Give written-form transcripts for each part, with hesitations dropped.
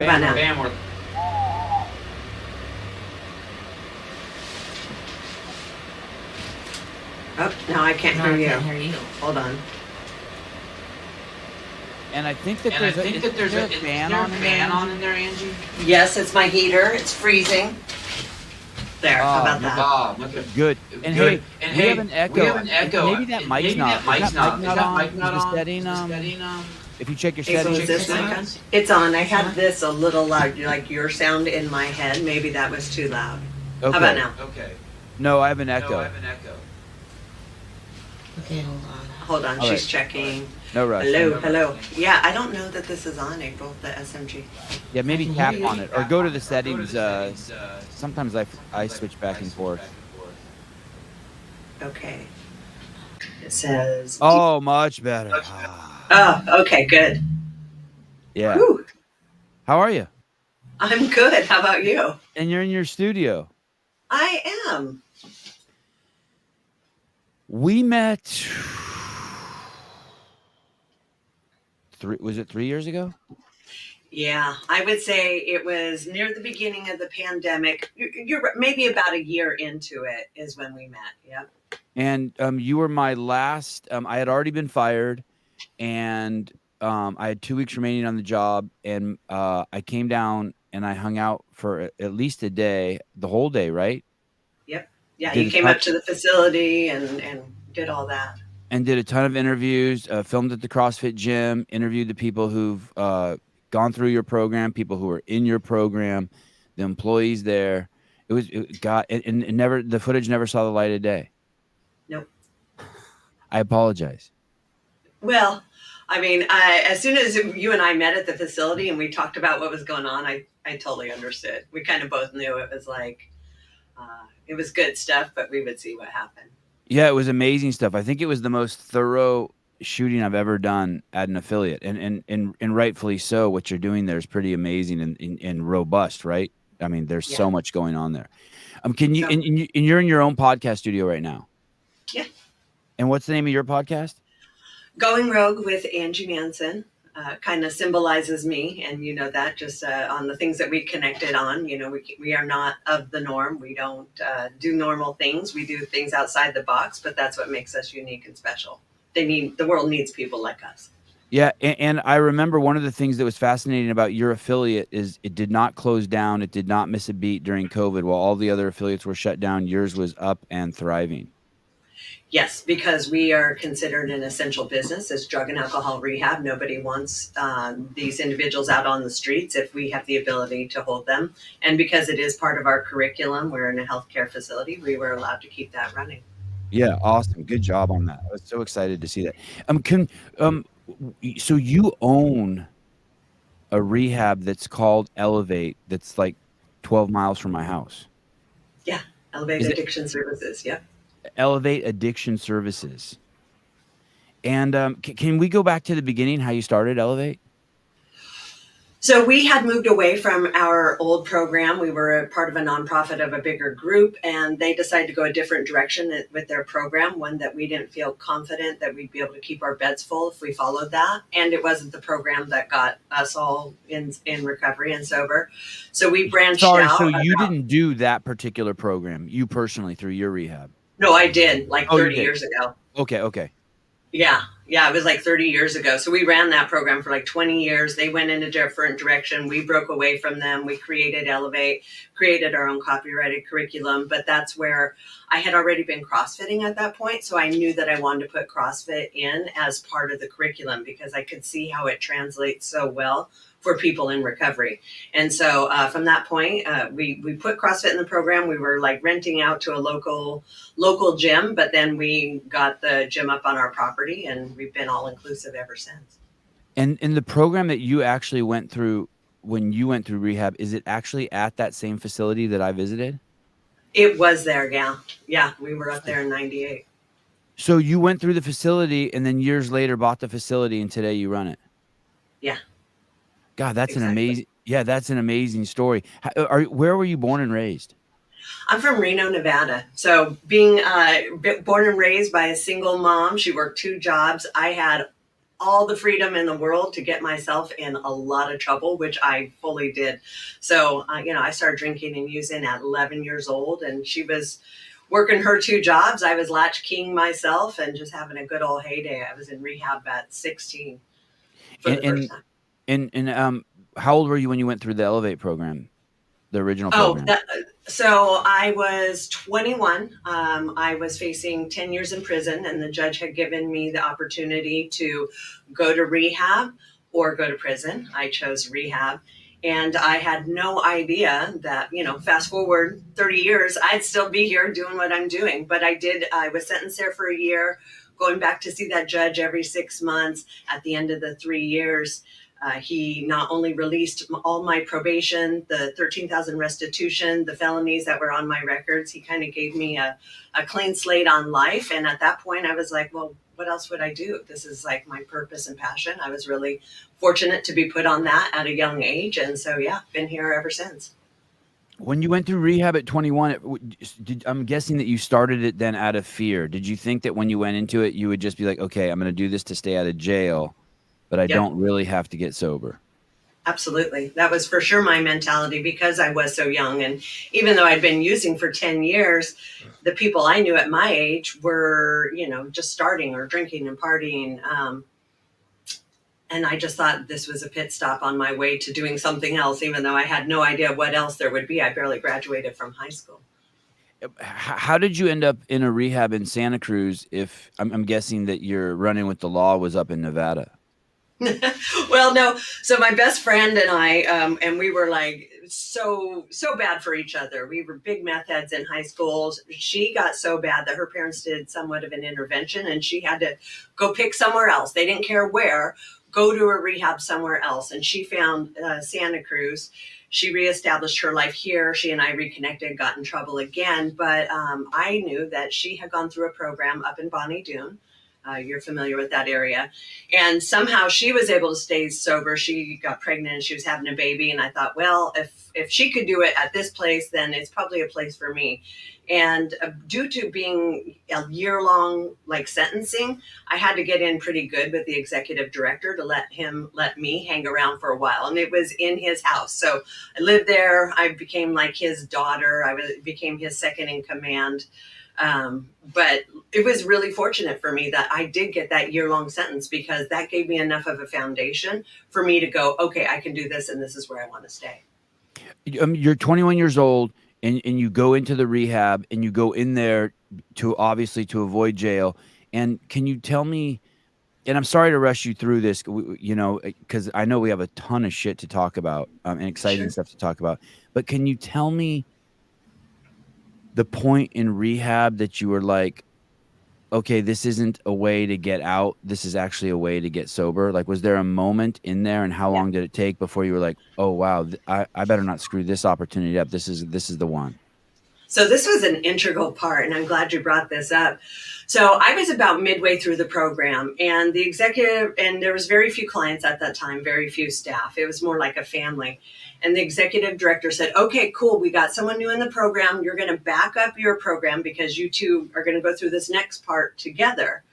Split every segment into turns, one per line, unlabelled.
How about now?
Bam, we're
Oh, now I can't
No,
hear
I
you.
can't hear you.
Hold on.
And I think that
and I
there's
think that there's
a
is
fan
there a
on in there,
fan on
Angie?
in there, Angie?
Yes, it's my heater. It's freezing. There. How
Oh,
about
look
that?
at
Okay.
good. And
Good.
hey,
And
we have
hey,
an
we
echo.
have an echo.
Maybe that mic's
Maybe
not.
that mic's
Is that
not.
mic
Is
not
that
on?
mic not
Is the
on?
setting
Is the setting
if you check your
April,
settings?
is this
Check your
mic on?
settings.
It's on. I had
Huh?
this a little loud, like your sound in my head. Maybe that was too loud. How about
Okay.
now?
Okay.
No, I have an
No, I
echo.
have an echo.
Okay, hold on.
Hold on.
All
She's
right.
checking.
No rush.
Hello,
No
hello.
rush.
Yeah, I don't know that this is on, April, the SMG.
Yeah, maybe
can
tap
hear you.
on it or go to the settings.
Settings.
Sometimes I switch back and forth.
Okay. It says.
Oh, much better.
Oh, okay, good.
Yeah.
Whew.
How are you?
I'm good. How about you?
And you're in your studio.
I am.
We met. Was it 3 years ago?
Yeah, I would say it was near the beginning of the pandemic. You're maybe about a year into it is when we met. Yep.
And you were my last. I had already been fired, and I had 2 weeks remaining on the job, and I came down and I hung out for at least a day, the whole day, right?
Yep. Yeah,
Did
you
a
came
ton,
up to the facility and did all that.
and did a ton of interviews. Filmed at the CrossFit gym. Interviewed the people who've gone through your program, people who are in your program, the employees there. And never the footage never saw the light of day.
Nope.
I apologize.
Well, I mean, as soon as you and I met at the facility and we talked about what was going on, I totally understood. We kind of both knew it was like, it was good stuff, but we would see what happened.
Yeah, it was amazing stuff. I think it was the most thorough shooting I've ever done at an affiliate, and rightfully so. What you're doing there is pretty amazing and robust, right? I mean, there's
Yeah.
so much going on there. Can you
So,
and you're in your own podcast studio right now?
yeah.
And what's the name of your podcast?
Going Rogue with Angie Manson kind of symbolizes me, and you know that just on the things that we connected on. You know, we are not of the norm. We don't do normal things. We do things outside the box, but that's what makes us unique and special. The world needs people like us.
Yeah, and I remember one of the things that was fascinating about your affiliate is it did not close down. It did not miss a beat during COVID. While all the other affiliates were shut down, yours was up and thriving.
Yes, because we are considered an essential business as drug and alcohol rehab. Nobody wants these individuals out on the streets if we have the ability to hold them. And because it is part of our curriculum, we're in a healthcare facility, we were allowed to keep that running.
Yeah, awesome. Good job on that. I was so excited to see that. So you own a rehab that's called Elevate that's like 12 miles from my house.
Yeah, Elevate
Is it
Addiction Services. Yep.
Elevate Addiction Services? And can we go back to the beginning, how you started Elevate?
So we had moved away from our old program. We were a part of a nonprofit of a bigger group, and they decided to go a different direction with their program, one that we didn't feel confident that we'd be able to keep our beds full if we followed that. And it wasn't the program that got us all in recovery and sober. So we branched
Sorry,
out.
so you didn't do that particular program, you personally, through your rehab?
No, I did like
Oh, you
30
did.
years ago.
Okay.
Yeah, it was like 30 years ago. So we ran that program for like 20 years. They went in a different direction. We broke away from them. We created Elevate, created our own copyrighted curriculum. But that's where I had already been CrossFitting at that point. So I knew that I wanted to put CrossFit in as part of the curriculum because I could see how it translates so well for people in recovery. And so from that point, we put CrossFit in the program. We were like renting out to a local gym, but then we got the gym up on our property and we've been all inclusive ever since.
And in the program that you actually went through when you went through rehab, is it actually at that same facility that I visited?
It was there, yeah. Yeah, we were up there in 98.
So you went through the facility and then years later bought the facility and today you run it.
Yeah.
God, that's
Exactly.
that's an amazing story. Where were you born and raised?
I'm from Reno, Nevada. So being born and raised by a single mom, she worked 2 jobs. I had all the freedom in the world to get myself in a lot of trouble, which I fully did. So, I started drinking and using at 11 years old, and she was working her 2 jobs. I was latchkeying myself and just having a good old heyday. I was in rehab at 16 for
And
the first time.
how old were you when you went through the Elevate program, the original
Oh,
program?
so I was 21. I was facing 10 years in prison, and the judge had given me the opportunity to go to rehab or go to prison. I chose rehab. And I had no idea that, fast forward 30 years, I'd still be here doing what I'm doing. But I was sentenced there for a year, going back to see that judge every 6 months. At the end of the 3 years, he not only released all my probation, the 13,000 restitution, the felonies that were on my records. He kind of gave me a clean slate on life. And at that point, I was like, well, what else would I do? This is like my purpose and passion. I was really fortunate to be put on that at a young age. And so, yeah, been here ever since.
When you went through rehab at 21, I'm guessing that you started it then out of fear. Did you think that when you went into it, you would just be like, okay, I'm going to do this to stay out of jail, but I
Yep.
don't really have to get sober?
Absolutely. That was for sure my mentality because I was so young. And even though I'd been using for 10 years, the people I knew at my age were, just starting or drinking and partying. And I just thought this was a pit stop on my way to doing something else, even though I had no idea what else there would be. I barely graduated from high school.
How did you end up in a rehab in Santa Cruz if I'm guessing that your running with the law was up in Nevada?
Well, no. So my best friend and I, and we were like so bad for each other. We were big meth heads in high school. She got so bad that her parents did somewhat of an intervention, and she had to go pick somewhere else. They didn't care where. Go to a rehab somewhere else, and she found Santa Cruz. She reestablished her life here. She and I reconnected, got in trouble again, but I knew that she had gone through a program up in Bonnie Doon. You're familiar with that area. And somehow she was able to stay sober. She got pregnant and she was having a baby. And I thought, well, if she could do it at this place, then it's probably a place for me. And due to being a year-long sentencing, I had to get in pretty good with the executive director to let me hang around for a while. And it was in his house. So I lived there. I became like his daughter. Became his second in command. But it was really fortunate for me that I did get that year-long sentence because that gave me enough of a foundation for me to go, okay, I can do this and this is where I want to stay.
You're 21 years old and you go into the rehab and you go in there to obviously to avoid jail. And can you tell me, and I'm sorry to rush you through this, because I know we have a ton of shit to talk about and exciting
Sure.
stuff to talk about, but can you tell me the point in rehab that you were like, okay, this isn't a way to get out. This is actually a way to get sober. Like, was there a moment in there, and how
Yeah.
long did it take before you were like, oh wow, I better not screw this opportunity up. This is the one.
So this was an integral part, and I'm glad you brought this up. So I was about midway through the program, and the executive, and there was very few clients at that time, very few staff. It was more like a family. And the executive director said, okay, cool, we got someone new in the program. You're going to back up your program because you two are going to go through this next part together.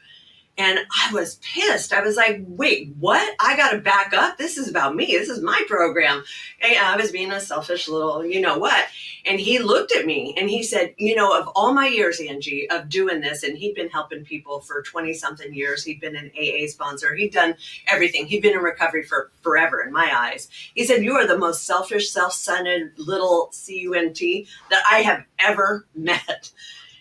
And I was pissed. I was like, wait, what? I got to back up. This is about me. This is my program. And I was being a selfish little, what. And he looked at me and he said, of all my years, Angie, of doing this, and he'd been helping people for 20 something years. He'd been an AA sponsor. He'd done everything. He'd been in recovery for forever in my eyes. He said, you are the most selfish, self-centered little cunt that I have ever met.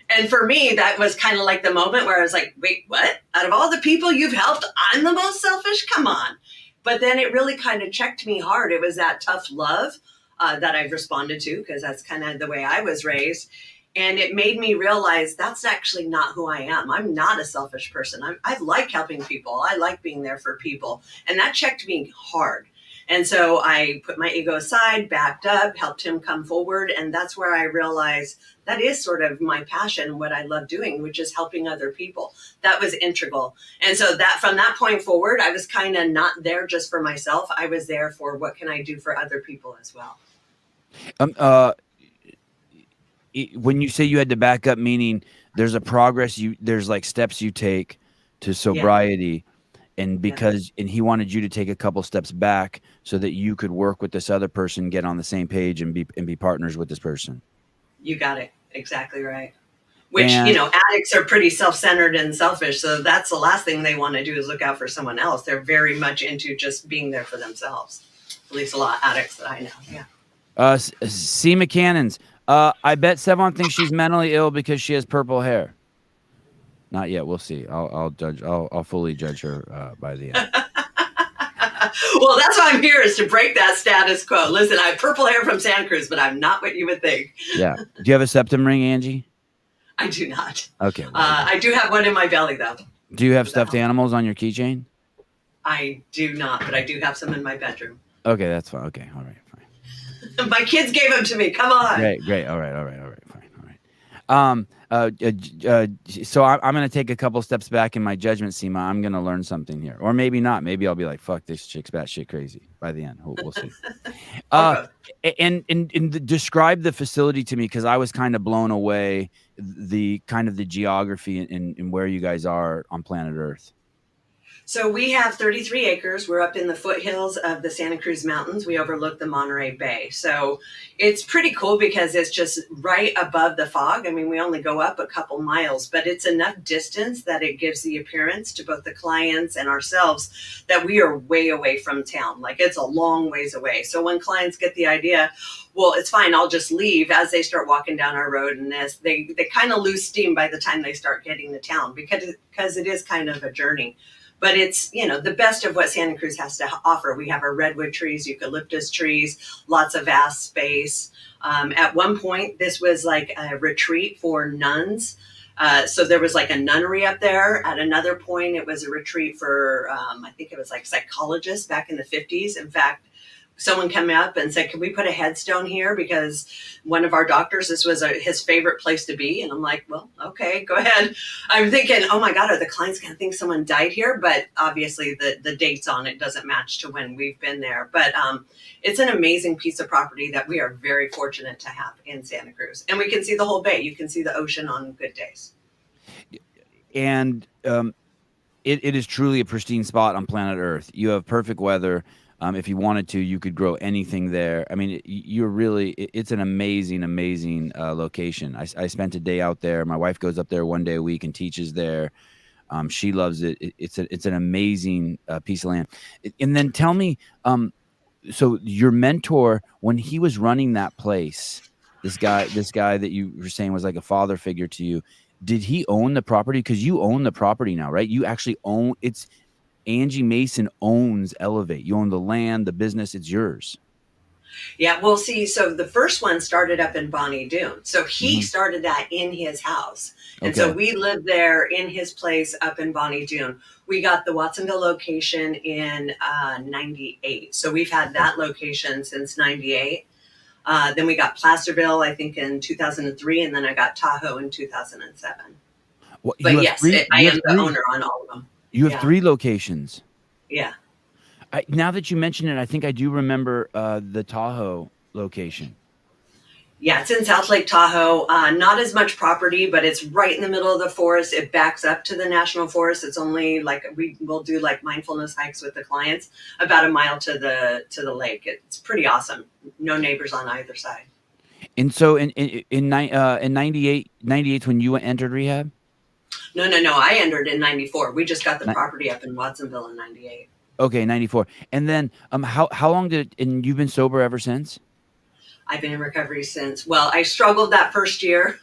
And for me, that was kind of like the moment where I was like, wait, what? Out of all the people you've helped, I'm the most selfish? Come on. But then it really kind of checked me hard. It was that tough love that I've responded to because that's kind of the way I was raised. And it made me realize that's actually not who I am. I'm not a selfish person. I like helping people. I like being there for people. And that checked me hard. And so I put my ego aside, backed up, helped him come forward. And that's where I realized that is sort of my passion, what I love doing, which is helping other people. That was integral. And so that from that point forward, I was kind of not there just for myself. I was there for what can I do for other people as well.
Um, uh, when you say you had to back up, meaning there's like steps you take to
Yeah.
sobriety. and
Yeah,
he wanted you to take a couple steps back so that you could work with this other person, get on the same page, and be partners with this person.
you got it exactly right. Which,
And
addicts are pretty self-centered and selfish, so that's the last thing they want to do is look out for someone else. They're very much into just being there for themselves. At least a lot of addicts that I know. Yeah.
C. McCannons, I bet Sevon thinks she's mentally ill because she has purple hair. Not yet. We'll see. I'll judge. I'll fully judge her by the end.
Well, that's why I'm here, is to break that status quo. Listen, I have purple hair from Santa Cruz, but I'm not what you would think.
Yeah. Do you have a septum ring, Angie?
I do not.
Okay.
I do have one in my belly, though.
Do you have stuffed animals on your keychain?
I do not, but I do have some in my bedroom.
Okay, that's fine. Okay, all right, fine.
My kids gave them to me. Come on.
Great. All right, fine. All right. So I'm going to take a couple steps back in my judgment, Seema. I'm going to learn something here, or maybe not. Maybe I'll be like, "Fuck, this chick's batshit crazy." By the end, we'll see. And describe the facility to me, because I was kind of blown away the geography and where you guys are on planet Earth.
So we have 33 acres. We're up in the foothills of the Santa Cruz Mountains. We overlook the Monterey Bay. So it's pretty cool because it's just right above the fog. I mean, we only go up a couple miles, but it's enough distance that it gives the appearance to both the clients and ourselves that we are way away from town. Like, it's a long ways away. So when clients get the idea, well, it's fine, I'll just leave, as they start walking down our road, and this, they kind of lose steam by the time they start getting to town, because it is kind of a journey. But it's, the best of what Santa Cruz has to offer. We have our redwood trees, eucalyptus trees, lots of vast space. At one point, this was like a retreat for nuns. So there was like a nunnery up there. At another point, it was a retreat for, I think it was like psychologists back in the 50s. In fact, someone came up and said, "Can we put a headstone here? Because one of our doctors, this was his favorite place to be." And I'm like, "Well, okay, go ahead." I'm thinking, oh my God, are the clients going to think someone died here? But obviously the dates on it doesn't match to when we've been there. But it's an amazing piece of property that we are very fortunate to have in Santa Cruz. And we can see the whole bay. You can see the ocean on good days.
And it is truly a pristine spot on planet Earth. You have perfect weather. If you wanted to, you could grow anything there. I mean, it's an amazing location. I spent a day out there. My wife goes up there one day a week and teaches there. She loves it. It's an amazing piece of land. And then tell me, so your mentor, when he was running that place, this guy that you were saying was like a father figure to you, did he own the property? Because you own the property now, right? You actually own it's. Angie Mason owns Elevate. You own the land, the business, it's yours.
Yeah, well, see, so the first one started up in Bonnie Doon. So he started that in his house. And so we lived there in his place up in Bonnie Doon. We got the Watsonville location in 98. So we've had that location since 98. Then we got Placerville, I think, in 2003. And then I got Tahoe in 2007. Well, but yes, I am the owner on all of them.
You have 3 locations.
Yeah.
Now that you mention it, I think I do remember the Tahoe location.
Yeah, it's in South Lake Tahoe. Not as much property, but it's right in the middle of the forest. It backs up to the national forest. It's only like we'll do like mindfulness hikes with the clients about a mile to the lake. It's pretty awesome. No neighbors on either side.
And so in 98 when you entered rehab?
No. I entered in 94. We just got the property up in Watsonville in 98.
Okay, 94. And then how long and you've been sober ever since?
I've been in recovery since, well, I struggled that first year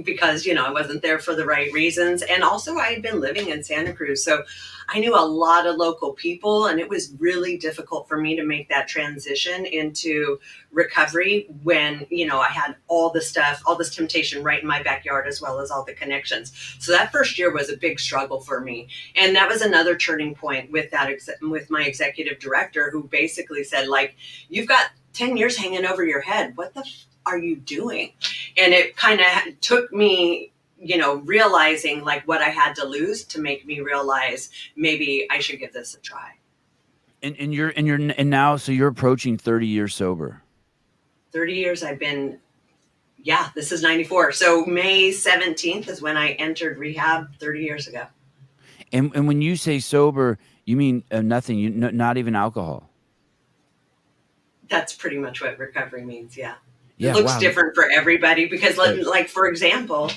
because I wasn't there for the right reasons. And also I had been living in Santa Cruz. So I knew a lot of local people, and it was really difficult for me to make that transition into recovery when, I had all this stuff, all this temptation right in my backyard, as well as all the connections. So that first year was a big struggle for me. And that was another turning point with with my executive director, who basically said, like, "You've got 10 years hanging over your head. What the are you doing?" And it kind of took me, realizing like what I had to lose to make me realize maybe I should give this a try.
And now, so you're approaching 30 years sober.
30 years I've been, this is 94. So May 17th is when I entered rehab 30 years ago.
And when you say sober, You mean nothing? Not even alcohol?
That's pretty much what recovery means. Yeah. It
Yeah.
looks
Wow.
different for everybody because,
Right.
like, for example,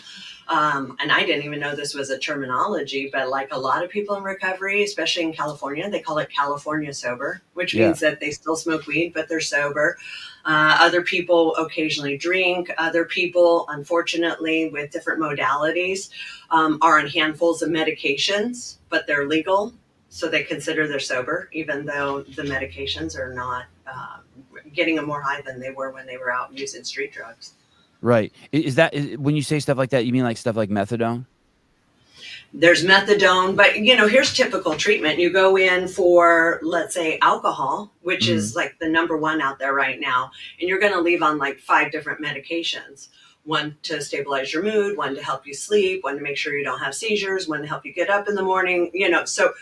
and I didn't even know this was a terminology, but like a lot of people in recovery, especially in California, they call it California sober, which
Yeah.
means that they still smoke weed, but they're sober. Other people occasionally drink. Other people, unfortunately, with different modalities, are on handfuls of medications, but they're legal. So they consider they're sober, even though the medications are not getting them more high than they were when they were out using street drugs.
Right. When you say stuff like that, you mean like stuff like methadone?
There's methadone, but here's typical treatment. You go in for, let's say, alcohol, which
Hmm.
is like the number one out there right now, and you're going to leave on like 5 different medications. One to stabilize your mood, one to help you sleep, one to make sure you don't have seizures, one to help you get up in the morning. So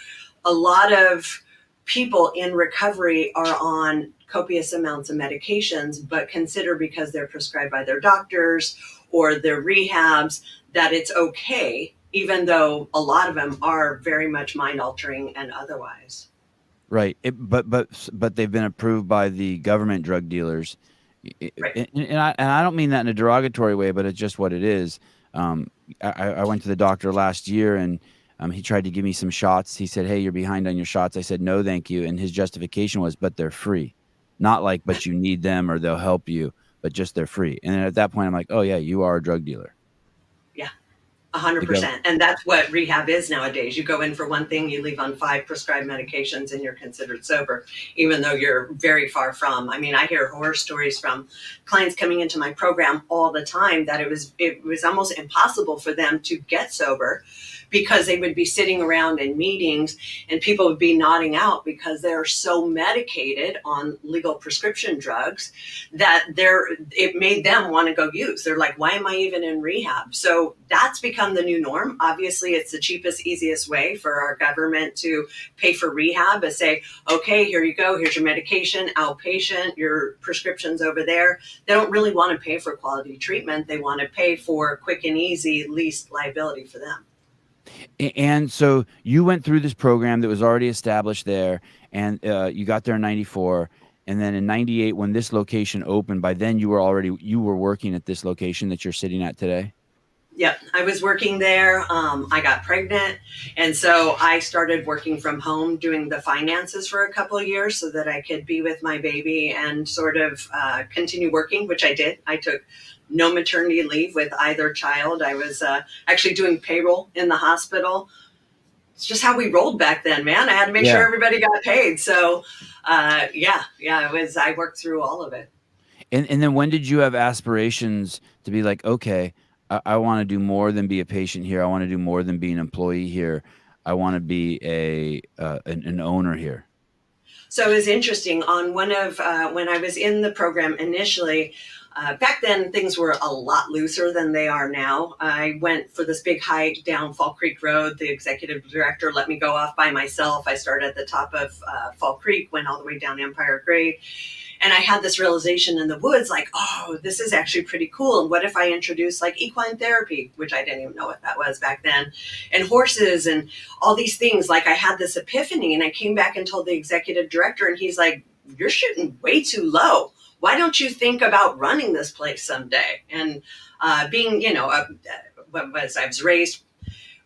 a lot of people in recovery are on copious amounts of medications, but consider because they're prescribed by their doctors or their rehabs that it's okay, even though a lot of them are very much mind altering and otherwise.
Right. But they've been approved by the government drug dealers.
Right.
And I don't mean that in a derogatory way, but it's just what it is. Um, I went to the doctor last year, and he tried to give me some shots. He said, "Hey, you're behind on your shots." I said, "No, thank you." And his justification was, "But they're free." Not like, "But you need them or they'll help you," but just they're free. And then at that point, I'm like, "Oh yeah, you are a drug dealer."
Yeah. 100%. And that's what rehab is nowadays. You go in for one thing, you leave on 5 prescribed medications, and you're considered sober, even though you're very far from. I mean, I hear horror stories from clients coming into my program all the time that it was almost impossible for them to get sober because they would be sitting around in meetings and people would be nodding out because they're so medicated on legal prescription drugs that it made them want to go use. They're like, why am I even in rehab? So that's become the new norm. Obviously, it's the cheapest, easiest way for our government to pay for rehab is say, okay, here you go. Here's your medication, outpatient, your prescriptions over there. They don't really want to pay for quality treatment. They want to pay for quick and easy, least liability for them.
And so you went through this program that was already established there, and you got there in '94, and then in '98 when this location opened, by then you were working at this location that you're sitting at today.
Yep, I was working there. I got pregnant, and so I started working from home, doing the finances for a couple of years, so that I could be with my baby and sort of continue working, which I did. I took no maternity leave with either child. I was actually doing payroll in the hospital. It's just how we rolled back then, man. I had to make sure
Yeah.
everybody got paid. So, yeah, it was. I worked through all of it.
And then when did you have aspirations to be like, okay, I want to do more than be a patient here. I want to do more than be an employee here. I want to be an owner here.
So it was interesting. On one of when I was in the program initially, back then things were a lot looser than they are now. I went for this big hike down Fall Creek Road. The executive director let me go off by myself. I started at the top of Fall Creek, went all the way down Empire Grade. And I had this realization in the woods, like, oh, this is actually pretty cool. And what if I introduce like equine therapy, which I didn't even know what that was back then, and horses and all these things. Like I had this epiphany, and I came back and told the executive director, and he's like, you're shooting way too low. Why don't you think about running this place someday? And being, I was raised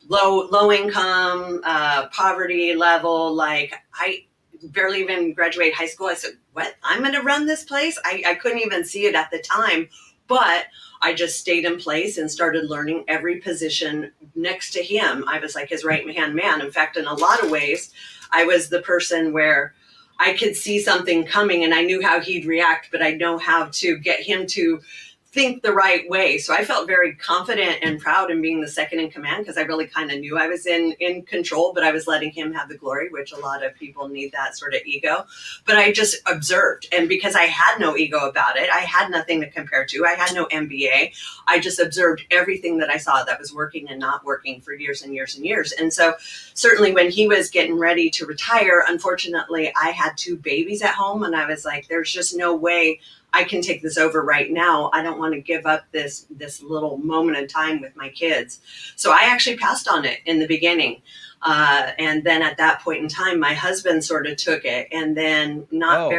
low income, poverty level. Like I barely even graduated high school. I said, what? I'm going to run this place? I couldn't even see it at the time, but I just stayed in place and started learning every position next to him. I was like his right hand man. In fact, in a lot of ways, I was the person where I could see something coming and I knew how he'd react, but I know how to get him to think the right way. So I felt very confident and proud in being the second in command because I really kind of knew I was in control, but I was letting him have the glory, which a lot of people need that sort of ego. But I just observed. And because I had no ego about it, I had nothing to compare to. I had no MBA. I just observed everything that I saw that was working and not working for years and years and years. And so certainly when he was getting ready to retire, unfortunately, I had 2 babies at home. And I was like, there's just no way I can take this over right now. I don't want to give up this little moment in time with my kids. So I actually passed on it in the beginning. And then at that point in time, my husband sort of took it. And then not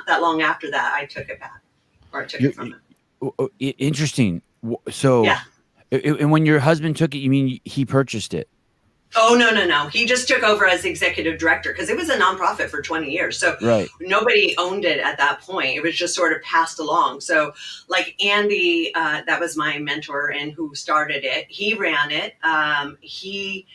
that long after that, I took it back, or I took it from him.
Interesting. So,
Yeah.
and when your husband took it, you mean he purchased it?
Oh, no. He just took over as executive director because it was a nonprofit for 20 years. So
Right.
nobody owned it at that point. It was just sort of passed along. So like Andy, that was my mentor and who started it. He ran it. He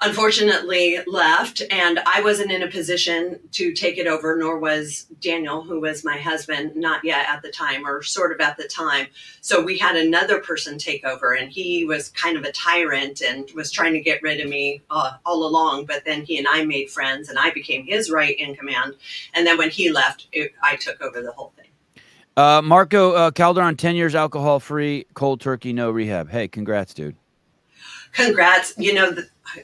unfortunately left, and I wasn't in a position to take it over, nor was Daniel, who was my husband, not yet at the time, or sort of at the time. So we had another person take over, and he was kind of a tyrant and was trying to get rid of me all along. But then he and I made friends, and I became his right in command. And then when he left, I took over the whole thing.
Marco Calderon, 10 years alcohol free, cold turkey, no rehab. Hey, congrats, dude.
Congrats.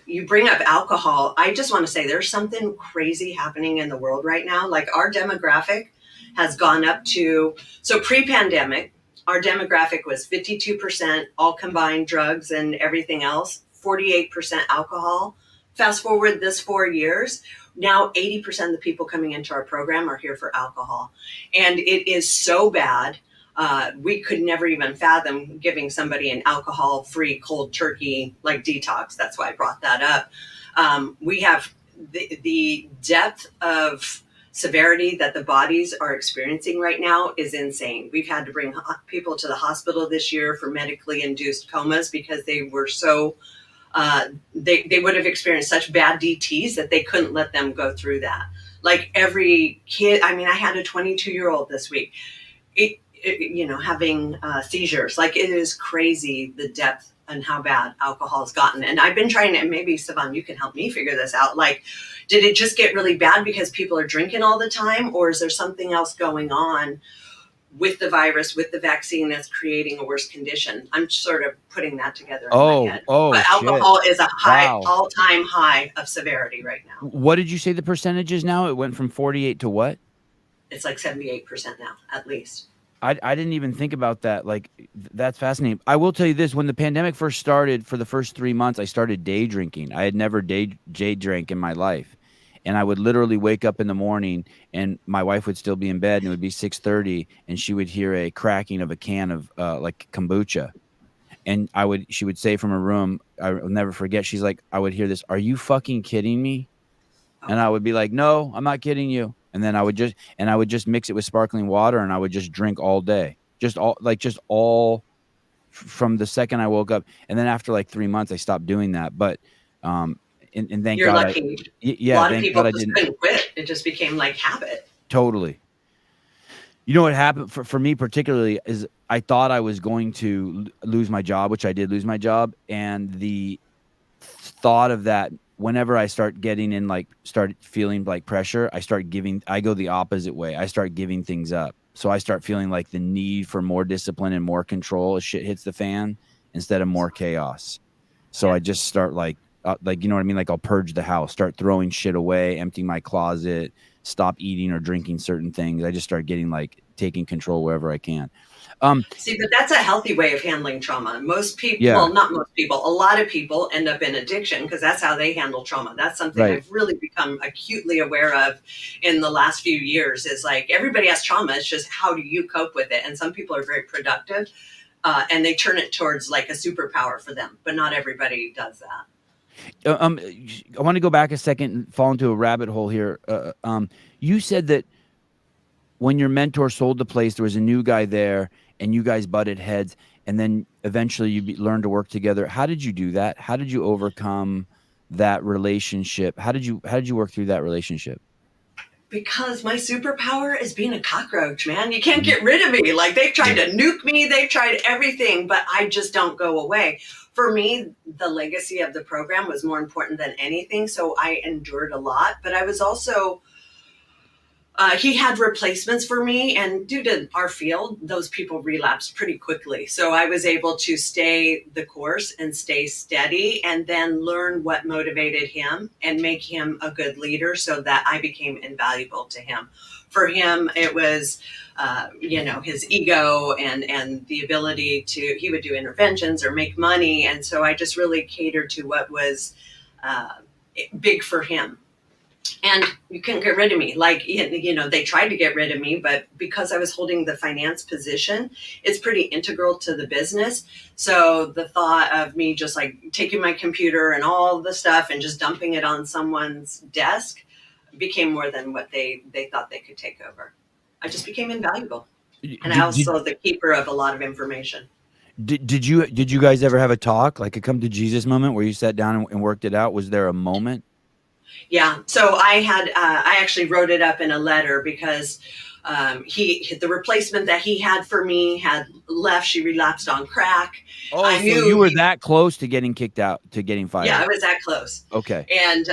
You bring up alcohol. I just want to say there's something crazy happening in the world right now. Like our demographic has gone up to, so pre-pandemic, our demographic was 52% all combined drugs and everything else, 48% alcohol. Fast forward this 4 years, now 80% of the people coming into our program are here for alcohol. And it is so bad. We could never even fathom giving somebody an alcohol-free cold turkey like detox. That's why I brought that up. We have the depth of severity that the bodies are experiencing right now is insane. We've had to bring people to the hospital this year for medically induced comas because they were so they would have experienced such bad DTs that they couldn't let them go through that. Like every kid, I mean, I had a 22-year-old this week. Having seizures. Like it is crazy the depth and how bad alcohol has gotten. And I've been trying to, and maybe Savan, you can help me figure this out. Like, did it just get really bad because people are drinking all the time, or is there something else going on with the virus, with the vaccine that's creating a worse condition? I'm sort of putting that together in my head. But alcohol is a all-time high of severity right now.
What did you say the percentage is now? It went from 48 to what?
It's like 78% now, at least.
I didn't even think about that. Like, that's fascinating. I will tell you this. When the pandemic first started, for the first 3 months, I started day drinking. I had never day drank in my life. And I would literally wake up in the morning and my wife would still be in bed and it would be 6:30 and she would hear a cracking of a can of like kombucha. And she would say from her room, I'll never forget, she's like, I would hear this, "Are you fucking kidding me?" And I would be like, "No, I'm not kidding you." And then I would just mix it with sparkling water and I would just drink all day. Just all from the second I woke up. And then after like 3 months, I stopped doing that. But, and thank
You're
God.
lucky.
Yeah.
A lot of people just couldn't quit. It just became like habit.
Totally. You know what happened for me particularly is I thought I was going to lose my job, which I did lose my job. And the thought of that, whenever I start feeling like pressure, I go the opposite way. I start giving things up. So I start feeling like the need for more discipline and more control as shit hits the fan instead of more chaos. So I just start like, you know what I mean? Like I'll purge the house, start throwing shit away, empty my closet, stop eating or drinking certain things. I just start taking control wherever I can.
See, but that's a healthy way of handling trauma. Most people,
Yeah.
well, not most people, a lot of people end up in addiction because that's how they handle trauma. That's something
Right.
I've really become acutely aware of in the last few years is like everybody has trauma. It's just how do you cope with it? And some people are very productive and they turn it towards like a superpower for them, but not everybody does that.
I want to go back a second and fall into a rabbit hole here. You said that when your mentor sold the place, there was a new guy there and you guys butted heads and then eventually you learned to work together. How did you do that? How did you overcome that relationship? How did you work through that relationship?
Because my superpower is being a cockroach, man. You can't get rid of me. Like they've tried to nuke me. They've tried everything, but I just don't go away. For me, the legacy of the program was more important than anything. So I endured a lot, but I was also He had replacements for me, and due to our field, those people relapsed pretty quickly. So I was able to stay the course and stay steady, and then learn what motivated him and make him a good leader so that I became invaluable to him. For him, it was, his ego and the ability to, he would do interventions or make money. And so I just really catered to what was uh, big for him. And you couldn't get rid of me. Like, they tried to get rid of me, but because I was holding the finance position, it's pretty integral to the business. So the thought of me just like taking my computer and all the stuff and just dumping it on someone's desk became more than what they thought they could take over. I just became invaluable. And I
Did, did,
also the keeper of a lot of information.
did you guys ever have a talk, like a come to Jesus moment where you sat down and worked it out? Was there a moment?
Yeah. So I actually wrote it up in a letter because the replacement that he had for me had left. She relapsed on crack.
Oh,
I
so
knew
you were that close to getting kicked out, to getting
Yeah,
fired.
I was that close.
Okay.
And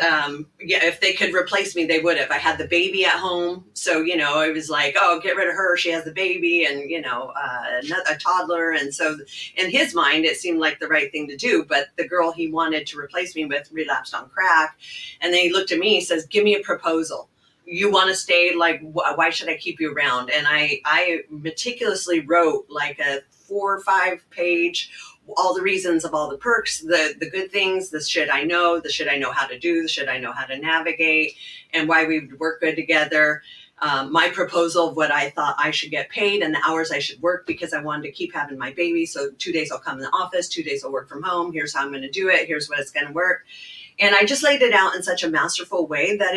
yeah, if they could replace me, they would have. I had the baby at home. So, it was like, oh, get rid of her. She has the baby and, a toddler. And so in his mind, it seemed like the right thing to do. But the girl he wanted to replace me with relapsed on crack. And then he looked at me, he says, give me a proposal. You want to stay? Like, why should I keep you around? And I meticulously wrote like a 4 or 5 page, all the reasons of all the perks, the good things, the shit I know, the shit I know how to do, the shit I know how to navigate, and why we would work good together. My proposal of what I thought I should get paid and the hours I should work because I wanted to keep having my baby. So 2 days I'll come in the office, 2 days I'll work from home. Here's how I'm going to do it. Here's what it's going to work. And I just laid it out in such a masterful way that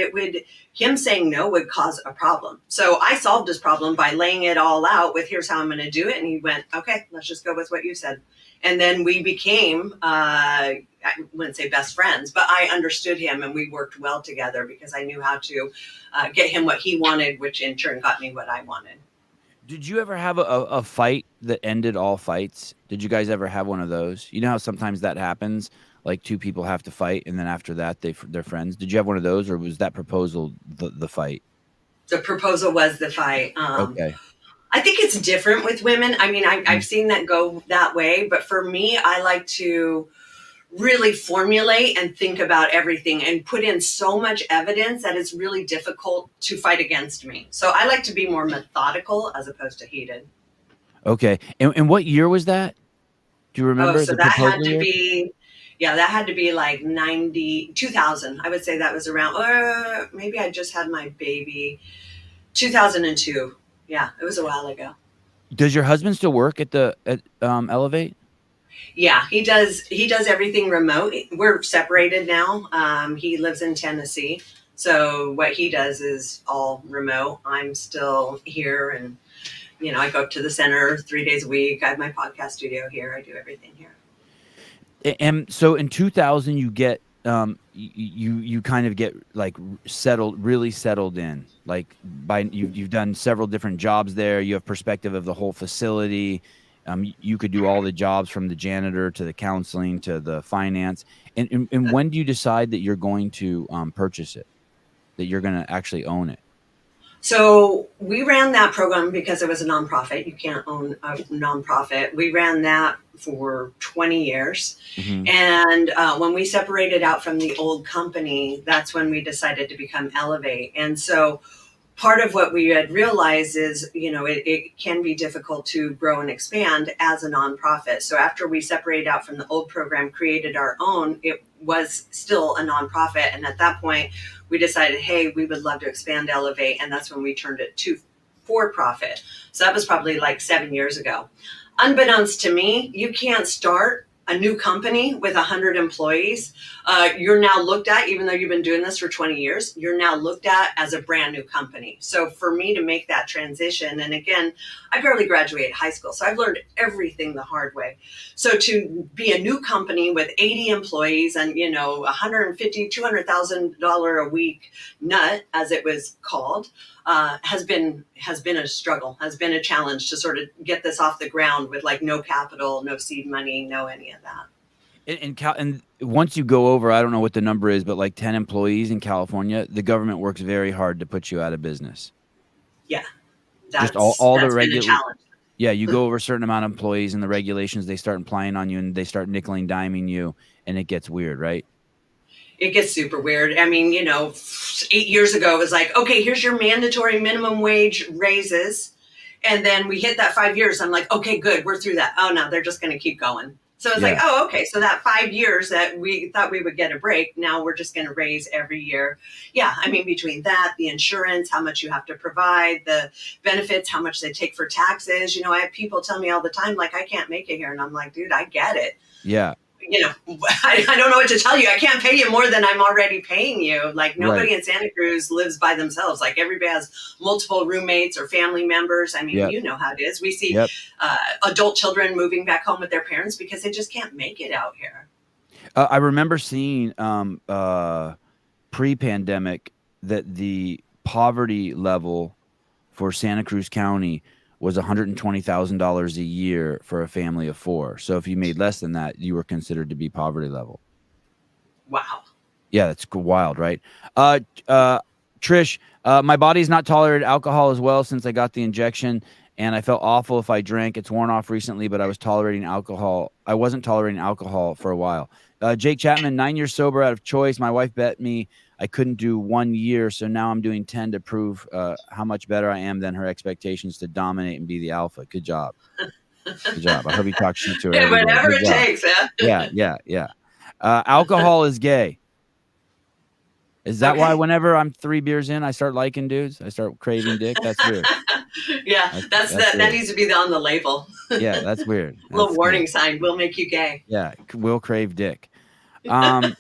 him saying no would cause a problem. So I solved his problem by laying it all out with here's how I'm going to do it. And he went, okay, let's just go with what you said. And then we became, I wouldn't say best friends, but I understood him and we worked well together because I knew how to get him what he wanted, which in turn got me what I wanted.
Did you ever have a fight that ended all fights? Did you guys ever have one of those? You know how sometimes that happens? Like 2 people have to fight, and then after that, they're friends. Did you have one of those, or was that proposal the fight?
The proposal was the fight.
Okay.
I think it's different with women. I mean, I've seen that go that way, but for me, I like to really formulate and think about everything and put in so much evidence that it's really difficult to fight against me. So I like to be more methodical as opposed to heated.
Okay. And what year was that? Do you
Oh,
remember
so
the
that had
proposal
to
year?
be, yeah, that had to be like 2000. I would say that was around, maybe I just had my baby, 2002. Yeah, it was a while ago.
Does your husband still work at Elevate?
Yeah, he does everything remote. We're separated now. He lives in Tennessee. So what he does is all remote. I'm still here and I go up to the center 3 days a week. I have my podcast studio here. I do everything here.
And so in 2000, you get you kind of get like settled, really settled in. Like you've done several different jobs there. You have perspective of the whole facility. You could do all the jobs from the janitor to the counseling to the finance. And when do you decide that you're going to purchase it? That you're going to actually own it?
So we ran that program because it was a nonprofit. You can't own a nonprofit. We ran that for 20 years.
Mm-hmm.
And when we separated out from the old company, that's when we decided to become Elevate. And so part of what we had realized is, it can be difficult to grow and expand as a nonprofit. So after we separated out from the old program, created our own, it was still a nonprofit. And at that point, we decided, hey, we would love to expand Elevate. And that's when we turned it to for profit. So that was probably like 7 years ago. Unbeknownst to me, you can't start a new company with 100 employees. You're now looked at, even though you've been doing this for 20 years, you're now looked at as a brand new company. So for me to make that transition, and again, I barely graduated high school, so I've learned everything the hard way. So to be a new company with 80 employees and, $150,000, $200,000 a week nut, as it was called, has been a struggle, has been a challenge to sort of get this off the ground with like no capital, no seed money, no any of that.
And once you go over, I don't know what the number is, but like 10 employees in California, the government works very hard to put you out of business.
Yeah,
Just all the
that's been a
regular.
challenge.
Yeah, you go over a certain amount of employees and the regulations, they start implying on you and they start nickel and diming you, and it gets weird, right?
It gets super weird. I mean, 8 years ago, it was like, okay, here's your mandatory minimum wage raises. And then we hit that 5 years. I'm like, okay, good. We're through that. Oh, no, they're just going to keep going. So it's like,
Yeah.
oh, okay. So that 5 years that we thought we would get a break, now we're just going to raise every year. Yeah. I mean, between that, the insurance, how much you have to provide, the benefits, how much they take for taxes. I have people tell me all the time, like, I can't make it here. And I'm like, dude, I get it.
Yeah.
I don't know what to tell you. I can't pay you more than I'm already paying you. Like, nobody in Santa Cruz lives by themselves. Like, everybody has multiple roommates or family members. I mean,
Yep.
you know how it is. We see
Yep.
adult children moving back home with their parents because they just can't make it out here.
I remember seeing pre-pandemic that the poverty level for Santa Cruz County was $120,000 a year for a family of 4. So if you made less than that, you were considered to be poverty level.
Wow.
Yeah, that's wild, right? Trish, my body's not tolerated alcohol as well since I got the injection, and I felt awful if I drank. It's worn off recently, but I was tolerating alcohol. I wasn't tolerating alcohol for a while. Jake Chapman, 9 years sober out of choice. My wife bet me I couldn't do 1 year, so now I'm doing 10 to prove how much better I am than her expectations to dominate and be the alpha. Good job. Good job. I hope you talk shit to her.
Yeah, whatever it takes.
Yeah. Alcohol is gay. Is that why whenever I'm 3 beers in, I start liking dudes? I start craving dick? That's weird.
Yeah, that's that. That needs to be on the label.
Yeah, that's weird.
A little warning sign. Will make you gay.
Yeah, will crave dick. Great.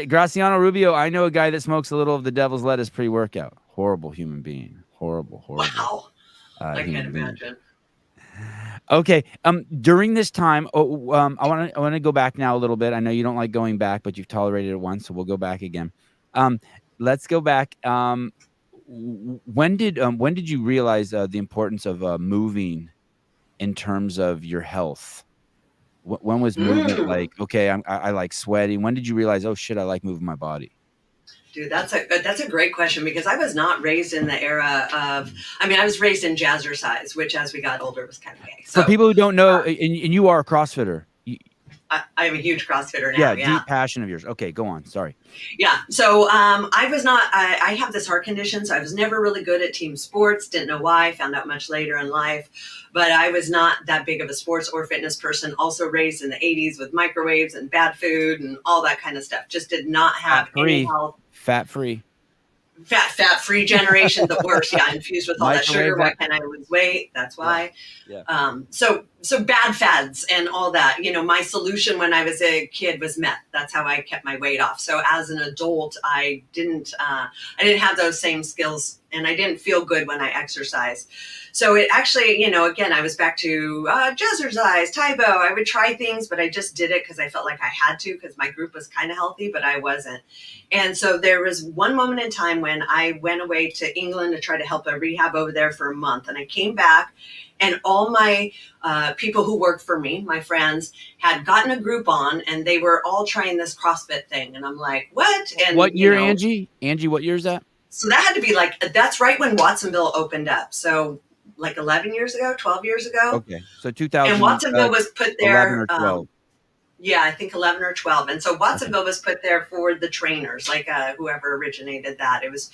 Graciano Rubio, I know a guy that smokes a little of the devil's lettuce pre-workout. Horrible human being. Horrible.
Wow. I can't imagine.
Okay. During this time, I want to go back now a little bit. I know you don't like going back, but you've tolerated it once, so we'll go back again. Let's go back. When did you realize the importance of moving in terms of your health? When was movement like, okay, I like sweating? When did you realize, oh shit, I like moving my body?
Dude, that's a great question because I was not raised in the era of, I was raised in jazzercise, which as we got older was kind of gay. So,
for people who don't know, and you are a CrossFitter.
I'm a huge CrossFitter now.
Yeah, deep passion of yours. Okay, go on. Sorry.
Yeah. So I was not, I have this heart condition, so I was never really good at team sports. Didn't know why. Found out much later in life. But I was not that big of a sports or fitness person. Also raised in the 80s with microwaves and bad food and all that kind of stuff. Just did not have any health.
Fat-free.
Fat-free generation, the worst. Yeah, infused with all that sugar. Why can't I lose weight? That's why.
Yeah.
So bad fads and all that. My solution when I was a kid was meth. That's how I kept my weight off. So as an adult, I didn't have those same skills, and I didn't feel good when I exercised. So it actually, again, I was back to jazzercise, Taibo. I would try things, but I just did it because I felt like I had to because my group was kind of healthy, but I wasn't. And so there was one moment in time when I went away to England to try to help a rehab over there for a month. And I came back and all my people who worked for me, my friends, had gotten a group on and they were all trying this CrossFit thing. And I'm like, what? And
what year, Angie? Angie, what year is that?
So that had to be that's right when Watsonville opened up. So 11 years ago, 12 years ago.
Okay. So 2000.
And Watsonville was put there.
11 or 12.
Yeah, I think 11 or 12. And so Watsonville was put there for the trainers, whoever originated that. It was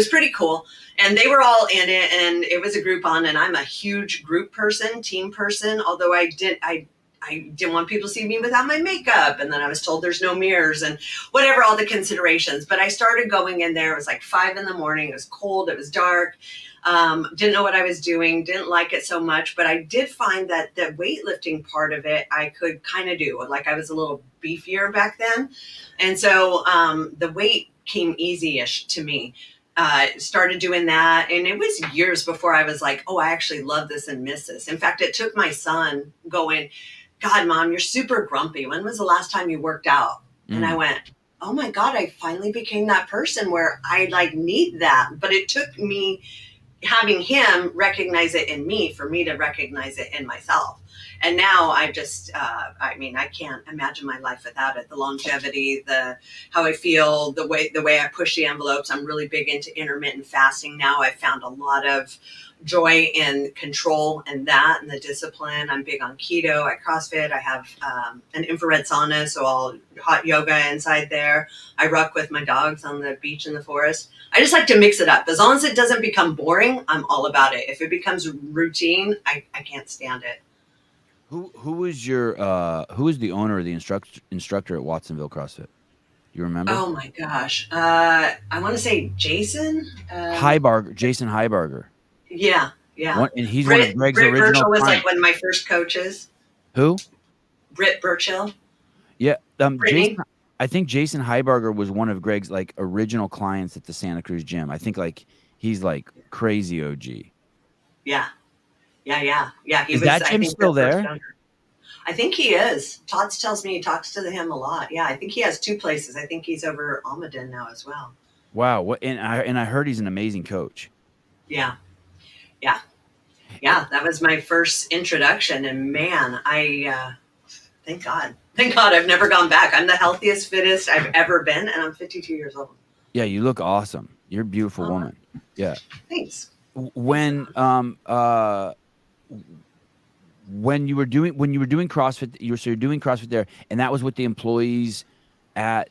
pretty cool. And they were all in it, and it was a Groupon, and I'm a huge group person, team person, although I didn't want people to see me without my makeup. And then I was told there's no mirrors and whatever, all the considerations. But I started going in there. It was 5 a.m. It was cold. It was dark. Didn't know what I was doing. Didn't like it so much. But I did find that the weightlifting part of it, I could kind of do. I was a little beefier back then. And so the weight came easy-ish to me. Started doing that. And it was years before I was like, oh, I actually love this and miss this. In fact, it took my son going, God, Mom, you're super grumpy. When was the last time you worked out? And I went, oh my God, I finally became that person where I need that. But it took me having him recognize it in me for me to recognize it in myself. And now I just, I mean, I can't imagine my life without it. The longevity, how I feel, the way I push the envelopes. I'm really big into intermittent fasting now. I've found a lot of joy and control in that and the discipline. I'm big on keto. I CrossFit. I have an infrared sauna, so I'll hot yoga inside there. I ruck with my dogs on the beach in the forest. I just like to mix it up. As long as it doesn't become boring, I'm all about it. If it becomes routine, I can't stand it.
Who was the owner or the instructor at Watsonville CrossFit? You remember?
Oh my gosh. I want to say Jason.
Jason Heibarger.
Yeah, yeah.
And he's one of Greg's
Britt
original
Burchill was
clients.
like one of my first coaches.
Who?
Britt Burchill.
Yeah.
Brittany?
I think Jason Heibarger was one of Greg's like original clients at the Santa Cruz gym. I think like he's like crazy OG.
Yeah. Yeah.
Is that gym still there?
I think he is. Tots tells me he talks to him a lot. Yeah, I think he has 2 places. I think he's over Almaden now as well.
Wow. And I heard he's an amazing coach.
Yeah. That was my first introduction, and man, I thank God I've never gone back. I'm the healthiest, fittest I've ever been, and I'm 52 years old.
Yeah, you look awesome. You're a beautiful woman. Yeah.
Thanks.
When you were doing CrossFit, you're doing CrossFit there, and that was with the employees at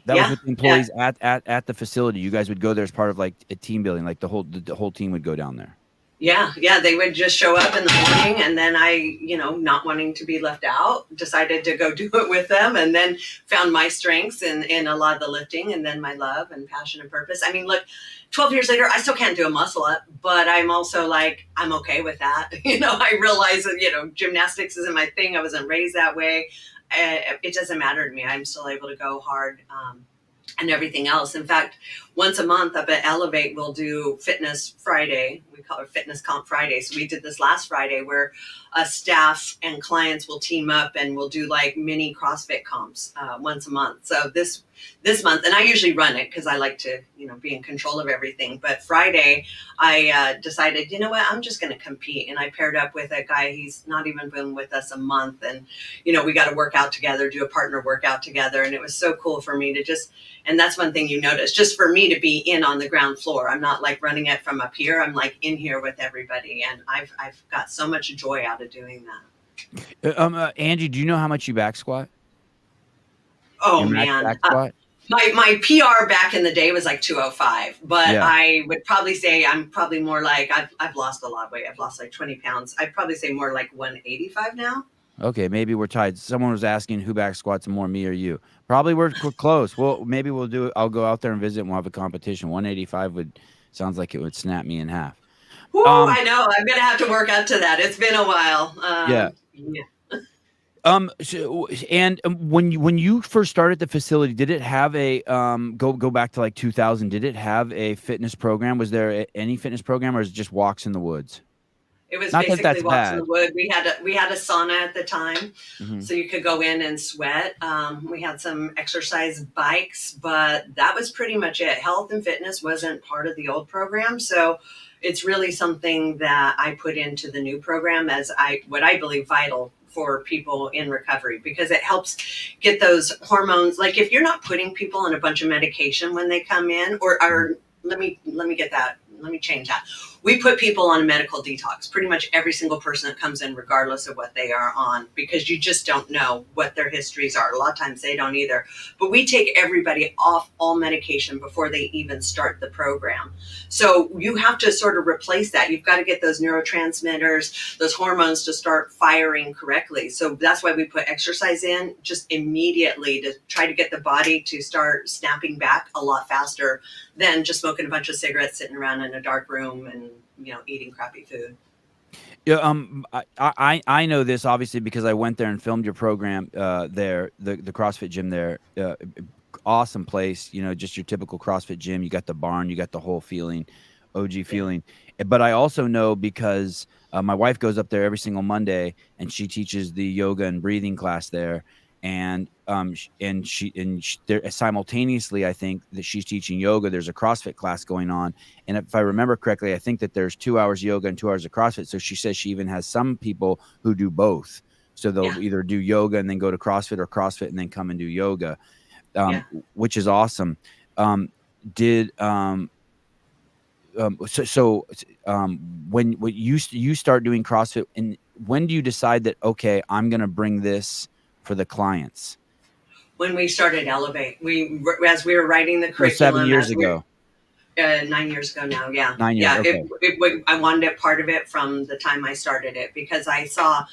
at the facility. You guys would go there as part of like a team building, like the whole team would go down there.
Yeah, they would just show up in the morning, and then I, not wanting to be left out, decided to go do it with them, and then found my strengths in a lot of the lifting, and then my love and passion and purpose. I mean, look, 12 years later, I still can't do a muscle up, but I'm also like, I'm okay with that. I realize that, gymnastics isn't my thing. I wasn't raised that way. It doesn't matter to me. I'm still able to go hard and everything else. In fact, once a month up at Elevate, we'll do Fitness Friday. We call it Fitness Comp Friday. So we did this last Friday where staff and clients will team up and we'll do like mini CrossFit comps once a month. So this month, and I usually run it because I like to, be in control of everything. But Friday, I decided, you know what, I'm just going to compete. And I paired up with a guy. He's not even been with us a month. And, we got to work out together, do a partner workout together. And it was so cool for me to and that's one thing you notice, just for me to be in on the ground floor. I'm not like running it from up here. I'm like in here with everybody. And I've got so much joy out of doing that.
Angie, do you know how much you back squat?
Oh man.
Back squat?
My PR back in the day was like 205, but
Yeah.
I would probably say I'm probably more like, I've lost a lot of weight. I've lost like 20 pounds. I'd probably say more like 185 now.
Okay, maybe we're tied. Someone was asking who back squats more, me or you. Probably we're close. Well, maybe we'll do it. I'll go out there and visit and we'll have a competition. 185 sounds like it would snap me in half.
Ooh, I know. I'm going to have to work up to that. It's been a while.
Yeah. So, and when you first started the facility, did it have a go back to like 2000? Did it have a fitness program? Was there any fitness program, or is it just walks in the woods?
It was
Not
basically
that's
walks
bad.
in the wood. We had a sauna at the time, so you could go in and sweat. We had some exercise bikes, but that was pretty much it. Health and fitness wasn't part of the old program, so it's really something that I put into the new program as what I believe vital for people in recovery, because it helps get those hormones. Like if you're not putting people on a bunch of medication when they come in, let me get that. Let me change that. We put people on a medical detox, pretty much every single person that comes in, regardless of what they are on, because you just don't know what their histories are. A lot of times they don't either. But we take everybody off all medication before they even start the program. So you have to sort of replace that. You've got to get those neurotransmitters, those hormones to start firing correctly. So that's why we put exercise in just immediately to try to get the body to start snapping back a lot faster than just smoking a bunch of cigarettes, sitting around in a dark room and, eating crappy food.
Yeah, I know this obviously because I went there and filmed your program there, the CrossFit gym there. Awesome place, just your typical CrossFit gym. You got the barn, you got the whole feeling, OG feeling. But I also know because my wife goes up there every single Monday and she teaches the yoga and breathing class there. and there simultaneously, I think that she's teaching yoga. There's a CrossFit class going on, and if I remember correctly, I think that there's 2 hours yoga and 2 hours of CrossFit. So she says she even has some people who do both. So they'll
Yeah.
either do yoga and then go to CrossFit, or CrossFit and then come and do yoga,
Yeah.
which is awesome. Um, did so so when you start doing CrossFit, and when do you decide that, okay, I'm going to bring this for the clients?
When we started Elevate, as we were writing the
So 7
curriculum,
years ago.
9 years ago now. Yeah.
9 years,
Yeah.
okay.
I wanted it part of it from the time I started it, because I saw,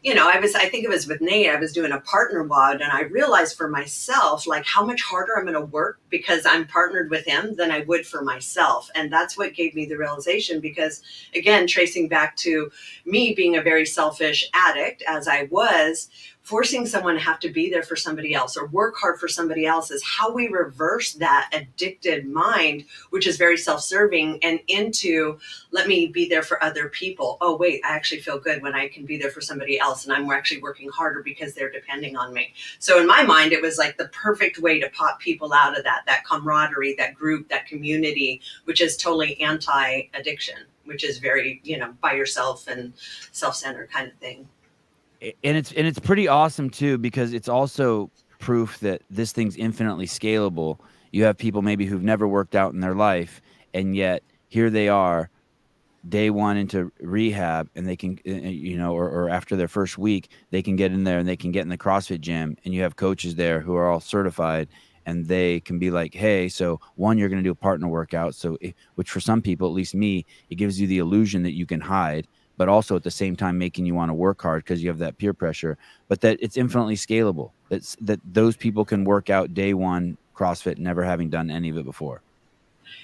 I think it was with Nate, I was doing a partner WOD, and I realized for myself, like, how much harder I'm going to work because I'm partnered with him than I would for myself. And that's what gave me the realization, because again, tracing back to me being a very selfish addict as I was, forcing someone to have to be there for somebody else or work hard for somebody else is how we reverse that addicted mind, which is very self-serving, and into, let me be there for other people. Oh, wait, I actually feel good when I can be there for somebody else, and I'm actually working harder because they're depending on me. So in my mind, it was like the perfect way to pop people out of that camaraderie, that group, that community, which is totally anti-addiction, which is very, by yourself and self-centered kind of thing.
And it's pretty awesome too, because it's also proof that this thing's infinitely scalable. You have people maybe who've never worked out in their life, and yet here they are day one into rehab, and they can, or after their first week, they can get in there and they can get in the CrossFit gym, and you have coaches there who are all certified, and they can be like, hey, so one, you're going to do a partner workout. So, which for some people, at least me, it gives you the illusion that you can hide, but also at the same time making you want to work hard because you have that peer pressure, but that it's infinitely scalable. That those people can work out day one CrossFit, never having done any of it before.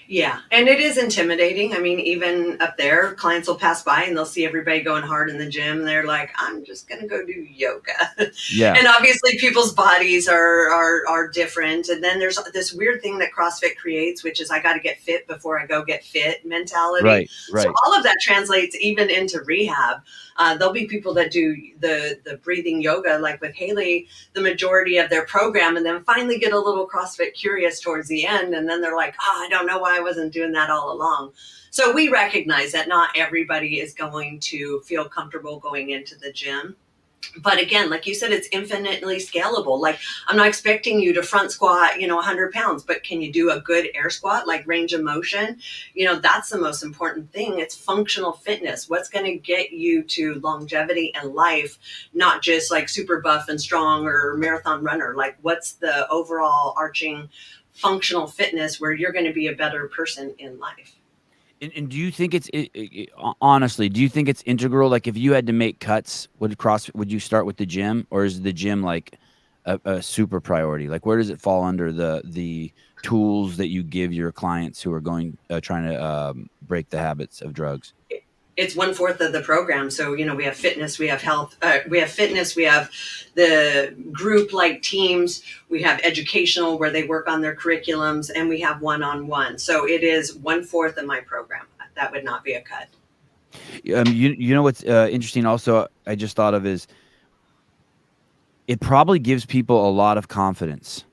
Yeah, and it is intimidating. I mean, even up there, clients will pass by and they'll see everybody going hard in the gym. They're like, "I'm just going to go do yoga."
Yeah.
And obviously, people's bodies are different. And then there's this weird thing that CrossFit creates, which is, I got to get fit before I go get fit mentality.
Right.
So
Right.
all of that translates even into rehab. There'll be people that do the breathing yoga, like with Haley, the majority of their program, and then finally get a little CrossFit curious towards the end, and then they're like, "Oh, I don't know why I wasn't doing that all along." So we recognize that not everybody is going to feel comfortable going into the gym. But again, like you said, it's infinitely scalable. Like, I'm not expecting you to front squat, 100 pounds, but can you do a good air squat, like range of motion? That's the most important thing. It's functional fitness. What's going to get you to longevity and life, not just like super buff and strong or marathon runner. Like, what's the overall arching functional fitness where you're going to be a better person in life?
And do you think honestly, do you think it's integral? Like, if you had to make cuts, would you start with the gym, or is the gym like a super priority? Like, where does it fall under the tools that you give your clients who are trying to break the habits of drugs?
It's 1/4 of the program. So, we have fitness, we have health, we have fitness, we have the group like teams, we have educational where they work on their curriculums, and we have one-on-one. So it is 1/4 of my program. That would not be a cut.
You know what's interesting? Also, I just thought of is it probably gives people a lot of confidence.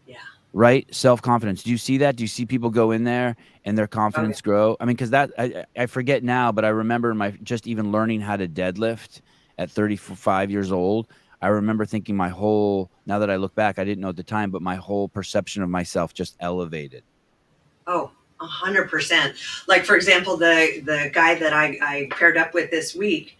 Yeah.
Right? Self-confidence. Do you see that? Do you see people go in there and their
Oh, yeah.
confidence grow? I mean, because I forget now, but I remember just even learning how to deadlift at 35 years old. I remember thinking now that I look back, I didn't know at the time, but my whole perception of myself just elevated.
Oh, 100%. Like, for example, the guy that I paired up with this week,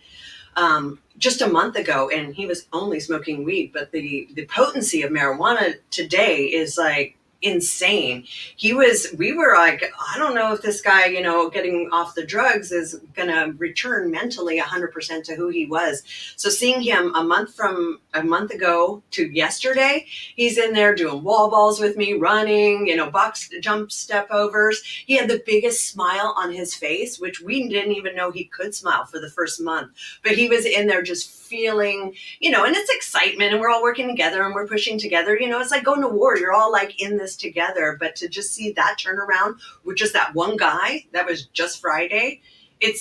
just a month ago, and he was only smoking weed, but the potency of marijuana today is like insane. We were like, I don't know if this guy, getting off the drugs is gonna return mentally 100% to who he was. So seeing him from a month ago to yesterday, he's in there doing wall balls with me, running, box jump step overs. He had the biggest smile on his face, which we didn't even know he could smile for the first month. But he was in there just feeling, and it's excitement, and we're all working together and we're pushing together. It's like going to war. You're all like in this together. But to just see that turnaround with just that one guy, that was just Friday,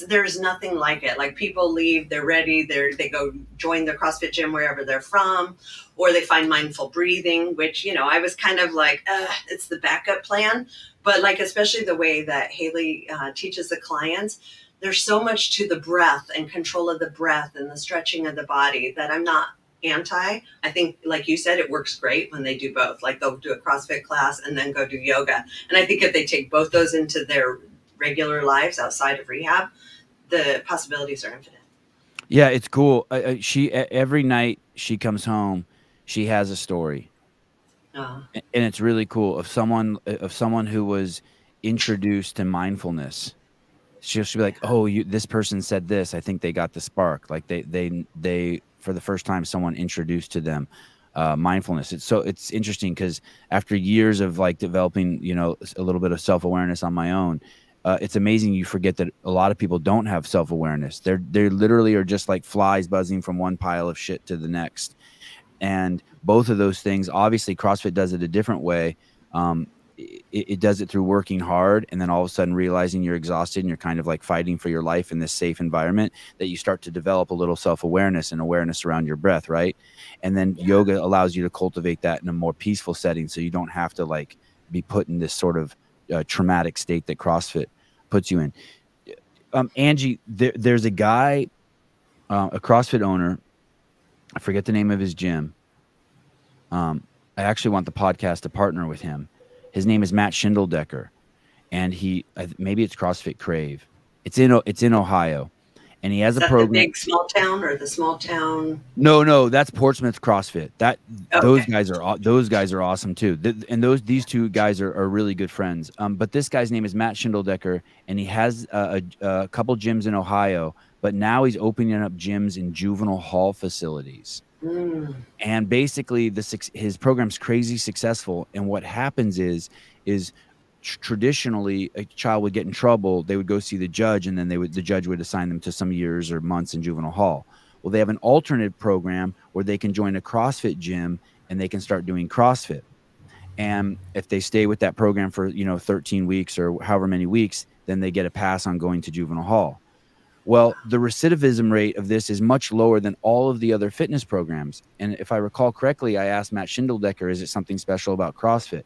there's nothing like it. Like people leave, they're ready, they go join the CrossFit gym wherever they're from, or they find mindful breathing, which, I was kind of like, it's the backup plan. But like, especially the way that Haley teaches the clients, there's so much to the breath and control of the breath and the stretching of the body that I'm not anti. I think, like you said, it works great when they do both. Like they'll do a CrossFit class and then go do yoga. And I think if they take both those into their regular lives outside of rehab, the possibilities are infinite.
Yeah, it's cool. Every night she comes home, she has a story,
Uh,
and it's really cool of someone who was introduced to mindfulness. She'll be like,
yeah,
"Oh, this person said this. I think they got the spark. Like they for the first time, someone introduced to them mindfulness." It's interesting because after years of like developing, a little bit of self awareness on my own, it's amazing you forget that a lot of people don't have self awareness. They literally are just like flies buzzing from one pile of shit to the next. And both of those things, obviously, CrossFit does it a different way. It does it through working hard and then all of a sudden realizing you're exhausted and you're kind of like fighting for your life in this safe environment, that you start to develop a little self-awareness and awareness around your breath, right? And then
yeah,
yoga allows you to cultivate that in a more peaceful setting, so you don't have to like be put in this sort of traumatic state that CrossFit puts you in. Angie, there's a guy, a CrossFit owner, I forget the name of his gym. I actually want the podcast to partner with him. His name is Matt Schindeldecker, and maybe it's CrossFit Crave. It's in Ohio, and he has
is
a
that the
program.
big small town or the small town?
No, that's Portsmouth CrossFit. Those
Okay.
guys are awesome too. And these two guys are really good friends. But this guy's name is Matt Schindeldecker, and he has a couple gyms in Ohio. But now he's opening up gyms in juvenile hall facilities.
Mm,
And basically his program's crazy successful, and what happens is traditionally a child would get in trouble, they would go see the judge, and then the judge would assign them to some years or months in juvenile hall. Well, they have an alternate program where they can join a CrossFit gym and they can start doing CrossFit, and if they stay with that program for 13 weeks or however many weeks, then they get a pass on going to juvenile hall. Well, the recidivism rate of this is much lower than all of the other fitness programs. And if I recall correctly, I asked Matt Schindeldecker, is it something special about CrossFit?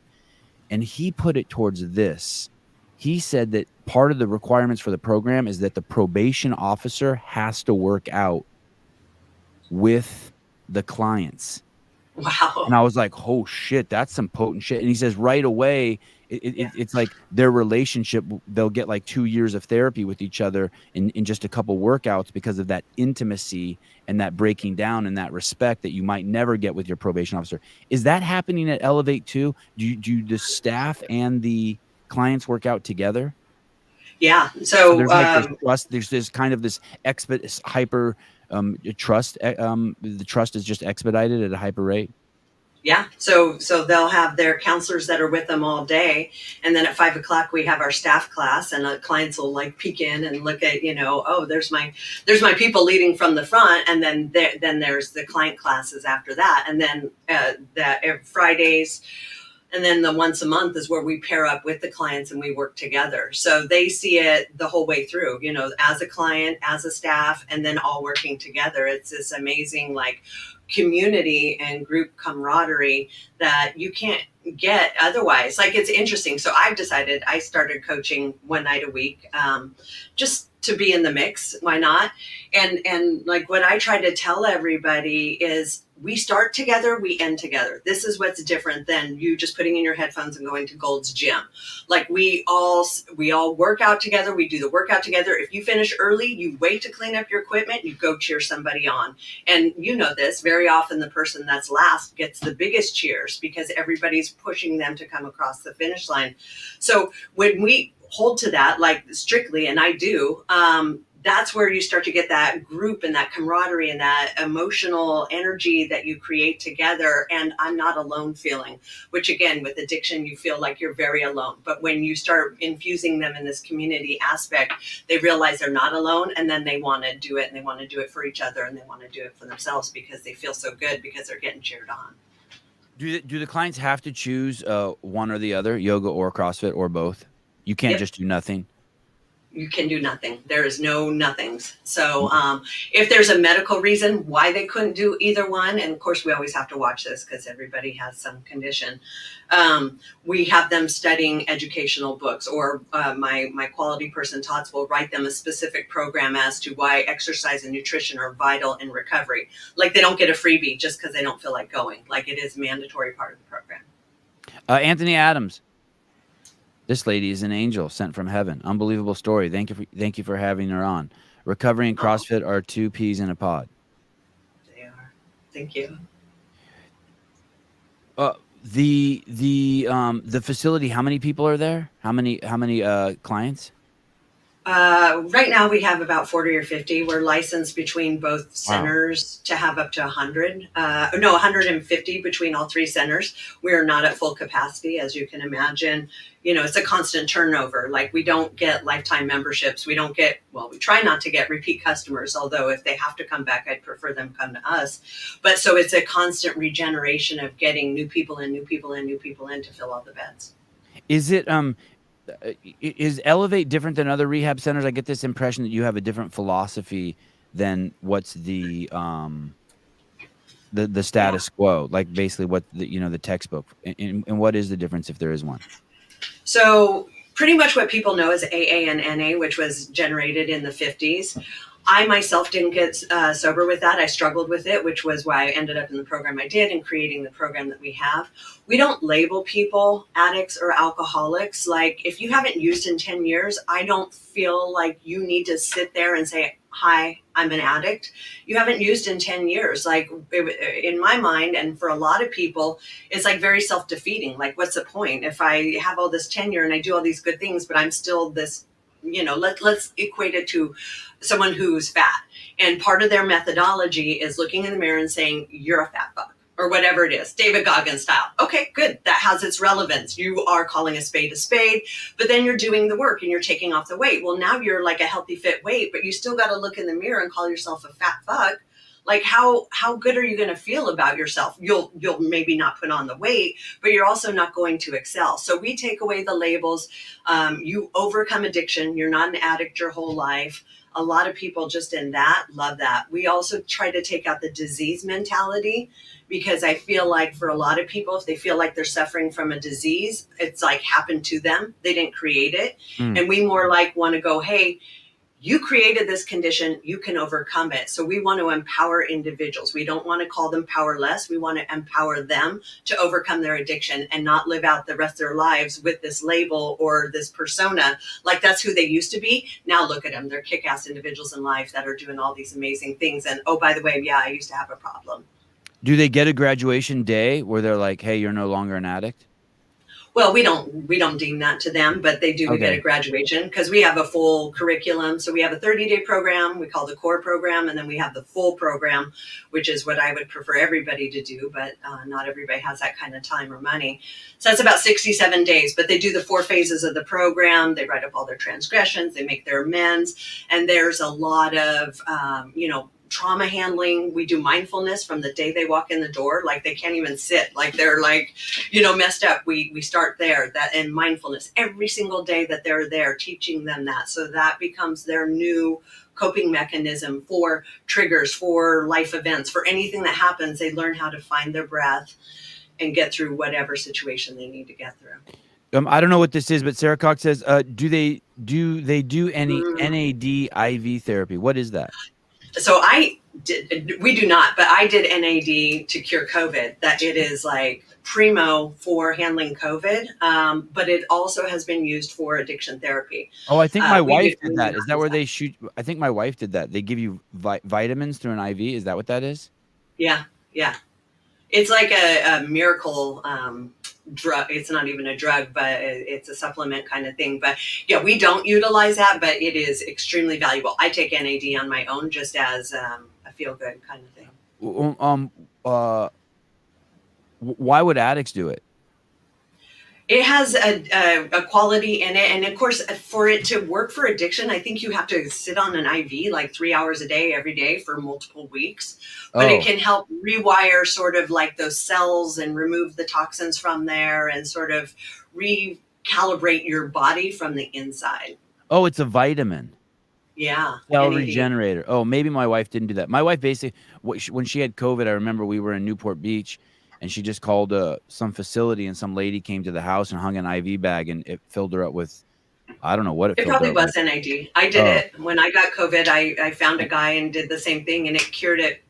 And he put it towards this. He said that part of the requirements for the program is that the probation officer has to work out with the clients. And
wow.
I was like, "Oh shit, that's some potent shit." And he says right away,
Yeah.
it's like their relationship. They'll get like 2 years of therapy with each other in just a couple workouts because of that intimacy and that breaking down and that respect that you might never get with your probation officer. Is that happening at Elevate too? Do the staff and the clients work out together?
Yeah.
So
So,
there's trust. There's this kind of this hyper trust. The trust is just expedited at a hyper rate.
yeah. So they'll have their counselors that are with them all day, and then at 5 o'clock we have our staff class, and the clients will like peek in and look at, oh, there's my people leading from the front, and then there's the client classes after that, and then the Fridays. And then the once a month is where we pair up with the clients and we work together. So they see it the whole way through, as a client, as a staff, and then all working together. It's this amazing, like, community and group camaraderie that you can't get otherwise. Like, it's interesting. So I've decided I started coaching one night a week, just to be in the mix. Why not? And like what I try to tell everybody is, we start together, we end together. This is what's different than you just putting in your headphones and going to Gold's Gym. Like, we all work out together, we do the workout together. If you finish early, you wait to clean up your equipment, you go cheer somebody on. And you know this, very often the person that's last gets the biggest cheers because everybody's pushing them to come across the finish line. So when we hold to that, like, strictly, and I do, that's where you start to get that group and that camaraderie and that emotional energy that you create together. And I'm not alone feeling, which again, with addiction, you feel like you're very alone. But when you start infusing them in this community aspect, they realize they're not alone. And then they want to do it, and they want to do it for each other, and they want to do it for themselves because they feel so good because they're getting cheered on.
Do the clients have to choose one or the other, yoga or CrossFit or both? You can't
Yep.
just do nothing.
you can do nothing. There is no nothings. So if there's a medical reason why they couldn't do either one, and of course we always have to watch this because everybody has some condition, we have them studying educational books, or my quality person Tots will write them a specific program as to why exercise and nutrition are vital in recovery. Like they don't get a freebie just because they don't feel like going. Like it is a mandatory part of the program.
Anthony Adams. This lady is an angel sent from heaven. Unbelievable story. Thank you for having her on. Recovery and CrossFit are two peas in a pod.
They are. Thank you.
The facility, how many people are there? How many clients?
Right now we have about 40 or 50. We're licensed between both centers to have up to 100. 150 between all three centers. We are not at full capacity, as you can imagine. You know, it's a constant turnover. Like we don't get lifetime memberships. We try not to get repeat customers, although if they have to come back, I'd prefer them come to us. But so it's a constant regeneration of getting new people in to fill all the beds.
Is Elevate different than other rehab centers? I get this impression that you have a different philosophy than what's the status quo, like basically what the textbook. And what is the difference if there is one?
So pretty much what people know is AA and NA, which was generated in the 50s. I myself didn't get sober with that. I struggled with it, which was why I ended up in the program I did and creating the program that we have. We don't label people addicts or alcoholics. Like if you haven't used in 10 years, I don't feel like you need to sit there and say, hi, I'm an addict. You haven't used in 10 years. Like in my mind, and for a lot of people, it's like very self-defeating. Like what's the point? If I have all this tenure and I do all these good things, but I'm still this, let's equate it to someone who's fat. And part of their methodology is looking in the mirror and saying, you're a fat fuck, or whatever it is, David Goggins style. Okay, good. That has its relevance. You are calling a spade, but then you're doing the work and you're taking off the weight. Well, now you're like a healthy, fit weight, but you still got to look in the mirror and call yourself a fat fuck. Like how good are you going to feel about yourself? You'll maybe not put on the weight, but you're also not going to excel. So we take away the labels. You overcome addiction. You're not an addict your whole life. A lot of people just in that love that. We also try to take out the disease mentality, because I feel like for a lot of people, if they feel like they're suffering from a disease, it's like happened to them. They didn't create it. And we more like want to go, hey, you created this condition, you can overcome it. So we want to empower individuals. We don't want to call them powerless. We want to empower them to overcome their addiction and not live out the rest of their lives with this label or this persona. Like that's who they used to be. Now look at them. They're kick-ass individuals in life that are doing all these amazing things. And oh, by the way, yeah, I used to have a problem.
Do they get a graduation day where they're like, hey, you're no longer an addict?
Well, we don't deem that to them, but they do get a graduation because we have a full curriculum. So we have a 30-day program we call the core program, and then we have the full program, which is what I would prefer everybody to do, but not everybody has that kind of time or money. So that's about 67 days, but they do the 4 phases of the program. They write up all their transgressions, they make their amends, and there's a lot of, trauma handling. We do mindfulness from the day they walk in the door. Like they can't even sit, like they're like, messed up. We start there, that and mindfulness every single day that they're there, teaching them that. So that becomes their new coping mechanism for triggers, for life events, for anything that happens. They learn how to find their breath and get through whatever situation they need to get through.
I don't know what this is, but Sarah Cox says, do they do any NAD IV therapy? What is that?
So we do not, but I did NAD to cure COVID. That it is like primo for handling COVID, but it also has been used for addiction therapy.
Oh, I think my wife did that. Is that where they shoot? I think my wife did that. They give you vitamins through an IV. Is that what that is?
Yeah. It's like a miracle drug. It's not even a drug, but it's a supplement kind of thing. But yeah, we don't utilize that, but it is extremely valuable. I take NAD on my own just as a feel good kind of thing.
Why would addicts do it?
It has a quality in it. And of course, for it to work for addiction, I think you have to sit on an IV like 3 hours a day, every day for multiple weeks. But it can help rewire sort of like those cells and remove the toxins from there and sort of recalibrate your body from the inside.
Oh, it's a vitamin.
Yeah,
Cell
NAD.
regenerator. Oh, maybe my wife didn't do that. My wife basically, when she had COVID, I remember we were in Newport Beach, and she just called some facility, and some lady came to the house and hung an IV bag, and it filled her up with, I don't know what it
It
filled her
probably
up with.
was NAD. I did
Oh,
it when I got COVID. I found a guy and did the same thing, and it cured it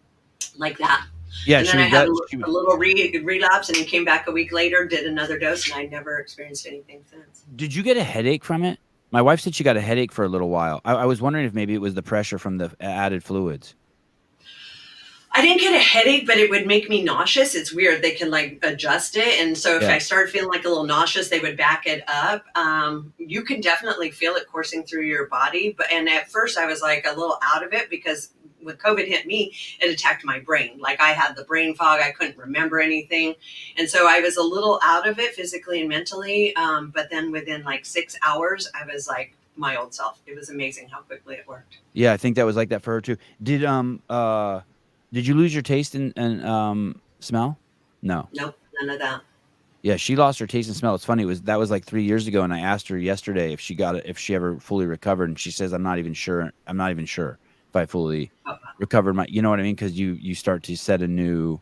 like that.
yeah,
And
she
then I
was
had
that.
a little relapse, and he came back a week later, did another dose, and I never experienced anything since.
Did you get a headache from it? My wife said she got a headache for a little while. I was wondering if maybe it was the pressure from the added fluids.
I didn't get a headache, but it would make me nauseous. It's weird. They can like adjust it. And so if
Yeah.
I started feeling like a little nauseous, they would back it up. You can definitely feel it coursing through your body. And at first I was like a little out of it because when COVID hit me, it attacked my brain. Like I had the brain fog. I couldn't remember anything. And so I was a little out of it physically and mentally. But then within like 6 hours, I was like my old self. It was amazing how quickly it worked.
Yeah, I think that was like that for her too. Did you lose your taste and smell? No.
Nope, none of that.
Yeah, she lost her taste and smell. It's funny. That was like 3 years ago, and I asked her yesterday if she got it, if she ever fully recovered, and she says, "I'm not even sure. I'm not even sure if I fully
Oh,
recovered my." You know what I mean? Because you start to set a new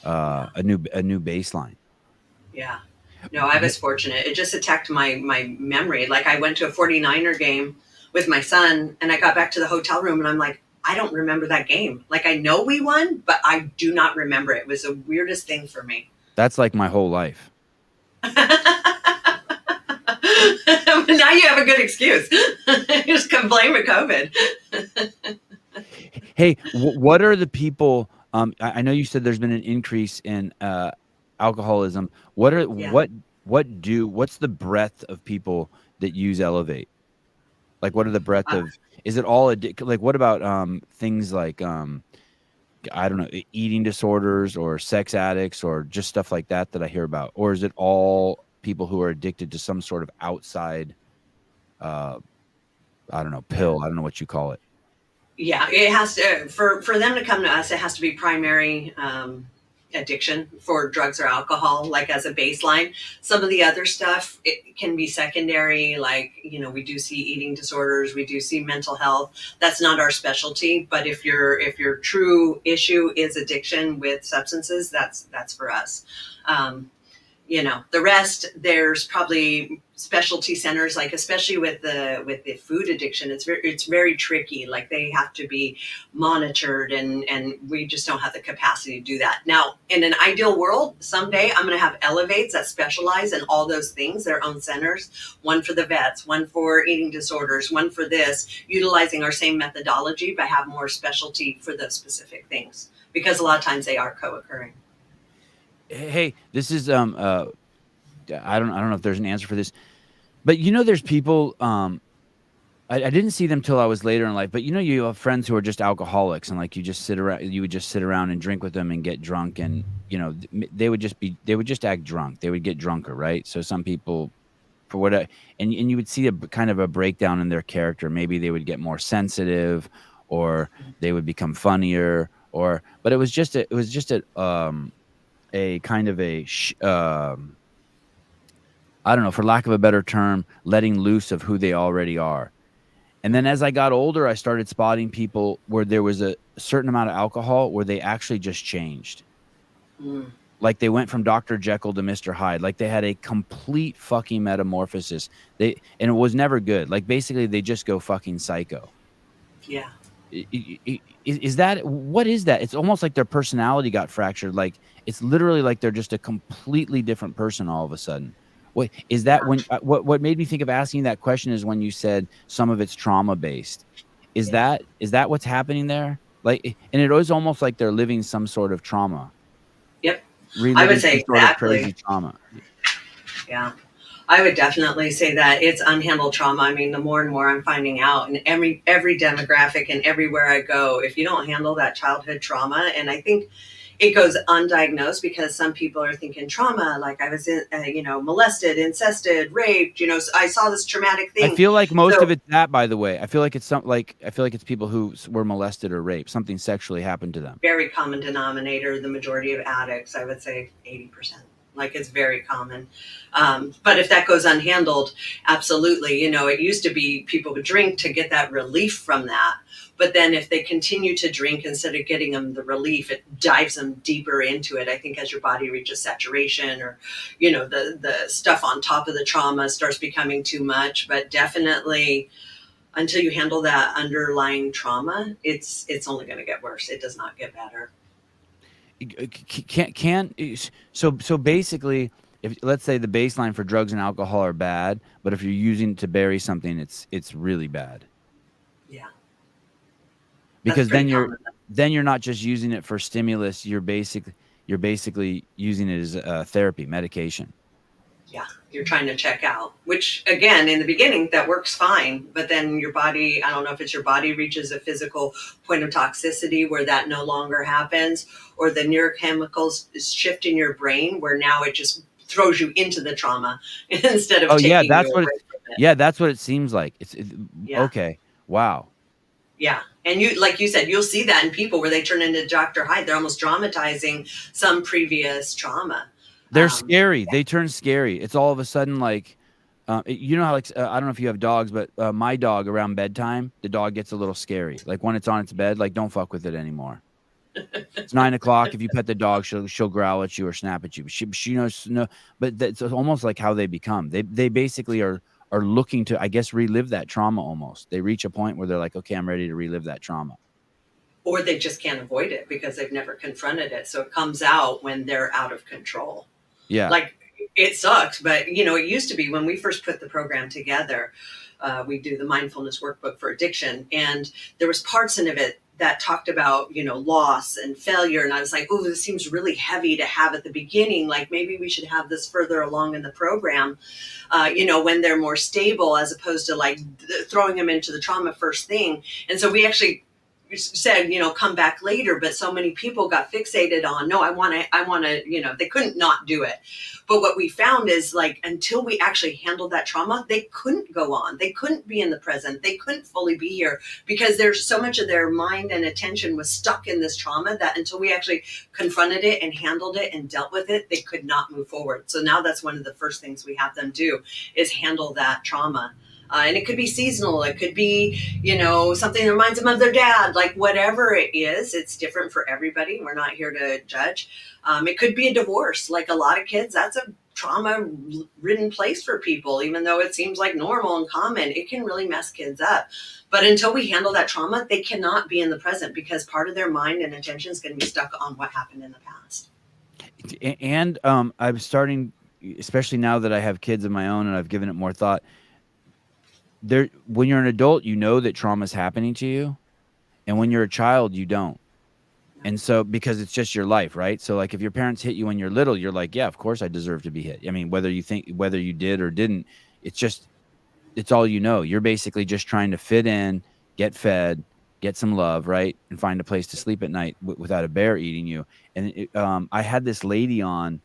yeah.
a new baseline.
Yeah. No, I was fortunate. It just attacked my memory. Like I went to a 49er game with my son and I got back to the hotel room and I'm like, I don't remember that game. Like I know we won, but I do not remember it. It was the weirdest thing for me.
That's like my whole life.
Now you have a good excuse. You just can blame it COVID.
Hey, what are the people? I know you said there's been an increase in alcoholism.
Yeah.
What's the breadth of people that use Elevate? Like, what are the breadth
Uh,
of? Is it all like what about things like I don't know, eating disorders or sex addicts or just stuff like that I hear about, or is it all people who are addicted to some sort of outside, uh, I don't know,
yeah.
pill? I don't know what you call it.
Yeah, it has to for them to come to us. It has to be primary addiction for drugs or alcohol, like as a baseline. Some of the other stuff it can be secondary, like we do see eating disorders, we do see mental health. That's not our specialty, but if your true issue is addiction with substances, that's for us. Um, the rest there's probably specialty centers, like especially with the food addiction, it's very tricky. Like they have to be monitored, and we just don't have the capacity to do that. Now in an ideal world, someday I'm going to have elevates that specialize in all those things, their own centers, one for the vets, one for eating disorders, one for this, utilizing our same methodology but have more specialty for those specific things, because a lot of times they are co-occurring.
Hey, this is I don't know if there's an answer for this, but there's people I didn't see them till I was later in life, but you have friends who are just alcoholics, and like you would just sit around and drink with them and get drunk, and they would just act drunk. They would get drunker, right? So some people, for what and you would see a kind of a breakdown in their character. Maybe they would get more sensitive, or they would become funnier, but it was just a kind of I don't know, for lack of a better term, letting loose of who they already are. And then as I got older, I started spotting people where there was a certain amount of alcohol where they actually just changed.
Mm,
Like they went from Dr. Jekyll to Mr. Hyde. Like they had a complete fucking metamorphosis. And it was never good. Like basically they just go fucking psycho.
yeah.
Is that what is that? It's almost like their personality got fractured. Like it's literally like they're just a completely different person all of a sudden. What is that?
Yeah.
When what made me think of asking that question is when you said some of it's trauma based. Is
Yeah.
that what's happening there? Like, and it was almost like they're living some sort of trauma,
Yep. I would
reliving
say
some sort of
exactly.
crazy trauma.
Yeah. I would definitely say that it's unhandled trauma. I mean, the more and more I'm finding out, and every demographic and everywhere I go, if you don't handle that childhood trauma, and I think it goes undiagnosed because some people are thinking trauma, like I was molested, incested, raped. So I saw this traumatic
I
thing.
feel like most of
So
it's that, by the way. I feel like it's people who were molested or raped. Something sexually happened to them.
very common denominator. The majority of addicts, I would say 80%. Like it's very common. But if that goes unhandled, absolutely. You know, it used to be people would drink to get that relief from that. But then if they continue to drink instead of getting them the relief, it dives them deeper into it. I think as your body reaches saturation, or, you know, the stuff on top of the trauma starts becoming too much. But definitely until you handle that underlying trauma, it's only going to get worse. It does not get better.
So basically, if let's say the baseline for drugs and alcohol are bad, but if you're using it to bury something, it's really bad.
Yeah, that's
Because
pretty common.
then you're not just using it for stimulus, you're basically using it as a therapy medication.
Yeah, you're trying to check out, which again, in the beginning, that works fine. But then your body, I don't know if it's your body reaches a physical point of toxicity where that no longer happens, or the neurochemicals shift in your brain where now it just throws you into the trauma instead of
Oh yeah,
taking you away from it.
that's what it seems like.
Yeah.
Okay. Wow.
Yeah. And you, like you said, you'll see that in people where they turn into Dr. Hyde. They're almost dramatizing some previous trauma.
They're
Um,
scary. They turn scary. It's all of a sudden like, you know how like I don't know if you have dogs, but my dog around bedtime, the dog gets a little scary. Like when it's on its bed, like don't fuck with it anymore. It's 9 o'clock. If you pet the dog, she'll growl at you or snap at you. She knows no, but that's almost like how they become. They basically are looking to, I guess, relive that trauma. Almost they reach a point where they're like, okay, I'm ready to relive that trauma.
or they just can't avoid it because they've never confronted it. So it comes out when they're out of control.
Yeah.
Like it sucks, but you know, it used to be when we first put the program together, we do the mindfulness workbook for addiction, and there was parts in it that talked about, you know, loss and failure. And I was like, oh, this seems really heavy to have at the beginning. Like maybe we should have this further along in the program, you know, when they're more stable, as opposed to like throwing them into the trauma first thing. And so we actually said, you know, come back later, but so many people got fixated on, no, I want to, you know, they couldn't not do it. But what we found is like, until we actually handled that trauma, they couldn't go on. They couldn't be in the present. They couldn't fully be here because there's so much of their mind and attention was stuck in this trauma that until we actually confronted it and handled it and dealt with it, they could not move forward. So now that's one of the first things we have them do is handle that trauma. And it could be seasonal. It could be, you know, something that reminds them of their dad. Like whatever it is, it's different for everybody. We're not here to judge. It could be a divorce. Like a lot of kids, that's a trauma-ridden place for people. Even though it seems like normal and common, it can really mess kids up. But until we handle that trauma, they cannot be in the present because part of their mind and attention is going to be stuck on what happened in the past.
And I'm starting, especially now that I have kids of my own and I've given it more thought. When you're an adult, you know that trauma is happening to you, and when you're a child, you don't. And so, because it's just your life, right? So, like, if your parents hit you when you're little, you're like, yeah, of course I deserve to be hit. I mean, whether you did or didn't, it's all you know. You're basically just trying to fit in, get fed, get some love, right, and find a place to sleep at night without a bear eating you. And I had this lady on,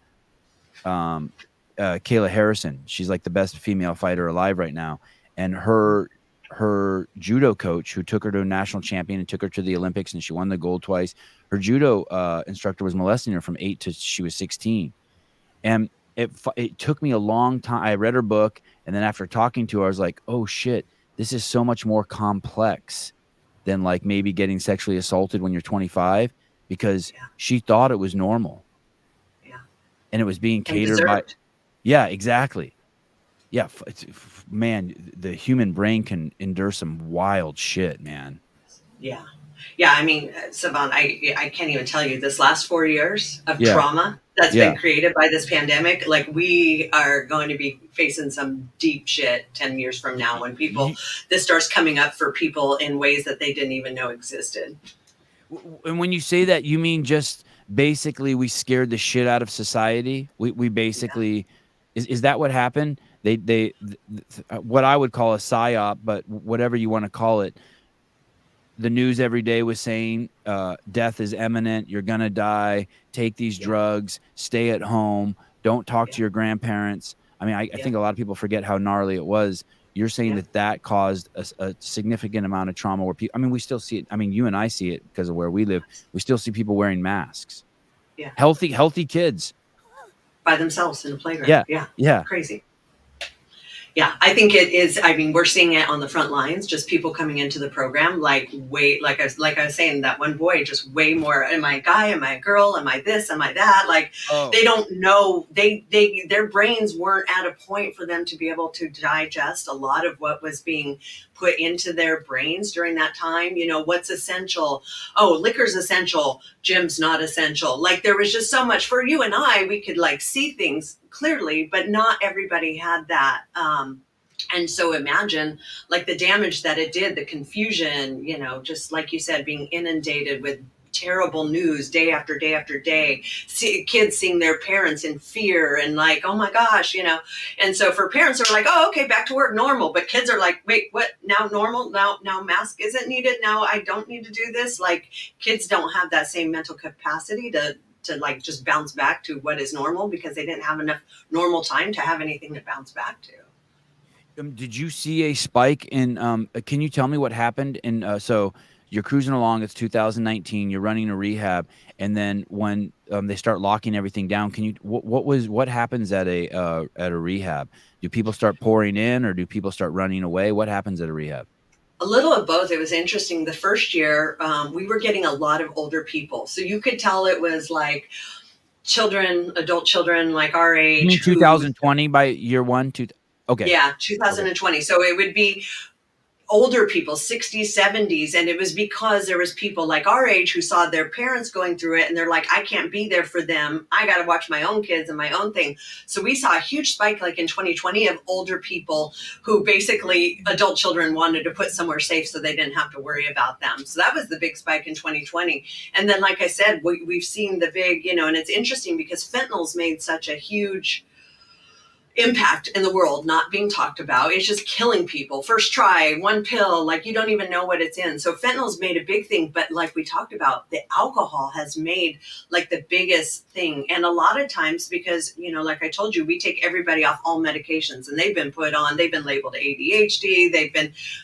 Kayla Harrison. She's like the best female fighter alive right now. And her judo coach, who took her to a national champion and took her to the Olympics, and she won the gold twice. Her judo instructor was molesting her from 8 to she was 16. And it took me a long time. I read her book, and then after talking to her, I was like, oh shit, this is so much more complex than like maybe getting sexually assaulted when you're 25, because she thought it was normal.
Yeah.
And it was being catered by. Yeah, exactly. Yeah, man, the human brain can endure some wild shit, man.
Yeah. Yeah. I mean, Savon, I can't even tell you this last 4 years of trauma that's been created by this pandemic. Like we are going to be facing some deep shit 10 years from now when this starts coming up for people in ways that they didn't even know existed.
And when you say that, you mean just basically we scared the shit out of society? We basically, is that what happened? They what I would call a psyop, but whatever you want to call it. The news every day was saying death is imminent. You're going to die. Take these drugs. Stay at home. Don't talk to your grandparents. I mean, I think a lot of people forget how gnarly it was. You're saying that caused a significant amount of trauma where people, I mean, we still see it. I mean, you and I see it because of where we live. We still see people wearing masks.
Yeah.
Healthy kids.
by themselves in a playground.
Yeah.
Yeah,
Yeah.
crazy. Yeah, I think it is. I mean, we're seeing it on the front lines, just people coming into the program, like I was saying, that one boy, just way more. Am I a guy? Am I a girl? Am I this? Am I that? Like,
Oh,
they don't know. Their brains weren't at a point for them to be able to digest a lot of what was being put into their brains during that time. You know, what's essential? Oh, liquor's essential. Gym's not essential. Like, there was just so much for you and I. We could like see things clearly, but not everybody had that. And so imagine like the damage that it did, the confusion, you know, just like you said, being inundated with terrible news day after day after day, kids seeing their parents in fear and like, oh my gosh, you know. And so for parents who are like, oh, okay, back to work, normal. But kids are like, wait, what? Now normal? Now mask isn't needed. Now I don't need to do this. Like, kids don't have that same mental capacity to like just bounce back to what is normal, because they didn't have enough normal time to have anything to bounce back to.
did you see a spike in? Can you tell me what happened? And so you're cruising along. It's 2019. You're running a rehab, and then when they start locking everything down, can you? What happens at a rehab? Do people start pouring in, or do people start running away? What happens at a rehab?
A little of both. It was interesting. The first year, we were getting a lot of older people. So you could tell it was like children, adult children like our
You mean
age who,
2020 by year one? Okay.
yeah,
Okay.
2020. So it would be older people, 60s, 70s. And it was because there was people like our age who saw their parents going through it, and they're like, I can't be there for them. I got to watch my own kids and my own thing. So we saw a huge spike like in 2020 of older people who basically adult children wanted to put somewhere safe so they didn't have to worry about them. So that was the big spike in 2020. And then, like I said, we've seen the big, you know, and it's interesting because fentanyl's made such a huge impact in the world, not being talked about. It's just killing people. First try, one pill, like you don't even know what it's in. So fentanyl's made a big thing, but like we talked about, the alcohol has made like the biggest thing. And a lot of times, because, you know, like I told you, we take everybody off all medications, and they've been put on, they've been labeled ADHD.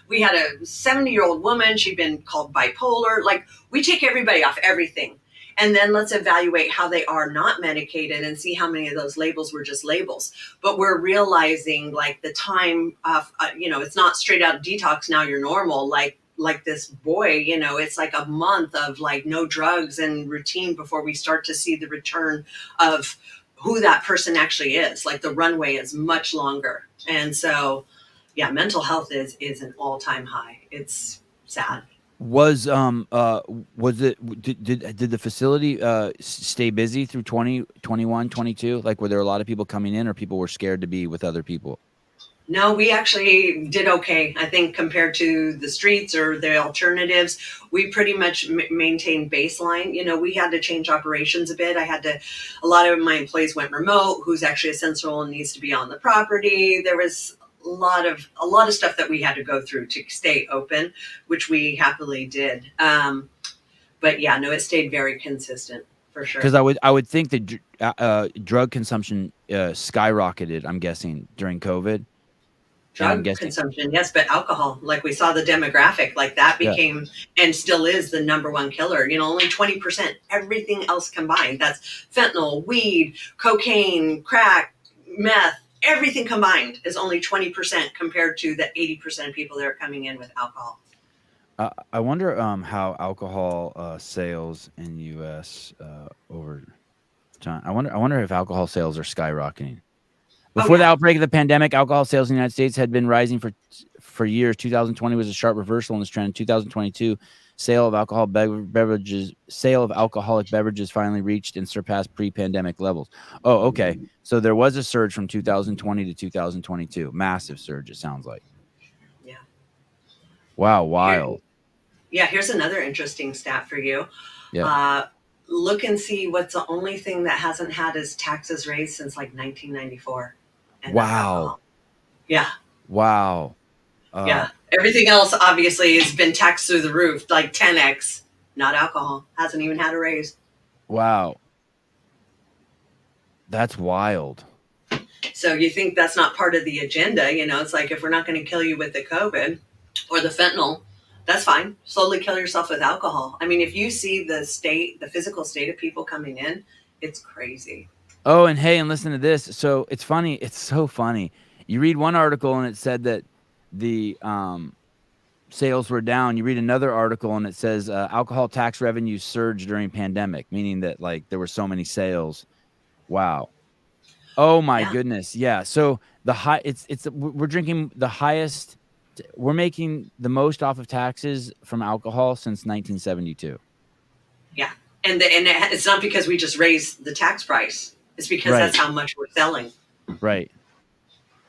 We had a 70-year-old woman, she'd been called bipolar. Like, we take everybody off everything. And then let's evaluate how they are not medicated and see how many of those labels were just labels. But we're realizing like the time of, you know, it's not straight out detox. Now you're normal. Like this boy, you know, it's like a month of like no drugs and routine before we start to see the return of who that person actually is. Like, the runway is much longer. And so, yeah, mental health is an all-time high. It's sad.
Was was it did the facility stay busy through 2021, 22? Like, were there a lot of people coming in, or people were scared to be with other people?
No, we actually did okay. I think compared to the streets or the alternatives, we pretty much maintained baseline. You know, we had to change operations a bit. A lot of my employees went remote, who's actually essential and needs to be on the property. There was a lot of stuff that we had to go through to stay open, which we happily did. But yeah, no, it stayed very consistent for
Because
sure.
I would think that drug consumption skyrocketed, I'm guessing, during COVID, and I'm
Drug
guessing,
consumption, yes, but alcohol, like we saw the demographic, like that
yeah.
became and still is the number one killer. You know, only 20%, everything else combined. That's fentanyl, weed, cocaine, crack, meth, everything combined is only 20% compared to the 80% of people that are coming in with alcohol.
I wonder how alcohol sales in U.S. Over time. I wonder if alcohol sales are skyrocketing.
Oh,
Before the
yeah.
outbreak of the pandemic, alcohol sales in the United States had been rising for years. 2020 was a sharp reversal in this trend. 2022, sale of alcoholic beverages finally reached and surpassed pre-pandemic levels. Oh, okay. So there was a surge from 2020 to 2022. Massive surge, it sounds like.
Yeah.
Wow,
Here,
wild.
yeah, here's another interesting stat for you.
Yeah.
Uh, Look and see what's the only thing that hasn't had its taxes raised since like 1994, and that's
Wow.
alcohol. Yeah.
Wow. Uh
Yeah. Everything else obviously has been taxed through the roof, like 10x. Not alcohol. Hasn't even had a raise.
wow. That's wild.
So you think that's not part of the agenda? You know, it's like, if we're not going to kill you with the COVID or the fentanyl, that's fine. Slowly kill yourself with alcohol. I mean, if you see the physical state of people coming in, it's crazy.
Oh, and hey, and listen to this. So it's funny. It's so funny. You read one article and it said that the sales were down. You read another article and it says alcohol tax revenues surged during pandemic, meaning that like there were so many sales. Wow. Oh my
Yeah.
goodness. Yeah. So the high it's we're drinking the highest we're making the most off of taxes from alcohol since 1972.
Yeah. It's not because we just raised the tax price. It's because
Right.
that's how much we're selling.
Right.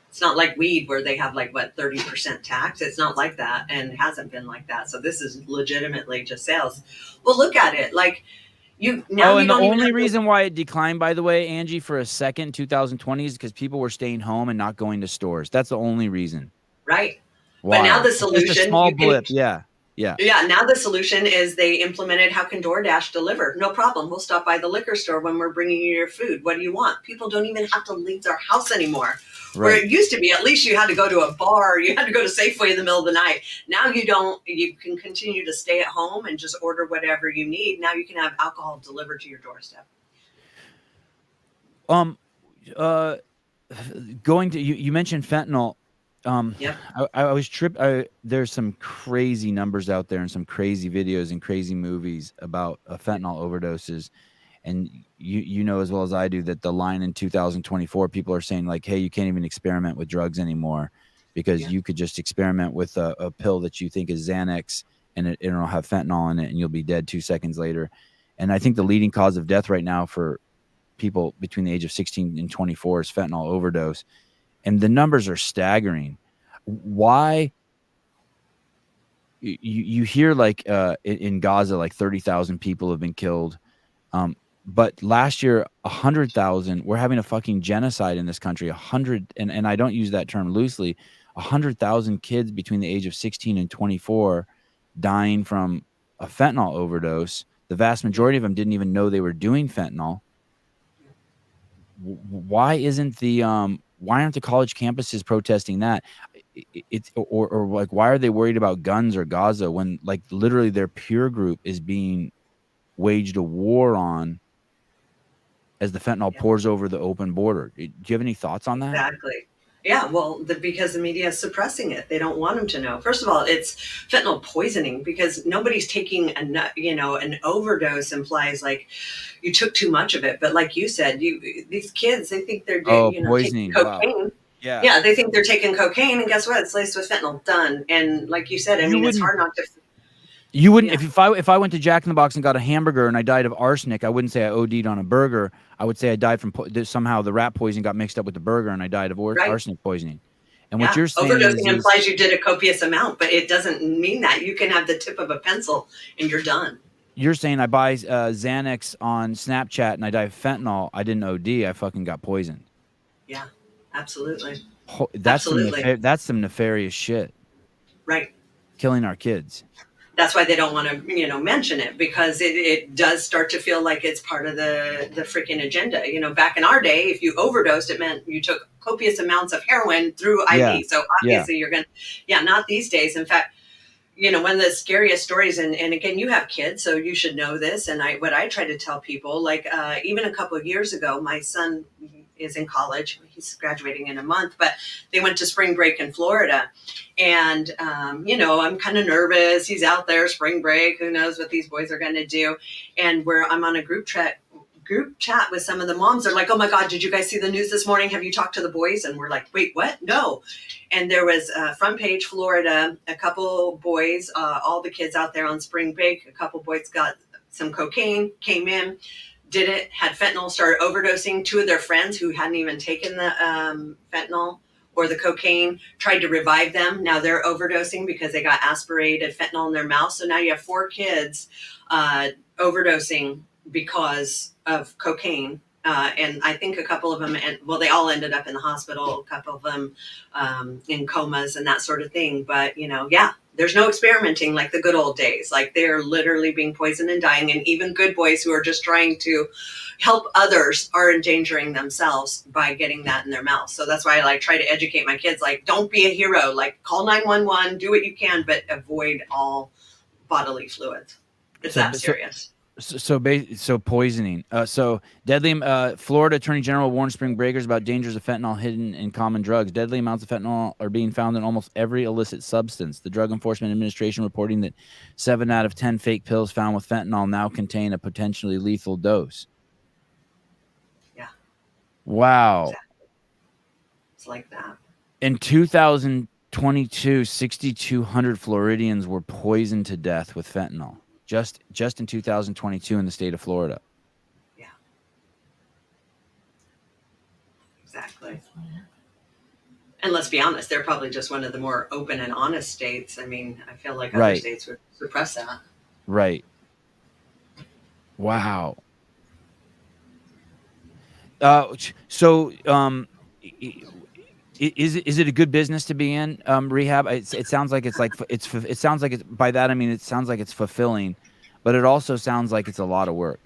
It's not like weed where they have like what 30% tax. It's not like that, and it hasn't been like that. So this is legitimately just sales. Well, look at it. Like you now
Oh,
you
and the
don't even
only
have to,
reason why it declined, by the way, Angie, for a second, 2020, is because people were staying home and not going to stores. That's the only reason.
right. But now
Wild.
the
It's just a
solution
small
you can
blip. Yeah. Yeah.
yeah, now the solution is they implemented how can DoorDash deliver? No problem. We'll stop by the liquor store when we're bringing you your food. What do you want? People don't even have to leave their house anymore. Where
Right.
it used to be, at least you had to go to a bar, you had to go to Safeway in the middle of the night. Now you don't. You can continue to stay at home and just order whatever you need. Now you can have alcohol delivered to your doorstep.
Um, uh, going to you mentioned fentanyl.
Yep.
I was there's some crazy numbers out there and some crazy videos and crazy movies about fentanyl overdoses. And you know as well as I do that the line in 2024, people are saying like, hey, you can't even experiment with drugs anymore because
Yeah.
you could just experiment with a pill that you think is Xanax and it'll have fentanyl in it and you'll be dead 2 seconds later. And I think the leading cause of death right now for people between the age of 16 and 24 is fentanyl overdose. And the numbers are staggering. Why? You hear like in Gaza, like 30,000 people have been killed. But last year, 100,000. We're having a fucking genocide in this country. 100, and I don't use that term loosely. 100,000 kids between the age of 16 and 24 dying from a fentanyl overdose. The vast majority of them didn't even know they were doing fentanyl. Why isn't the why aren't the college campuses protesting that? It's or like why are they worried about guns or Gaza when like literally their peer group is being waged a war on as the fentanyl
Yeah.
pours over the open border? Do you have any thoughts on that?
Exactly. Yeah, well, because the media is suppressing it. They don't want them to know. First of all, it's fentanyl poisoning because nobody's taking an overdose implies like you took too much of it. But like you said, these kids they think they're
Oh,
taking
poisoning. Wow.
cocaine.
Yeah.
Yeah, they think they're taking cocaine, and guess what? It's laced with fentanyl. Done. And like you said, I
You
mean, it's
wouldn't
hard not to.
you wouldn't
Yeah,
if I went to Jack in the Box and got a hamburger and I died of arsenic, I wouldn't say I OD'd on a burger. I would say I died from somehow the rat poison got mixed up with the burger and I died of
right.
arsenic poisoning. And what
Yeah,
you're saying
overdosing
is
implies you did a copious amount, but it doesn't mean that. You can have the tip of a pencil and you're done.
you're saying I buy Xanax on Snapchat and I die of fentanyl. I didn't OD. I fucking got poisoned.
Yeah, absolutely. Absolutely.
That's some nefarious shit.
Right.
Killing our kids.
That's why they don't want to, mention it because it does start to feel like it's part of the freaking agenda. Back in our day, if you overdosed, it meant you took copious amounts of heroin through
Yeah.
IV. So
Yeah.
obviously you're going to, yeah, not these days. In fact, one of the scariest stories, and again, you have kids, so you should know this. And what I try to tell people, like even a couple of years ago, my son is in college. He's graduating in a month, but they went to spring break in Florida. And, I'm kind of nervous. He's out there, spring break. Who knows what these boys are going to do? And where I'm on a group chat with some of the moms. They're like, oh my God, did you guys see the news this morning? Have you talked to the boys? And we're like, wait, what? No. And there was front page Florida, a couple boys, all the kids out there on spring break, a couple boys got some cocaine, came in, did it, had fentanyl, started overdosing. Two of their friends who hadn't even taken the fentanyl or the cocaine tried to revive them. Now they're overdosing because they got aspirated fentanyl in their mouth. So now you have 4 kids overdosing because of cocaine. And I think a couple of them, they all ended up in the hospital, a couple of them in comas and that sort of thing. But, yeah, there's no experimenting like the good old days. Like they're literally being poisoned and dying. And even good boys who are just trying to help others are endangering themselves by getting that in their mouth. So that's why I try to educate my kids, like, don't be a hero, like call 911, do what you can, but avoid all bodily fluids. It's
So
that serious.
So poisoning. So deadly. Florida Attorney General warns spring breakers about dangers of fentanyl hidden in common drugs. Deadly amounts of fentanyl are being found in almost every illicit substance. The Drug Enforcement Administration reporting that 7 out of 10 fake pills found with fentanyl now contain a potentially lethal dose.
Yeah,
Wow.
exactly. It's like that.
In 2022, 6,200 Floridians were poisoned to death with fentanyl. Just in 2022 in the state of Florida.
Yeah, exactly. And let's be honest, they're probably just one of the more open and honest states. I mean, I feel like other
Right.
states would suppress that.
Right. Wow. So, is it a good business to be in? Rehab. It sounds like it's like it sounds like it's by that I mean it sounds like it's fulfilling, but it also sounds like it's a lot of work.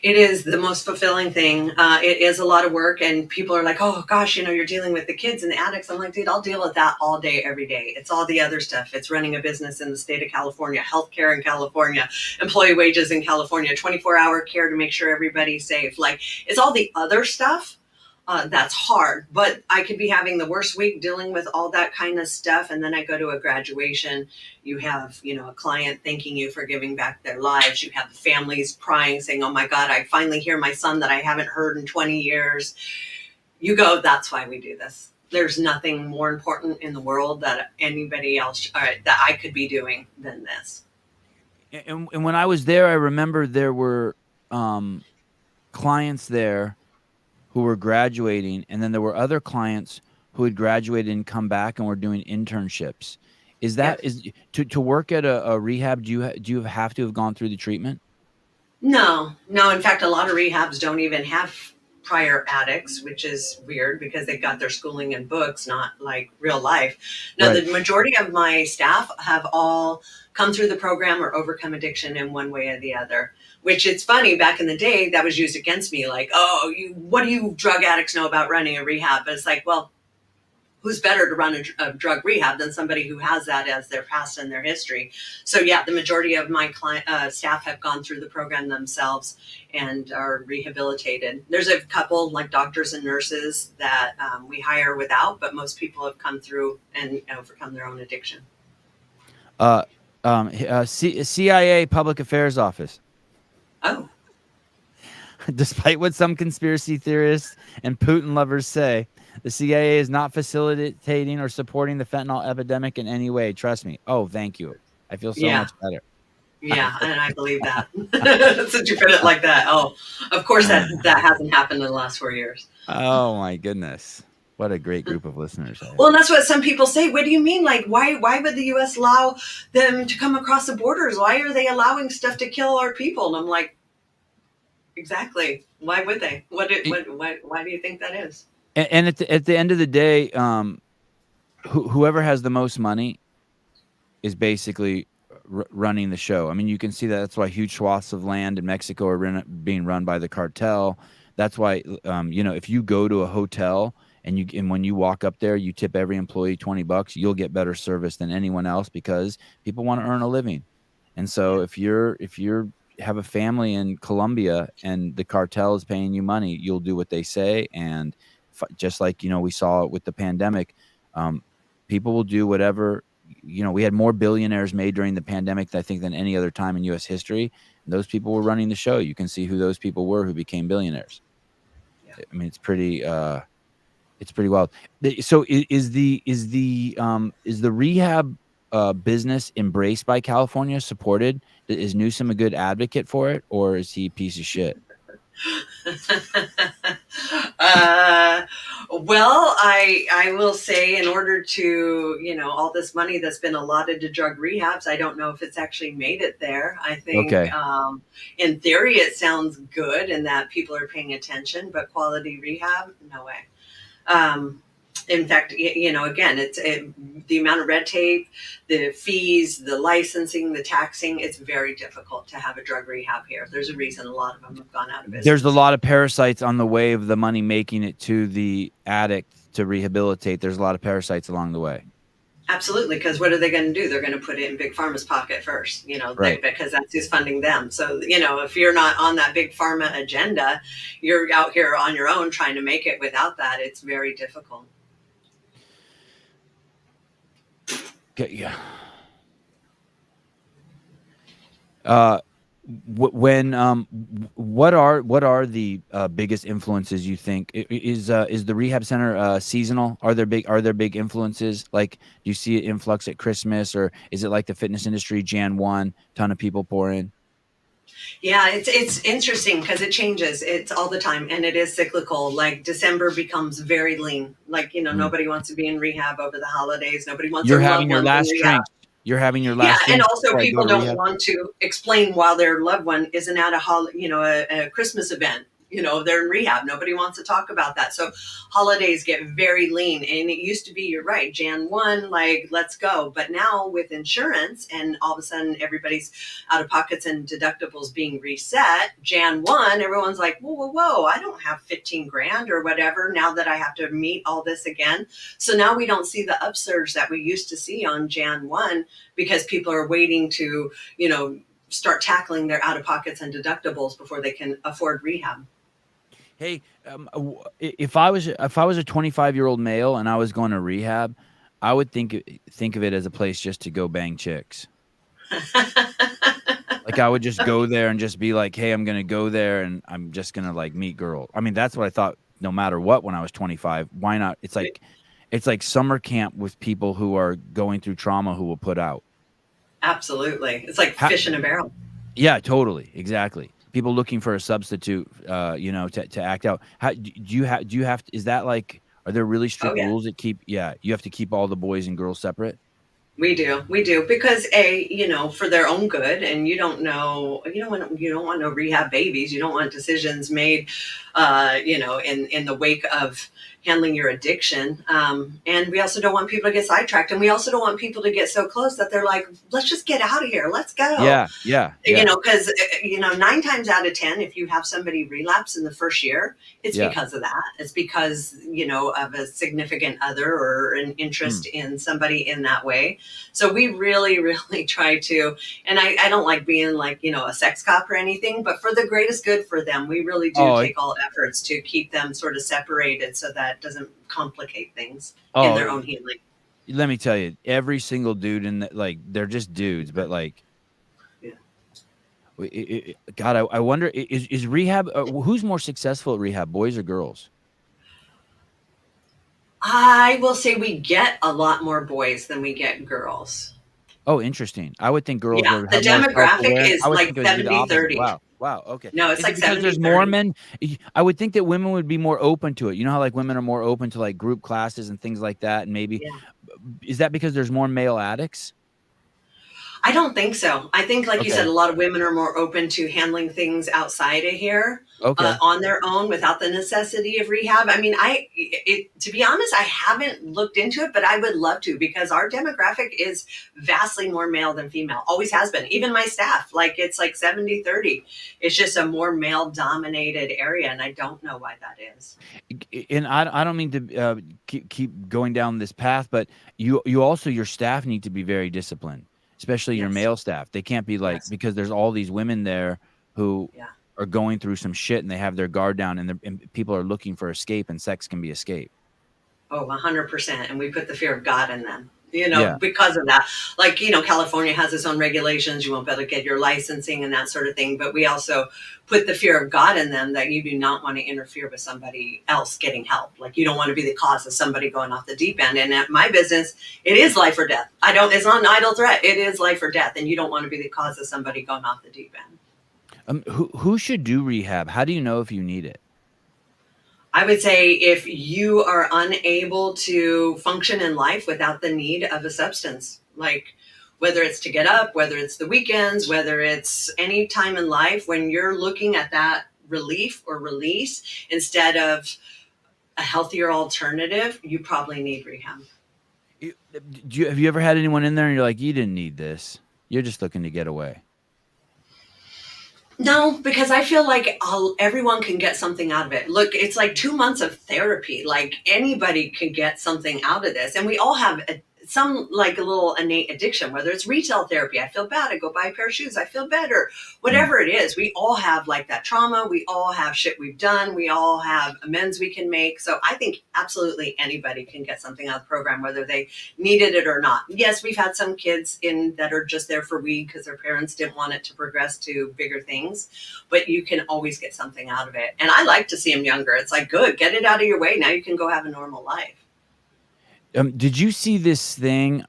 It is the most fulfilling thing. It is a lot of work, and people are like, "Oh gosh, you're dealing with the kids and the addicts." I'm like, "Dude, I'll deal with that all day, every day. It's all the other stuff. It's running a business in the state of California, healthcare in California, employee wages in California, 24-hour care to make sure everybody's safe. Like, it's all the other stuff." That's hard, but I could be having the worst week dealing with all that kind of stuff. And then I go to a graduation. You have, a client thanking you for giving back their lives. You have the families crying, saying, "Oh my God, I finally hear my son that I haven't heard in 20 years. You go, "That's why we do this. There's nothing more important in the world that anybody else, that I could be doing than this."
And when I was there, I remember there were clients there who were graduating, and then there were other clients who had graduated and come back and were doing internships. Is
Yep.
that is to work at a rehab? Do you have to have gone through the treatment?
No, no. In fact, a lot of rehabs don't even have prior addicts, which is weird because they got their schooling in books, not like real life. No,
Right.
the majority of my staff have all come through the program or overcome addiction in one way or the other. Which it's funny, back in the day, that was used against me. Like, "Oh, what do you drug addicts know about running a rehab?" But it's like, well, who's better to run a drug rehab than somebody who has that as their past and their history? So yeah, the majority of my staff have gone through the program themselves and are rehabilitated. There's a couple like doctors and nurses that we hire without, but most people have come through and overcome their own addiction.
CIA Public Affairs Office.
Oh.
Despite what some conspiracy theorists and Putin lovers say, the CIA is not facilitating or supporting the fentanyl epidemic in any way. Trust me. Oh, thank you. I feel so
Yeah.
much better.
Yeah, and I believe that. Since you put it like that. Oh, of course that hasn't happened in the last 4 years.
Oh my goodness. What a great group of listeners.
Well, and that's what some people say. What do you mean? Like, why would the U.S. allow them to come across the borders? Why are they allowing stuff to kill our people? And I'm like, exactly. Why would they? Why do you think that is?
And at the end of the day, whoever has the most money is basically running the show. I mean, you can see that. That's why huge swaths of land in Mexico are being run by the cartel. That's why, if you go to a hotel and when you walk up there, you tip every employee $20, you'll get better service than anyone else because people want to earn a living. And so if you're have a family in Colombia and the cartel is paying you money, you'll do what they say. And just like, we saw it with the pandemic, people will do whatever. We had more billionaires made during the pandemic, I think, than any other time in U.S. history. And those people were running the show. You can see who those people were who became billionaires.
Yeah.
I mean, it's pretty wild. So is the rehab business embraced by California, supported? Is Newsom a good advocate for it, or is he a piece of shit?
Well, I will say, in order to, all this money that's been allotted to drug rehabs, I don't know if it's actually made it there. I think,
Okay.
In theory, it sounds good and that people are paying attention, but quality rehab, no way. In fact, again, the amount of red tape, the fees, the licensing, the taxing. It's very difficult to have a drug rehab here. There's a reason a lot of them have gone out of business.
There's a lot of parasites on the way of the money making it to the addict to rehabilitate. There's a lot of parasites along the way.
Absolutely, because what are they going to do? They're going to put it in Big Pharma's pocket first,
Right.
because that's who's funding them. So, if you're not on that Big Pharma agenda, you're out here on your own trying to make it without that. It's very difficult.
Okay, yeah. Uh, when what are the biggest influences you think? Is the rehab center seasonal? Are there big influences? Like, do you see an influx at Christmas, or is it like the fitness industry? Jan 1, ton of people pour in.
Yeah, it's interesting because it changes. It's all the time, and it is cyclical. Like December becomes very lean. Like
Mm.
nobody wants to be in rehab over the holidays. Nobody wants
You're
their loved
having your
ones in
last
rehab.
drinks. You're having your
Yeah,
last
and
drinks
also
before I go
people
to
don't
rehab.
want to explain why their loved one isn't at a Christmas event. They're in rehab. Nobody wants to talk about that. So holidays get very lean, and it used to be, you're right, Jan 1, like let's go. But now with insurance, and all of a sudden everybody's out of pockets and deductibles being reset, Jan 1, everyone's like, whoa, whoa, whoa! I don't have 15 grand or whatever now that I have to meet all this again. So now we don't see the upsurge that we used to see on Jan 1 because people are waiting to, start tackling their out of pockets and deductibles before they can afford rehab.
Hey, if I was a 25-year-old male and I was going to rehab, I would think of it as a place just to go bang chicks. Like, I would just go there and just be like, "Hey, I'm gonna go there and I'm just gonna like meet girls." I mean, that's what I thought no matter what when I was 25. Why not? It's like summer camp with people who are going through trauma who will put out.
Absolutely. It's like
How,
fish in a barrel.
yeah, totally, exactly. People looking for a substitute, to act out. How do you have? Is that like? Are there really
Oh,
strict
yeah.
rules that keep? Yeah, you have to keep all the boys and girls separate.
We do, because for their own good, and you don't want no rehab babies. You don't want decisions made, in the wake of handling your addiction. And we also don't want people to get sidetracked, and we also don't want people to get so close that they're like, let's just get out of here, let's go.
Yeah, yeah, yeah,
Because 9 times out of 10, if you have somebody relapse in the first year, it's
yeah.
because of that. It's because of a significant other or an
Mm.
interest in somebody in that way. So we really, really try to, and I don't like being like a sex cop or anything, but for the greatest good for them, we really do
Oh,
take all efforts to keep them sort of separated so that doesn't complicate things in
oh.
their own healing.
Let me tell you, every single dude in that, like, they're just dudes, but like,
Yeah.
God, I wonder, is rehab, who's more successful at rehab, boys or girls?
I will say we get a lot more boys than we get girls.
Oh, interesting. I would think girls
Yeah,
would
the
have more
demographic
self-aware. I
is
would
like
think it would be the
70
opposite.
30.
Wow. Wow. Okay.
No, it's
Is it
like
because
70
there's more
30.
men? I would think that women would be more open to it. You know how like women are more open to like group classes and things like that, and maybe
Yeah.
is that because there's more male addicts?
I don't think so. I think, like you said,
Okay.
a lot of women are more open to handling things outside of here,
Okay.
on their own without the necessity of rehab. I mean, to be honest, I haven't looked into it, but I would love to because our demographic is vastly more male than female. Always has been. Even my staff, like it's like 70 30. It's just a more male dominated area. And I don't know why that is.
And I don't mean to keep going down this path, but you also your staff need to be very disciplined, especially your
Yes.
male staff. They can't be like
Yes.
because there's all these women there who
Yeah.
are going through some shit and they have their guard down and people are looking for escape and sex can be escape.
Oh, 100%. And we put the fear of God in them,
Yeah.
because of that. Like, California has its own regulations. You won't be able to get your licensing and that sort of thing. But we also put the fear of God in them that you do not want to interfere with somebody else getting help. Like, you don't want to be the cause of somebody going off the deep end. And at my business, it is life or death. It's not an idle threat. It is life or death. And you don't want to be the cause of somebody going off the deep end.
Who should do rehab? How do you know if you need it?
I would say if you are unable to function in life without the need of a substance, like whether it's to get up, whether it's the weekends, whether it's any time in life when you're looking at that relief or release instead of a healthier alternative, you probably need rehab.
Have you ever had anyone in there and you're like, you didn't need this. You're just looking to get away.
No, because I feel like everyone can get something out of it. Look, it's like 2 months of therapy. Like anybody can get something out of this. And we all have some like a little innate addiction, whether it's retail therapy. I feel bad. I go buy a pair of shoes. I feel better. Whatever it is, we all have like that trauma. We all have shit we've done. We all have amends we can make. So I think absolutely anybody can get something out of the program, whether they needed it or not. Yes, we've had some kids in that are just there for weed because their parents didn't want it to progress to bigger things, but you can always get something out of it. And I like to see them younger. It's like, good, get it out of your way. Now you can go have a normal life.
Did you see this thing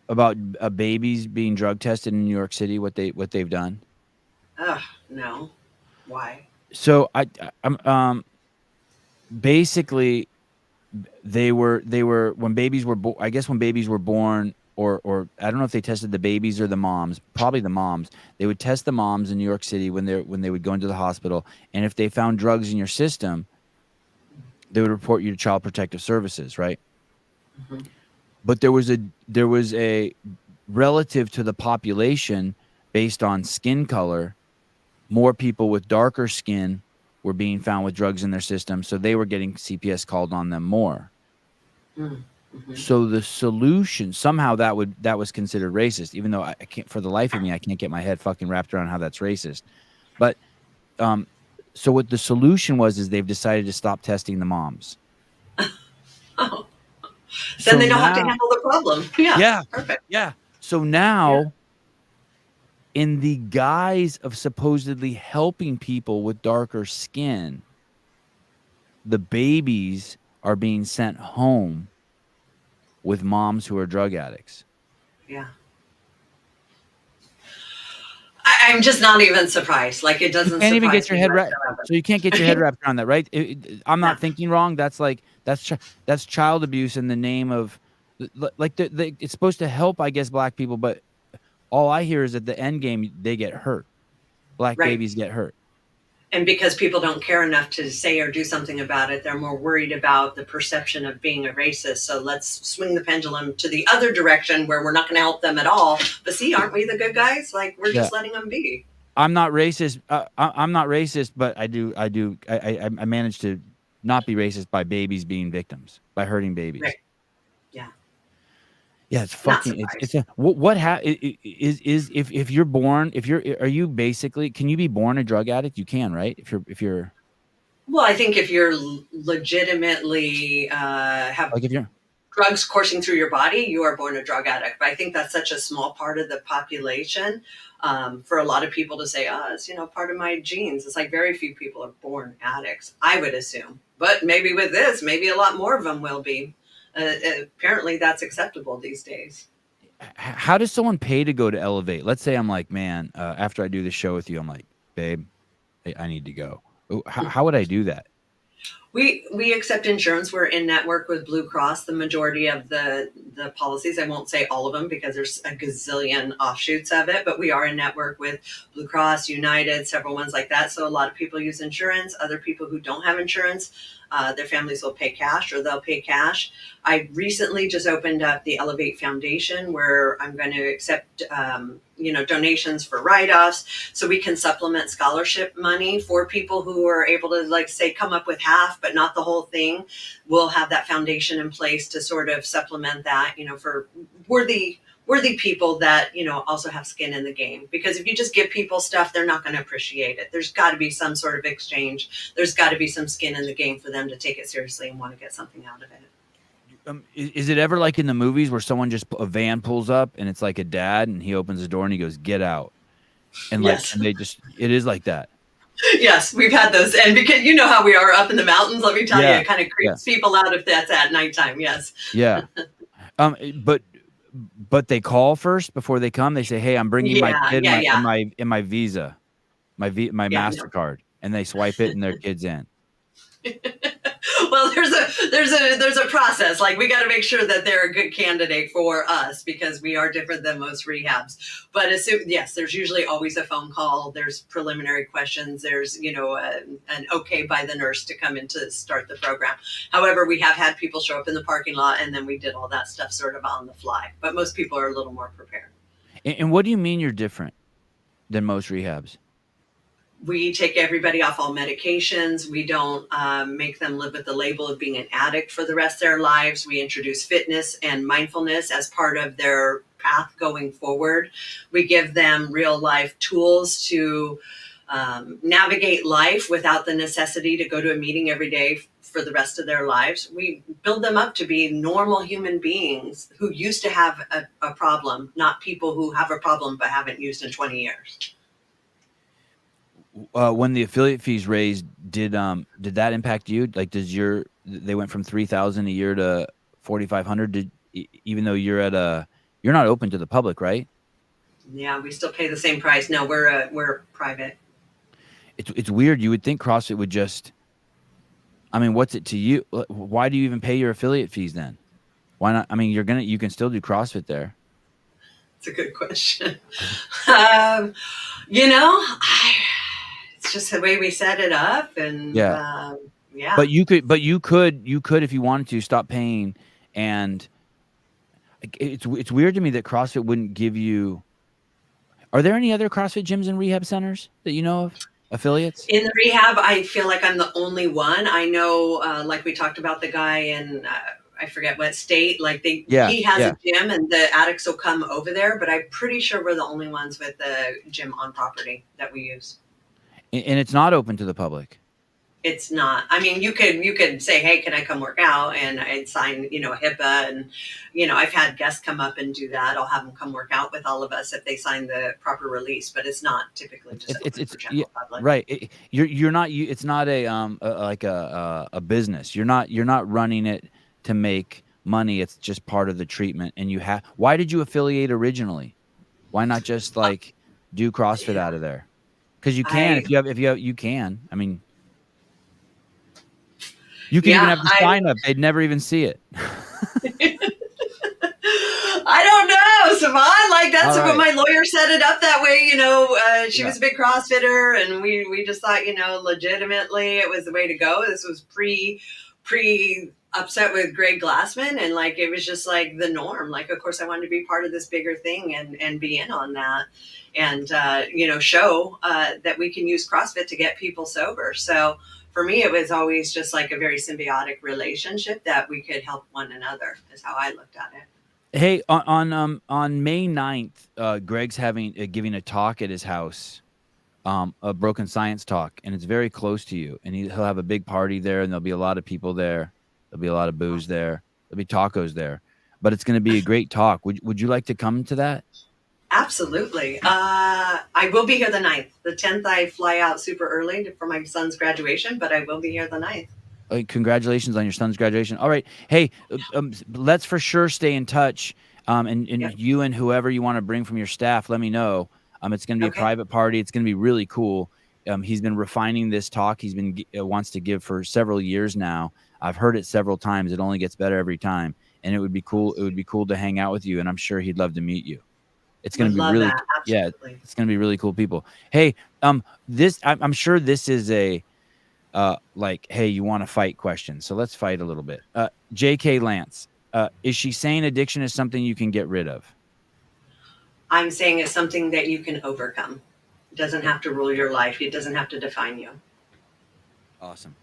about babies being drug tested in New York City? What they've done?
Ugh, no. Why?
So I'm basically they were when babies were I guess when babies were born, or I don't know if they tested the babies or the moms, probably the moms. They would test the moms in New York City when they would go into the hospital, and if they found drugs in your system, they would report you to Child Protective Services, right?
Mm-hmm.
But there was a relative to the population based on skin color, more people with darker skin were being found with drugs in their system, so they were getting CPS called on them more.
Mm-hmm.
So the solution, somehow that was considered racist, even though I can't, for the life of me, I can't get my head fucking wrapped around how that's racist. But so what the solution was is they've decided to stop testing the moms.
Oh.
So
Then they don't have to handle the problem. Yeah. Perfect.
Yeah. So now, in the guise of supposedly helping people with darker skin, the babies are being sent home with moms who are drug addicts.
Yeah. I'm just not even surprised. Like, it doesn't.
You can't even get your head wrapped.
whatsoever.
So you can't get your head wrapped around that, right? I'm not
No.
thinking wrong. That's child abuse in the name of, like, it's supposed to help, I guess, black people, but all I hear is at the end game they get hurt. Black
Right.
babies get hurt.
And because people don't care enough to say or do something about it, they're more worried about the perception of being a racist. So let's swing the pendulum to the other direction where we're not going to help them at all. But see, aren't we the good guys? Like, we're just letting them be.
I'm not racist. I'm not racist, but I managed to not be racist by babies being victims, by hurting babies.
Right. Yeah.
Yeah, it's fucking. It's a, what is if you're born, are you basically, can you be born a drug addict? You can, right? If you're.
Well, I think if you're legitimately have
Like if you're
drugs coursing through your body, you are born a drug addict. But I think that's such a small part of the population. For a lot of people to say, oh, it's, part of my genes. It's like very few people are born addicts, I would assume. But maybe with this, maybe a lot more of them will be. Apparently that's acceptable these days.
How does someone pay to go to Elevate? Let's say I'm like, man, after I do the show with you, I'm like, babe, I need to go. How would I do that?
We accept insurance. We're in network with Blue Cross. The majority of the policies, I won't say all of them because there's a gazillion offshoots of it, but we are in network with Blue Cross, United, several ones like that. So a lot of people use insurance. Other people who don't have insurance, their families will pay cash or they'll pay cash. I recently just opened up the Elevate Foundation where I'm going to accept donations for write-offs so we can supplement scholarship money for people who are able to, like, say, come up with half but not the whole thing. We'll have that foundation in place to sort of supplement that, for worthy people that also have skin in the game. Because if you just give people stuff, they're not going to appreciate it. There's got to be some sort of exchange. There's got to be some skin in the game for them to take it seriously and want to get something out of it.
Is it ever like in the movies where a van pulls up and it's like a dad and he opens the door and he goes, "Get out," and
yes.
And it is like that.
Yes, we've had those, and because you know how we are up in the mountains, let me tell you, it kind of creeps people out if that's at nighttime. Yes.
Yeah. But they call first before they come. They say, "Hey, I'm bringing my kid and my Visa, my MasterCard," and they swipe it and their kid's in.
Well, there's a process. Like, we got to make sure that they're a good candidate for us because we are different than most rehabs. But yes, there's usually always a phone call. There's preliminary questions. There's an okay by the nurse to come in to start the program. However, we have had people show up in the parking lot, and then we did all that stuff sort of on the fly. But most people are a little more prepared.
And what do you mean you're different than most rehabs?
We take everybody off all medications. We don't make them live with the label of being an addict for the rest of their lives. We introduce fitness and mindfulness as part of their path going forward. We give them real life tools to navigate life without the necessity to go to a meeting every day for the rest of their lives. We build them up to be normal human beings who used to have a problem, not people who have a problem but haven't used in 20 years.
When the affiliate fees raised, did that impact you? Like, they went from 3,000 a year to 4,500? Even though you're not open to the public, right?
Yeah, we still pay the same price. No, we're private.
It's weird. You would think CrossFit would just. I mean, what's it to you? Why do you even pay your affiliate fees then? Why not? I mean, you can still do CrossFit there.
It's a good question. um, you know, it's just the way we set it up, and
Yeah.
yeah.
But you could if you wanted to stop paying, and it's weird to me that CrossFit wouldn't give you. Are there any other CrossFit gyms and rehab centers that you know of? Affiliates?
In the rehab, I feel like I'm the only one. I know, like we talked about the guy in I forget what state. Like
Yeah,
he has a
yeah.
gym, and the addicts will come over there. But I'm pretty sure we're the only ones with the gym on property that we use.
And it's not open to the public.
It's not. I mean, you could say, "Hey, can I come work out?" And I'd sign, HIPAA, and I've had guests come up and do that. I'll have them come work out with all of us if they sign the proper release. But it's not typically just open
It's
for
yeah,
general public.
right. You're not it's not like a business. You're not running it to make money. It's just part of the treatment. And why did you affiliate originally? Why not just like do CrossFit
Yeah,
out of there? Because you can
I
if you can. I mean, you could even
yeah
have the
I
sign up. They'd never even see it.
I don't know, Savon. Like
All
that's what
right.
my lawyer set it up that way. She
Yeah.
was a big CrossFitter, and we just thought, legitimately it was the way to go. This was pre upset with Greg Glassman, and like it was just like the norm. Like, of course, I wanted to be part of this bigger thing and be in on that, and show that we can use CrossFit to get people sober. So for me, it was always just like a very symbiotic relationship that we could help one another. Is how I looked at it.
Hey, on May 9th, Greg's giving a talk at his house, a broken science talk, and it's very close to you. And he'll have a big party there, and there'll be a lot of people there. There'll be a lot of booze there. There'll be tacos there, but it's going to be a great talk. Would you like to come to that?
Absolutely. I will be here the 9th. The 10th, I fly out super early for my son's graduation, but I will be here the 9th.
Congratulations on your son's graduation. All right. Hey, let's for sure stay in touch. And
Yep.
you and whoever you want to bring from your staff, let me know. It's going to be a
Okay.
private party. It's going to be really cool. He's been refining this talk. Wants to give for several years now. I've heard it several times. It only gets better every time. And it would be cool. It would be cool to hang out with you. And I'm sure he'd love to meet you. It's going
Would
to be
love
really,
that.
yeah,
Absolutely.
it's going to be really cool people. Hey, I'm sure this is a, like, hey, you want to fight question. So let's fight a little bit. JK Lance, is she saying addiction is something you can get rid of?
I'm saying it's something that you can overcome. It doesn't have to rule your life. It doesn't have to define you.
Awesome.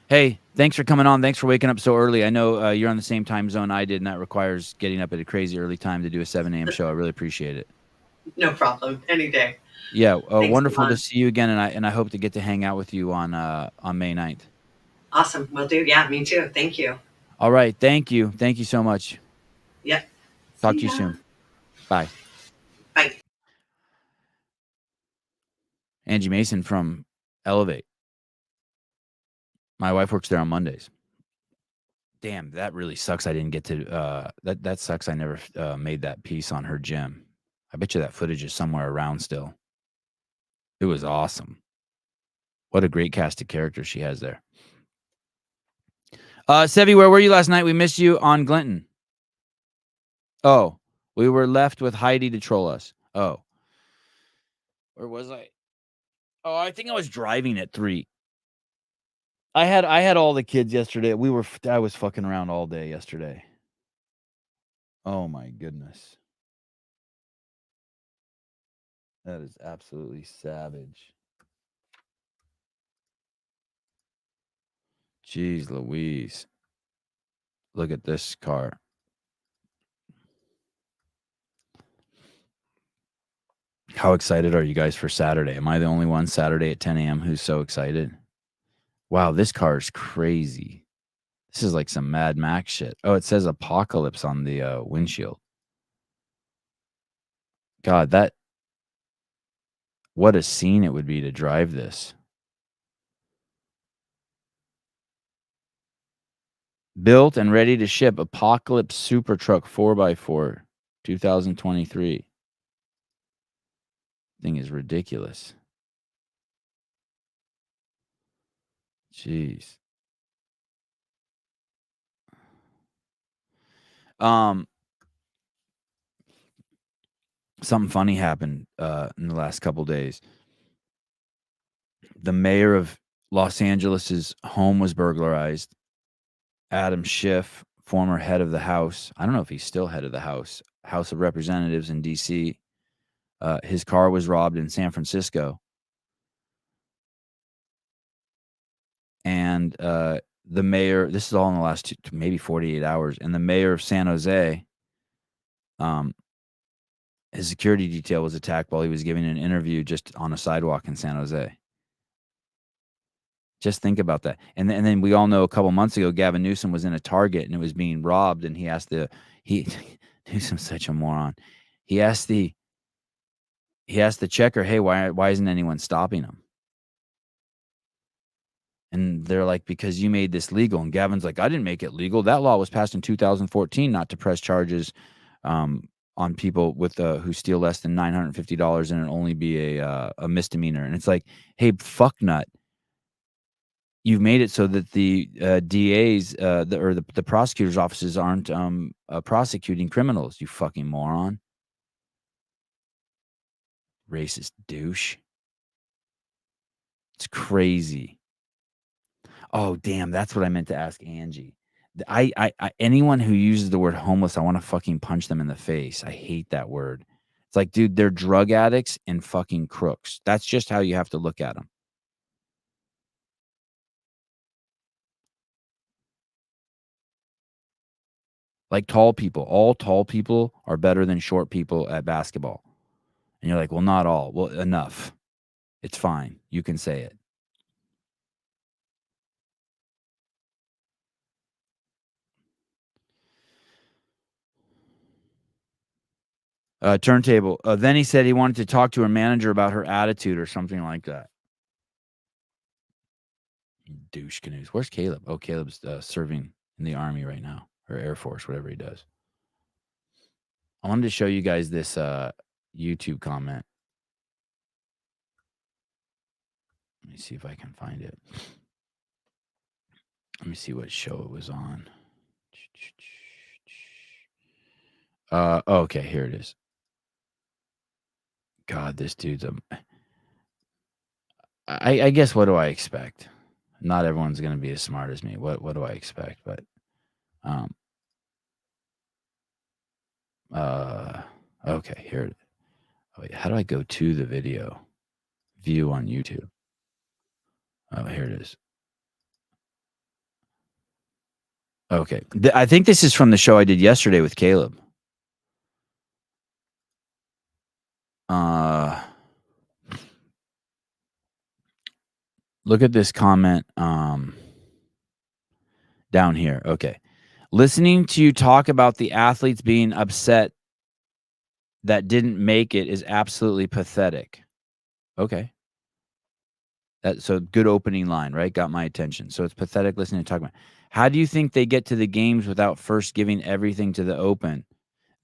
Hey, thanks for coming on. Thanks for waking up so early. I know you're on the same time zone I did, and that requires getting up at a crazy early time to do a 7 a.m. show. I really appreciate it.
No problem. Any day.
Yeah,
Thanks,
wonderful to
Devon.
see you again, and I hope to get to hang out with you on May 9th.
Awesome. Will do. Yeah, me too. Thank you.
All right, thank you so much.
Yep.
Talk to
See
you
ya.
soon. Bye.
Bye.
Angie Mason from Elevate. My wife works there on Mondays. Damn, that really sucks. I didn't get to that sucks. I never made that piece on her gym. I bet you that footage is somewhere around still. It was awesome. What a great cast of characters she has there. Sevi, where were you last night? We missed you on Glinton. Oh, we were left with Heidi to troll us. Oh, where was I? Oh, I think I was driving at 3. I had all the kids yesterday. I was fucking around all day yesterday. Oh my goodness. That is absolutely savage. Jeez Louise. Look at this car. How excited are you guys for Saturday? Am I the only one Saturday at 10 a.m. who's so excited? Wow, this car is crazy. This is like some Mad Max shit. Oh, it says Apocalypse on the windshield. God, what a scene it would be to drive this. Built and ready to ship Apocalypse Super Truck 4x4, 2023. Thing is ridiculous. Jeez. Something funny happened in the last couple days. The mayor of Los Angeles's home was burglarized. Adam Schiff, former head of the House, I don't know if he's still head of the House of Representatives in D.C., his car was robbed in San Francisco. And the mayor, this is all in the last maybe 48 hours, and the mayor of San Jose, his security detail was attacked while he was giving an interview just on a sidewalk in San Jose. Just think about that. And then we all know a couple months ago, Gavin Newsom was in a Target and it was being robbed, and Newsom's such a moron. He asked the checker, "Hey, why isn't anyone stopping him?" And they're like, "Because you made this legal." And Gavin's like, "I didn't make it legal. That law was passed in 2014 not to press charges on people with who steal less than $950 and it'll only be a misdemeanor." And it's like, "Hey, fucknut. You've made it so that the DAs the prosecutor's offices aren't prosecuting criminals, you fucking moron. Racist douche." It's crazy. Oh, damn, that's what I meant to ask Angie. I anyone who uses the word homeless, I want to fucking punch them in the face. I hate that word. It's like, dude, they're drug addicts and fucking crooks. That's just how you have to look at them. Like tall people. All tall people are better than short people at basketball. And you're like, well, not all. Well, enough. It's fine. You can say it. Turntable. Then he said he wanted to talk to her manager about her attitude or something like that. Douche canoes. Where's Caleb? Oh, Caleb's serving in the Army right now, or Air Force, whatever he does. I wanted to show you guys this YouTube comment. Let me see if I can find it. Let me see what show it was on. Okay, here it is. God, this dude's I guess, what do I expect? Not everyone's going to be as smart as me. What do I expect? But okay, here. Wait, how do I go to the video? View on YouTube. Oh, here it is. Okay. I think this is from the show I did yesterday with Caleb. Look at this comment down here. Okay. Listening to you talk about the athletes being upset that didn't make it is absolutely pathetic. Okay. So good opening line, right? Got my attention. So it's pathetic listening to talk about. How do you think they get to the games without first giving everything to the Open,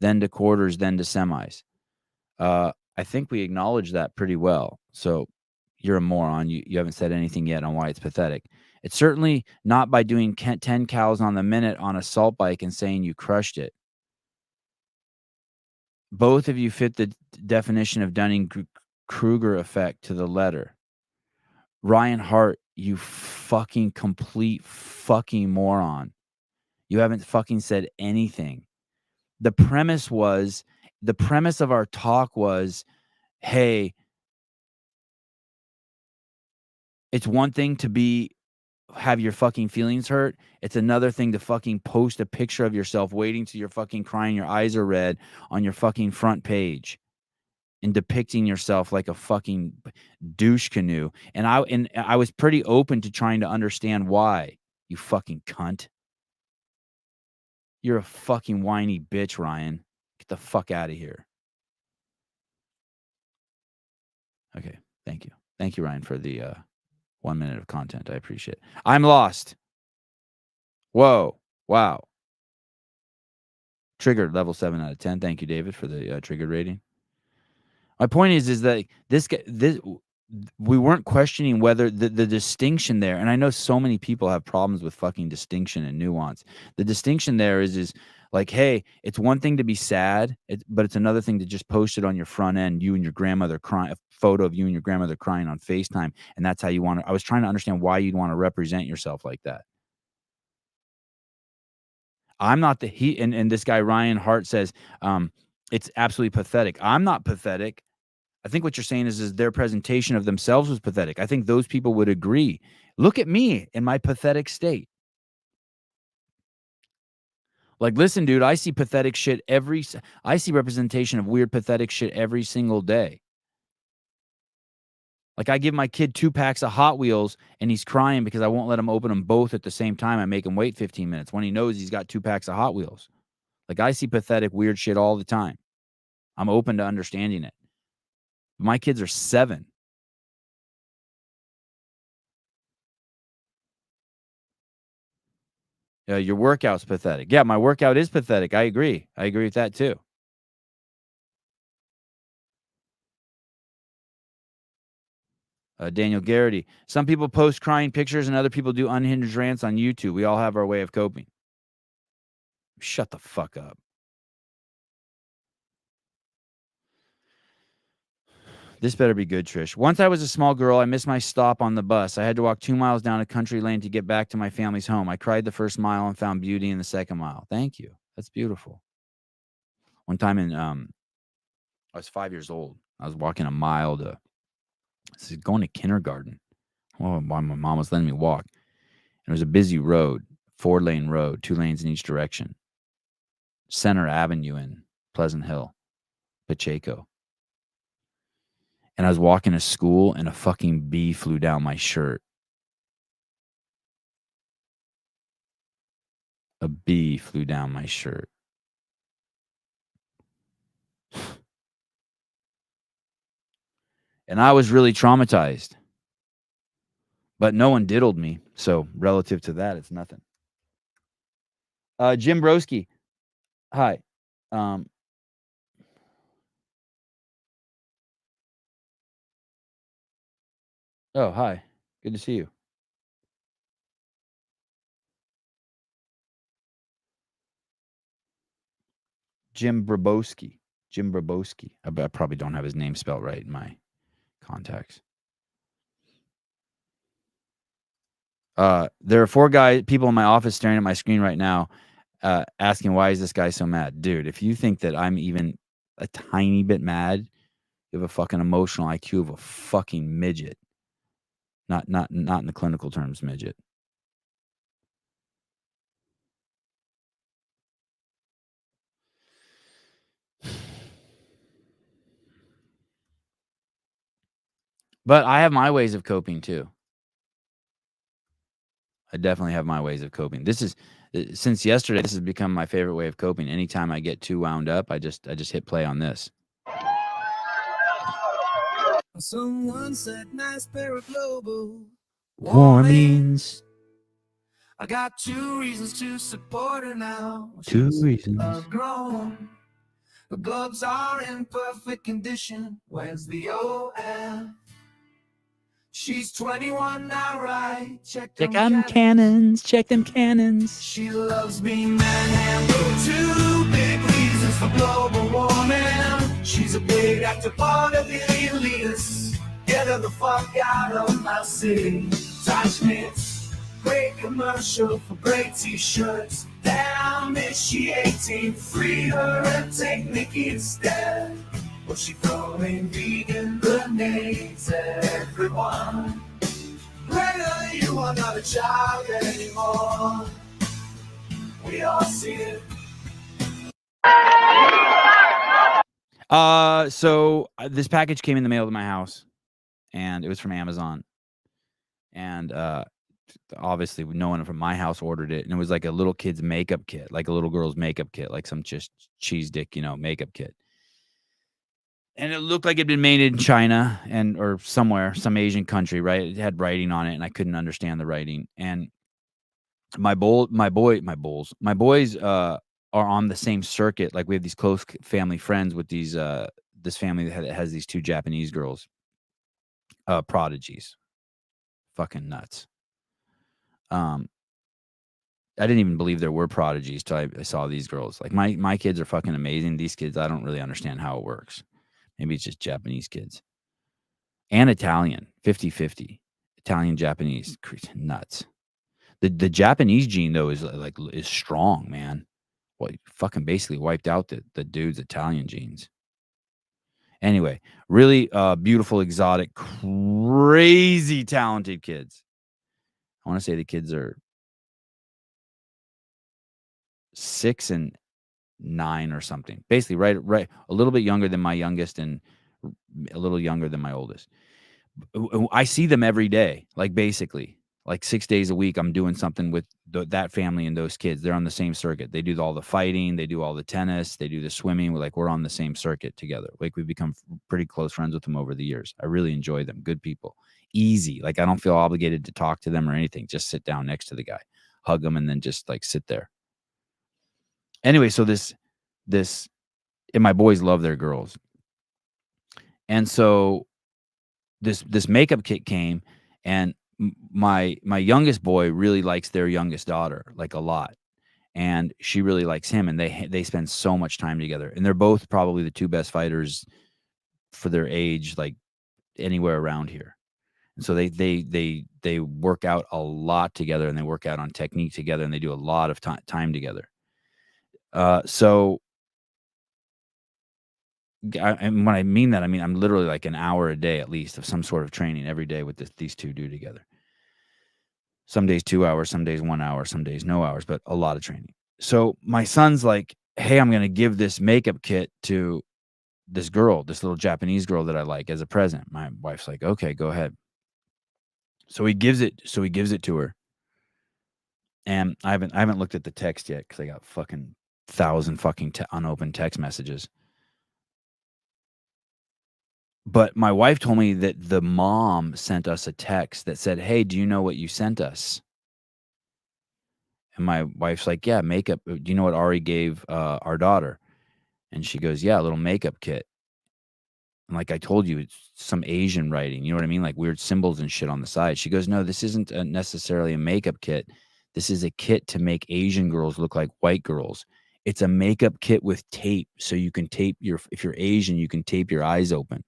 then to quarters, then to semis? I think we acknowledge that pretty well. So you're a moron. You haven't said anything yet on why it's pathetic. It's certainly not by doing 10 cows on the minute on a salt bike and saying you crushed it. Both of you fit the definition of Dunning-Kruger effect to the letter. Ryan Hart, you fucking complete fucking moron. You haven't fucking said anything. The premise of our talk was, hey, it's one thing to be have your fucking feelings hurt. It's another thing to fucking post a picture of yourself waiting till you're fucking crying, your eyes are red on your fucking front page and depicting yourself like a fucking douche canoe. And I was pretty open to trying to understand why, you fucking cunt. You're a fucking whiny bitch, Ryan. Get the fuck out of here. Okay, thank you. Thank you, Ryan, for the 1 minute of content. I appreciate it. I'm lost. Whoa. Wow. Triggered level 7 out of 10. Thank you, David, for the triggered rating. My point is that we weren't questioning whether the distinction there, and I know so many people have problems with fucking distinction and nuance. The distinction there is like, hey, it's one thing to be sad, but it's another thing to just post it on your front end, you and your grandmother crying, a photo of you and your grandmother crying on FaceTime, and that's how you want to. I was trying to understand why you'd want to represent yourself like that. I'm not and this guy Ryan Hart says it's absolutely pathetic. I'm not pathetic. I think what you're saying is their presentation of themselves was pathetic. I think those people would agree. Look at me in my pathetic state. Like, listen, dude, I see pathetic shit I see representation of weird, pathetic shit every single day. Like, I give my kid 2 packs of Hot Wheels and he's crying because I won't let him open them both at the same time. I make him wait 15 minutes when he knows he's got 2 packs of Hot Wheels. Like, I see pathetic, weird shit all the time. I'm open to understanding it. My kids are 7. Your workout's pathetic. Yeah, my workout is pathetic. I agree. I agree with that too. Daniel Garrity. Some people post crying pictures and other people do unhinged rants on YouTube. We all have our way of coping. Shut the fuck up. This better be good, Trish. Once I was a small girl, I missed my stop on the bus. I had to walk 2 miles down a country lane to get back to my family's home. I cried the first mile and found beauty in the second mile. Thank you. That's beautiful. One time I was 5 years old. I was walking a mile going to kindergarten. Well, my mom was letting me walk. And it was a busy road, 4-lane road, 2 lanes in each direction. Center Avenue in Pleasant Hill, Pacheco. And I was walking to school and a fucking bee flew down my shirt. A bee flew down my shirt. And I was really traumatized. But no one diddled me. So relative to that, it's nothing. Jim Broski. Hi. Oh, hi. Good to see you. Jim Brabowski. I probably don't have his name spelled right in my contacts. There are 4 people in my office staring at my screen right now, asking why is this guy so mad? Dude, if you think that I'm even a tiny bit mad, you have a fucking emotional IQ of a fucking midget. Not in the clinical terms, midget. But I have my ways of coping too. I definitely have my ways of coping. This is since yesterday. This has become my favorite way of coping. Anytime I get too wound up, I just hit play on this. Someone said nice pair of global warmings. I got 2 reasons to support her now. 2 reasons. Grown. The globes are in perfect condition. Where's the OF? She's 21 now, right? Check them cannons. Check them cannons. She loves being manhandled. 2 big reasons for global warming. She's a big active part of the elitists. Get her the fuck out of my city. Touch mitts. Great commercial for great t-shirts. Damn, is she 18? Free her and take Nikki instead. Was she throwing vegan grenades at everyone? Great
later, you are not a child anymore. We all see it.
So this package came in the mail to my house, and it was from Amazon. And obviously no one from my house ordered it, and it was like a little kid's makeup kit, like a little girl's makeup kit, like some just cheese dick, makeup kit. And it looked like it'd been made in China or somewhere, some Asian country, right? It had writing on it, and I couldn't understand the writing. And my boys are on the same circuit. Like, we have these close family friends with these this family that has these two Japanese girls, prodigies, fucking nuts. I didn't even believe there were prodigies till I saw these girls. Like, my kids are fucking amazing. These kids, I don't really understand how it works. Maybe it's just Japanese kids. And Italian, 50-50. Italian, Japanese, nuts. The Japanese gene, though, is strong, man. Well, fucking basically wiped out the dude's Italian genes. Anyway, really beautiful, exotic, crazy talented kids. I want to say the kids are 6 and 9 or something. Basically, right, a little bit younger than my youngest and a little younger than my oldest. I see them every day, like basically, like 6 days a week. I'm doing something with that family and those kids. They're on the same circuit. They do all the fighting. They do all the tennis. They do the swimming. We're on the same circuit together. Like, we've become pretty close friends with them over the years. I really enjoy them. Good people. Easy. Like, I don't feel obligated to talk to them or anything. Just sit down next to the guy, hug him, and then just like sit there. Anyway, so this, and my boys love their girls. And so this makeup kit came, and my youngest boy really likes their youngest daughter, like, a lot. And she really likes him, and they spend so much time together. And they're both probably the two best fighters for their age, like, anywhere around here. And so they work out a lot together, and they work out on technique together, and they do a lot of time together. So and when I mean that, I mean I'm literally like an hour a day at least of some sort of training every day with these two do together. Some days 2 hours, some days 1 hour, some days no hours, but a lot of training. So my son's like, "Hey, I'm going to give this makeup kit to this girl, this little Japanese girl that I like, as a present." My wife's like, "Okay, go ahead." So he gives it to her. And I haven't looked at the text yet because I got fucking 1,000 fucking unopened text messages. But my wife told me that the mom sent us a text that said, "Hey, do you know what you sent us?" And my wife's like, "Yeah, makeup. Do you know what Ari gave our daughter?" And she goes, "Yeah, a little makeup kit." And like I told you, it's some Asian writing. You know what I mean? Like weird symbols and shit on the side. She goes, "No, this isn't necessarily a makeup kit. This is a kit to make Asian girls look like white girls. It's a makeup kit with tape, so you can tape if you're Asian, you can tape your eyes open."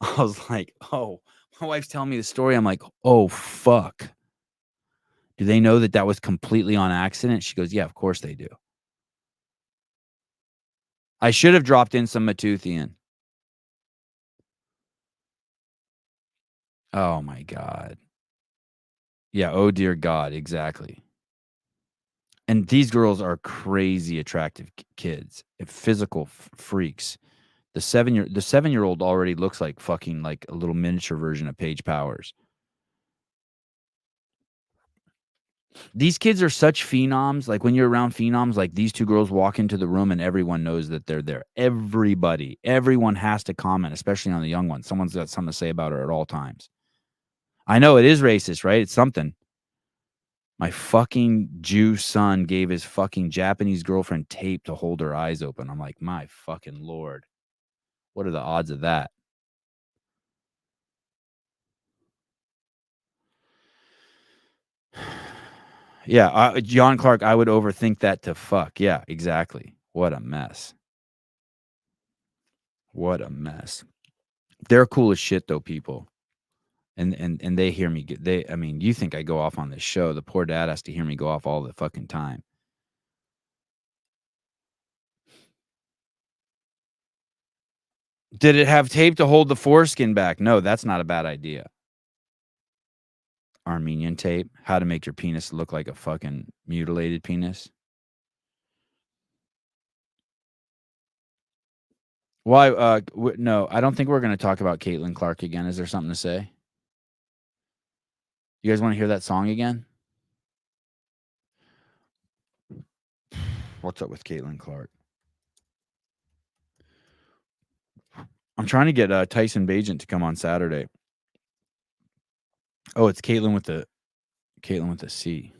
I was like, "Oh," my wife's telling me the story. I'm like, "Oh, fuck. Do they know that was completely on accident?" She goes, "Yeah, of course they do." I should have dropped in some Matuthian. Oh my God. Yeah, oh dear God, exactly. And these girls are crazy attractive kids, physical freaks. The 7-year-old already looks like fucking like a little miniature version of Paige Powers. These kids are such phenoms. Like, when you're around phenoms, like, these two girls walk into the room and everyone knows that they're there. Everyone has to comment, especially on the young one. Someone's got something to say about her at all times. I know it is racist, right? It's something. My fucking Jew son gave his fucking Japanese girlfriend tape to hold her eyes open. I'm like, my fucking Lord. What are the odds of that? Yeah, John Clark, I would overthink that to fuck. Yeah, exactly. What a mess. What a mess. They're cool as shit, though, people. And they hear me. I mean, you think I go off on this show. The poor dad has to hear me go off all the fucking time. Did it have tape to hold the foreskin back? No, that's not a bad idea. Armenian tape. How to make your penis look like a fucking mutilated penis. Why? No, I don't think we're going to talk about Caitlin Clark again. Is there something to say? You guys want to hear that song again? What's up with Caitlin Clark? I'm trying to get Tyson Bagent to come on Saturday. Oh, it's Caitlin with the C.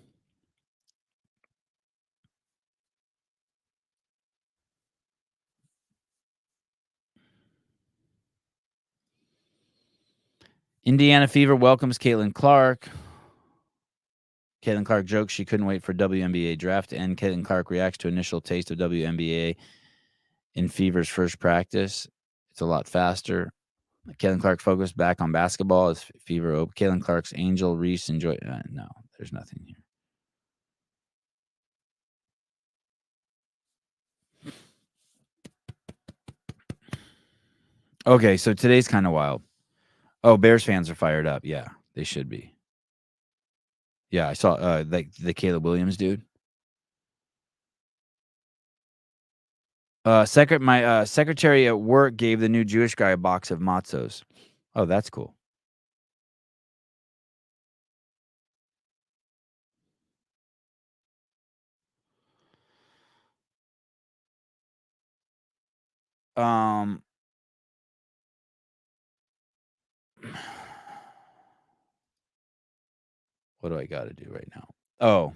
Indiana Fever welcomes Caitlin Clark. Caitlin Clark jokes she couldn't wait for WNBA draft to end. Caitlin Clark reacts to initial taste of WNBA in Fever's first practice. It's a lot faster. Caitlin Clark focused back on basketball as Fever open. Caitlin Clark's Angel Reese enjoy. No, there's nothing here. Okay, so today's kind of wild. Oh, Bears fans are fired up. Yeah, they should be. Yeah, I saw like the Caleb Williams dude. My secretary at work gave the new Jewish guy a box of matzos. Oh, that's cool. What do I got to do right now? Oh,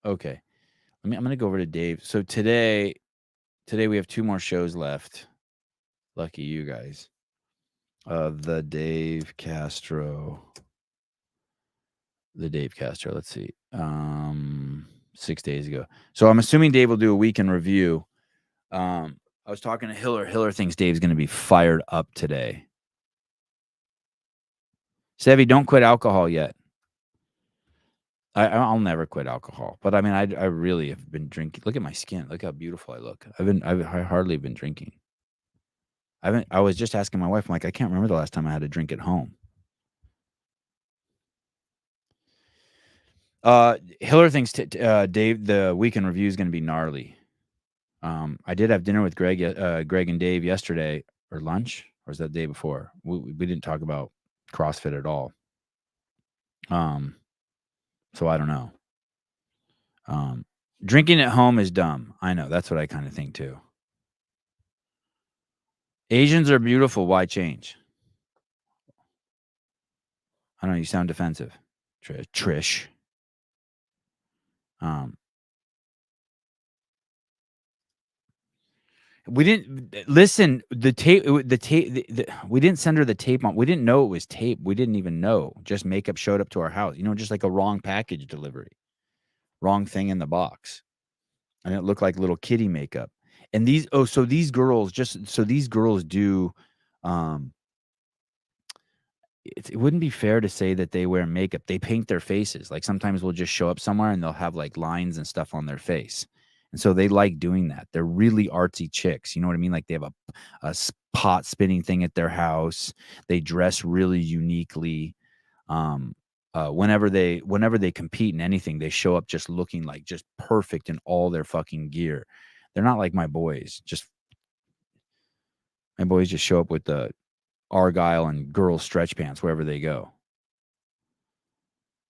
okay. I'm gonna go over to Dave. So today we have 2 more shows left. Lucky you guys. The Dave Castro. Let's see. 6 days ago. So I'm assuming Dave will do a weekend review. I was talking to Hiller. Hiller thinks Dave's going to be fired up today. Sevy, don't quit alcohol yet. I'll never quit alcohol, but I mean, I really have been drinking. Look at my skin. Look how beautiful I look. I've hardly been drinking. I was just asking my wife. I'm like, I can't remember the last time I had a drink at home. Hiller thinks Dave, the weekend review is going to be gnarly. I did have dinner with Greg and Dave yesterday, or lunch, or was that the day before? We didn't talk about CrossFit at all. So I don't know. Drinking at home is dumb. I know. That's what I kind of think too. Asians are beautiful. Why change? I don't know. You sound defensive, Trish. We didn't listen. The tape. We didn't send her the tape on. We didn't know it was tape. We didn't even know. Just makeup showed up to our house. Just like a wrong package delivery, wrong thing in the box, and it looked like little kitty makeup. And these girls do. It wouldn't be fair to say that they wear makeup. They paint their faces. Like sometimes we'll just show up somewhere and they'll have like lines and stuff on their face. And so they like doing that. They're really artsy chicks. You know what I mean? Like they have a pot spinning thing at their house. They dress really uniquely. Whenever they compete in anything, they show up just looking like just perfect in all their fucking gear. They're not like my boys. My boys just show up with the Argyle and girls stretch pants wherever they go.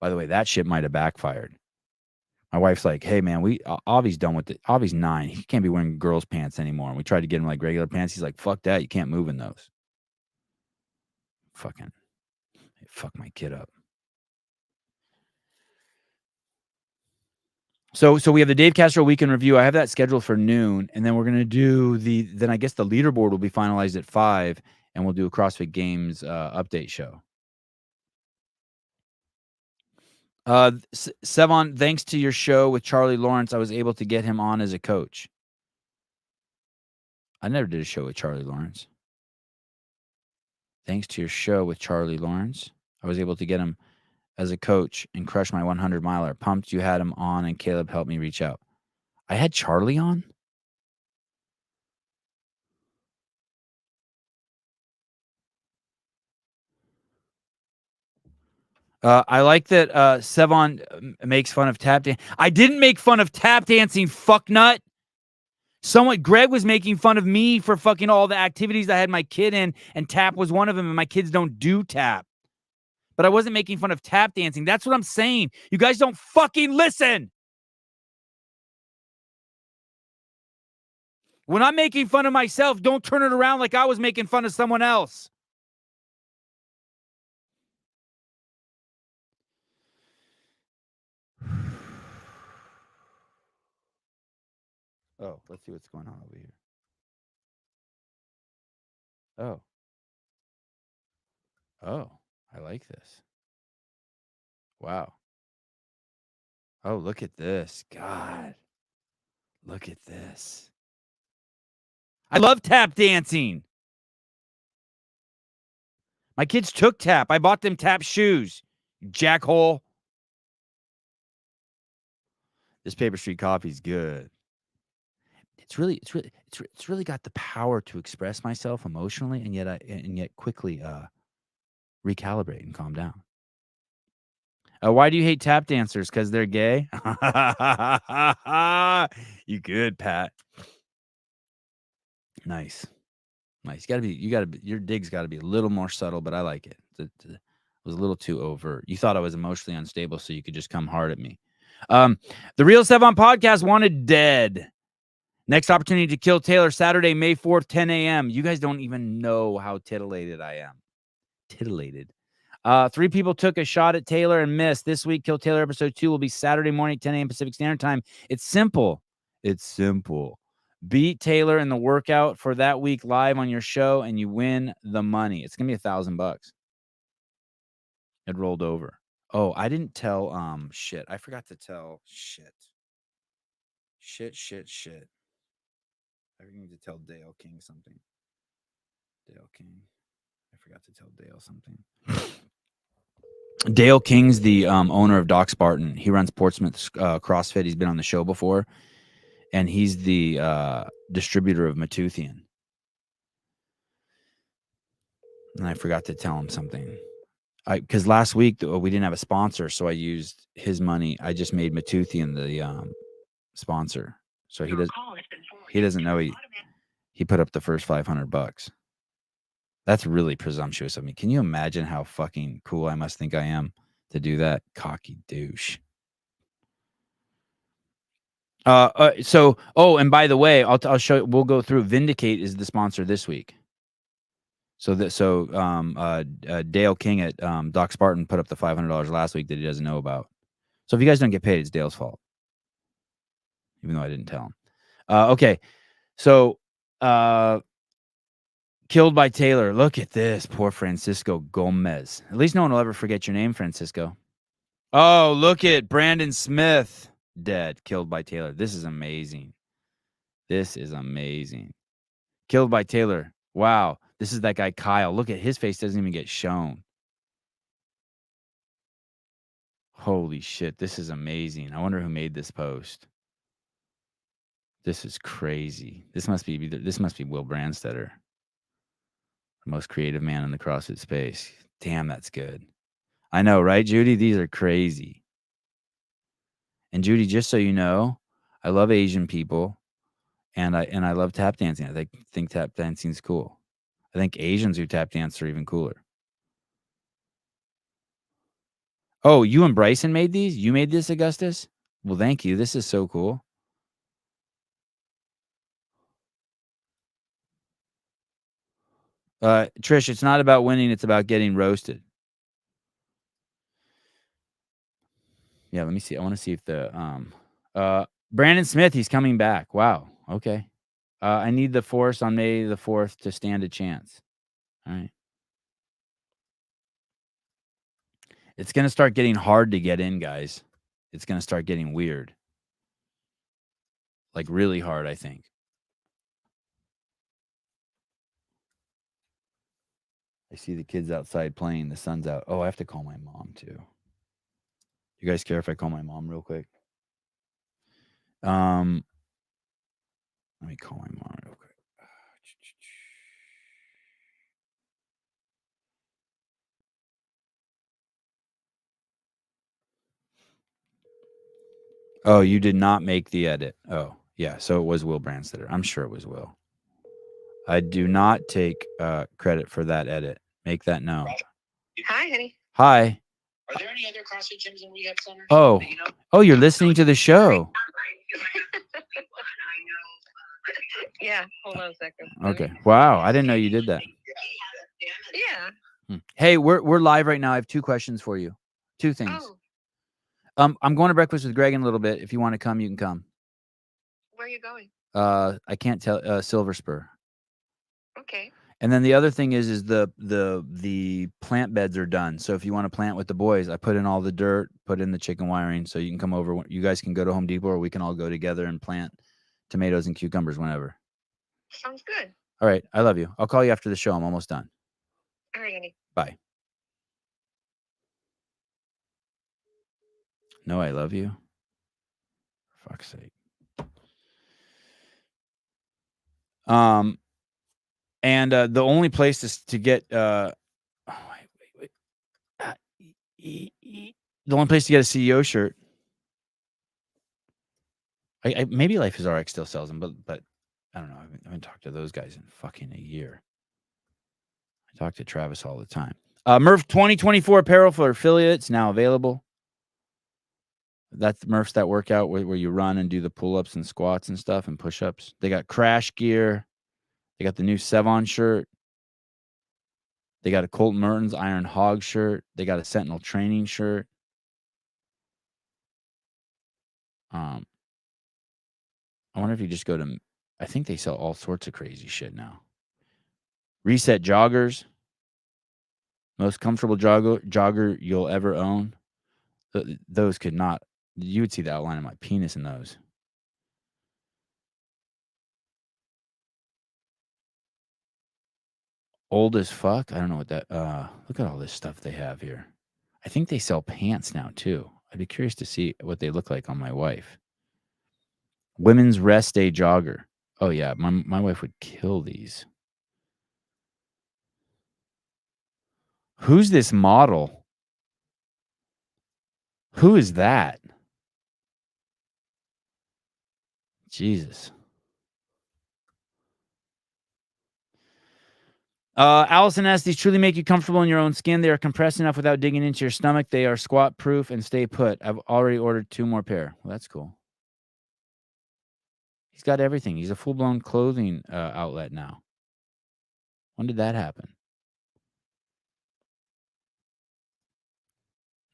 By the way, that shit might have backfired. My wife's like, "Hey man, Avi's done with it. Avi's 9. He can't be wearing girls' pants anymore." And we tried to get him like regular pants. He's like, "Fuck that. You can't move in those." Fuck my kid up. So we have the Dave Castro weekend review. I have that scheduled for noon, and then we're gonna do then I guess the leaderboard will be finalized at 5, and we'll do a CrossFit Games update show. Sevon, thanks to your show with Charlie Lawrence, I was able to get him on as a coach. I never did a show with Charlie Lawrence. Thanks to your show with Charlie Lawrence, I was able to get him as a coach and crush my 100 miler. Pumped you had him on and Caleb helped me reach out. I had Charlie on? I like that Sevon makes fun of tap dancing. I didn't make fun of tap dancing, fucknut. Greg was making fun of me for fucking all the activities I had my kid in, and tap was one of them, and my kids don't do tap. But I wasn't making fun of tap dancing. That's what I'm saying. You guys don't fucking listen. When I'm making fun of myself, don't turn it around like I was making fun of someone else. Oh, let's see what's going on over here. Oh. Oh, I like this. Wow. Oh, look at this. God. Look at this. I love tap dancing. My kids took tap. I bought them tap shoes. Jackhole. This Paper Street coffee's good. It's really got the power to express myself emotionally, and yet quickly recalibrate and calm down. Why do you hate tap dancers? Because they're gay? You good, Pat? Nice. Your dig's got to be a little more subtle, but I like it. It was a little too overt. You thought I was emotionally unstable, so you could just come hard at me. The Real Sevon podcast wanted dead. Next opportunity to kill Taylor, Saturday, May 4th, 10 a.m. You guys don't even know how titillated I am. Titillated. 3 people took a shot at Taylor and missed. This week, Kill Taylor episode 2 will be Saturday morning, 10 a.m. Pacific Standard Time. It's simple. Beat Taylor in the workout for that week live on your show, and you win the money. It's gonna be $1,000. It rolled over. Oh, I didn't tell. Shit. I forgot to tell. Shit. I need to tell Dale King something. Dale King. I forgot to tell Dale something. Dale King's the owner of Doc Spartan. He runs Portsmouth CrossFit. He's been on the show before, and he's the distributor of Matuthian. And I forgot to tell him something. Because last week we didn't have a sponsor, so I used his money. I just made Matuthian the sponsor, so he doesn't know he put up the first $500. That's really presumptuous of me. Can you imagine how fucking cool I must think I am to do that? Cocky douche. And by the way, I'll show you. We'll go through. Vindicate is the sponsor this week. Dale King at Doc Spartan put up the $500 last week that he doesn't know about. So if you guys don't get paid, it's Dale's fault. Even though I didn't tell him. Okay. So killed by Taylor. Look at this. Poor Francisco Gomez. At least no one will ever forget your name, Francisco. Oh, look at Brandon Smith. Dead. Killed by Taylor. This is amazing. Killed by Taylor. Wow. This is that guy, Kyle. Look at his face. Doesn't even get shown. Holy shit. This is amazing. I wonder who made this post. This is crazy. This must be Will Brandstetter. The most creative man in the CrossFit space. Damn, that's good. I know, right, Judy? These are crazy. And Judy, just so you know, I love Asian people, and I love tap dancing. I think tap dancing is cool. I think Asians who tap dance are even cooler. Oh, you and Bryson made these? You made this, Augustus? Well, thank you. This is so cool. Trish, it's not about winning. It's about getting roasted. Yeah, let me see. I want to see if the Brandon Smith, he's coming back. Wow. Okay. I need the force on May the 4th to stand a chance. All right. It's going to start getting hard to get in, guys. It's going to start getting weird. Like really hard, I think. I see the kids outside playing. The sun's out. Oh, I have to call my mom too. You guys care if I call my mom real quick? Let me call my mom real quick. Oh, you did not make the edit. Oh, yeah. So it was Will Branstetter. I'm sure it was Will. I do not take credit for that edit. Make that known.
Hi, honey.
Hi.
Are there any other CrossFit gyms and rehab centers?
Oh,
that you know?
oh, you're listening to the show.
Yeah, hold on a second.
Okay. Wow, I didn't know you did that.
Yeah.
Hey, we're live right now. I have 2 questions for you. 2 things.
Oh,
I'm going to breakfast with Greg in a little bit. If you want to come, you can come.
where are you going?
I can't tell. Silver Spur.
Okay.
And then the other thing is the plant beds are done. So if you want to plant with the boys, I put in all the dirt, put in the chicken wiring, so you can come over. You guys can go to Home Depot, or we can all go together and plant tomatoes and cucumbers whenever.
Sounds good.
All right, I love you. I'll call you after the show. I'm almost done.
All right, honey.
Bye. No, I love you. For fuck's sake. And the only place to get the only place to get a CEO shirt. Maybe Life is RX still sells them, but I don't know. I haven't talked to those guys in fucking a year. I talk to Travis all the time. Murph 2024 apparel for affiliates now available. That's Murph's that workout where you run and do the pull-ups and squats and stuff and push-ups. They got Crash gear. They got the new Sevon shirt. They got a Colton Mertens Iron Hog shirt. They got a Sentinel training shirt. I wonder if you just go to, I think they sell all sorts of crazy shit now. Reset joggers. Most comfortable jogger you'll ever own. Those could not, you would see the outline of my penis in those. Old as fuck. I don't know what that, look at all this stuff they have here. I think they sell pants now too. I'd be curious to see what they look like on my wife. Women's rest day jogger. Oh yeah, my wife would kill these. Who's this model? Who is that? Jesus. Allison asks, these truly make you comfortable in your own skin. They are compressed enough without digging into your stomach. They are squat proof and stay put. I've already ordered 2 more pair. Well, that's cool. He's got everything. He's a full-blown clothing outlet now. When did that happen?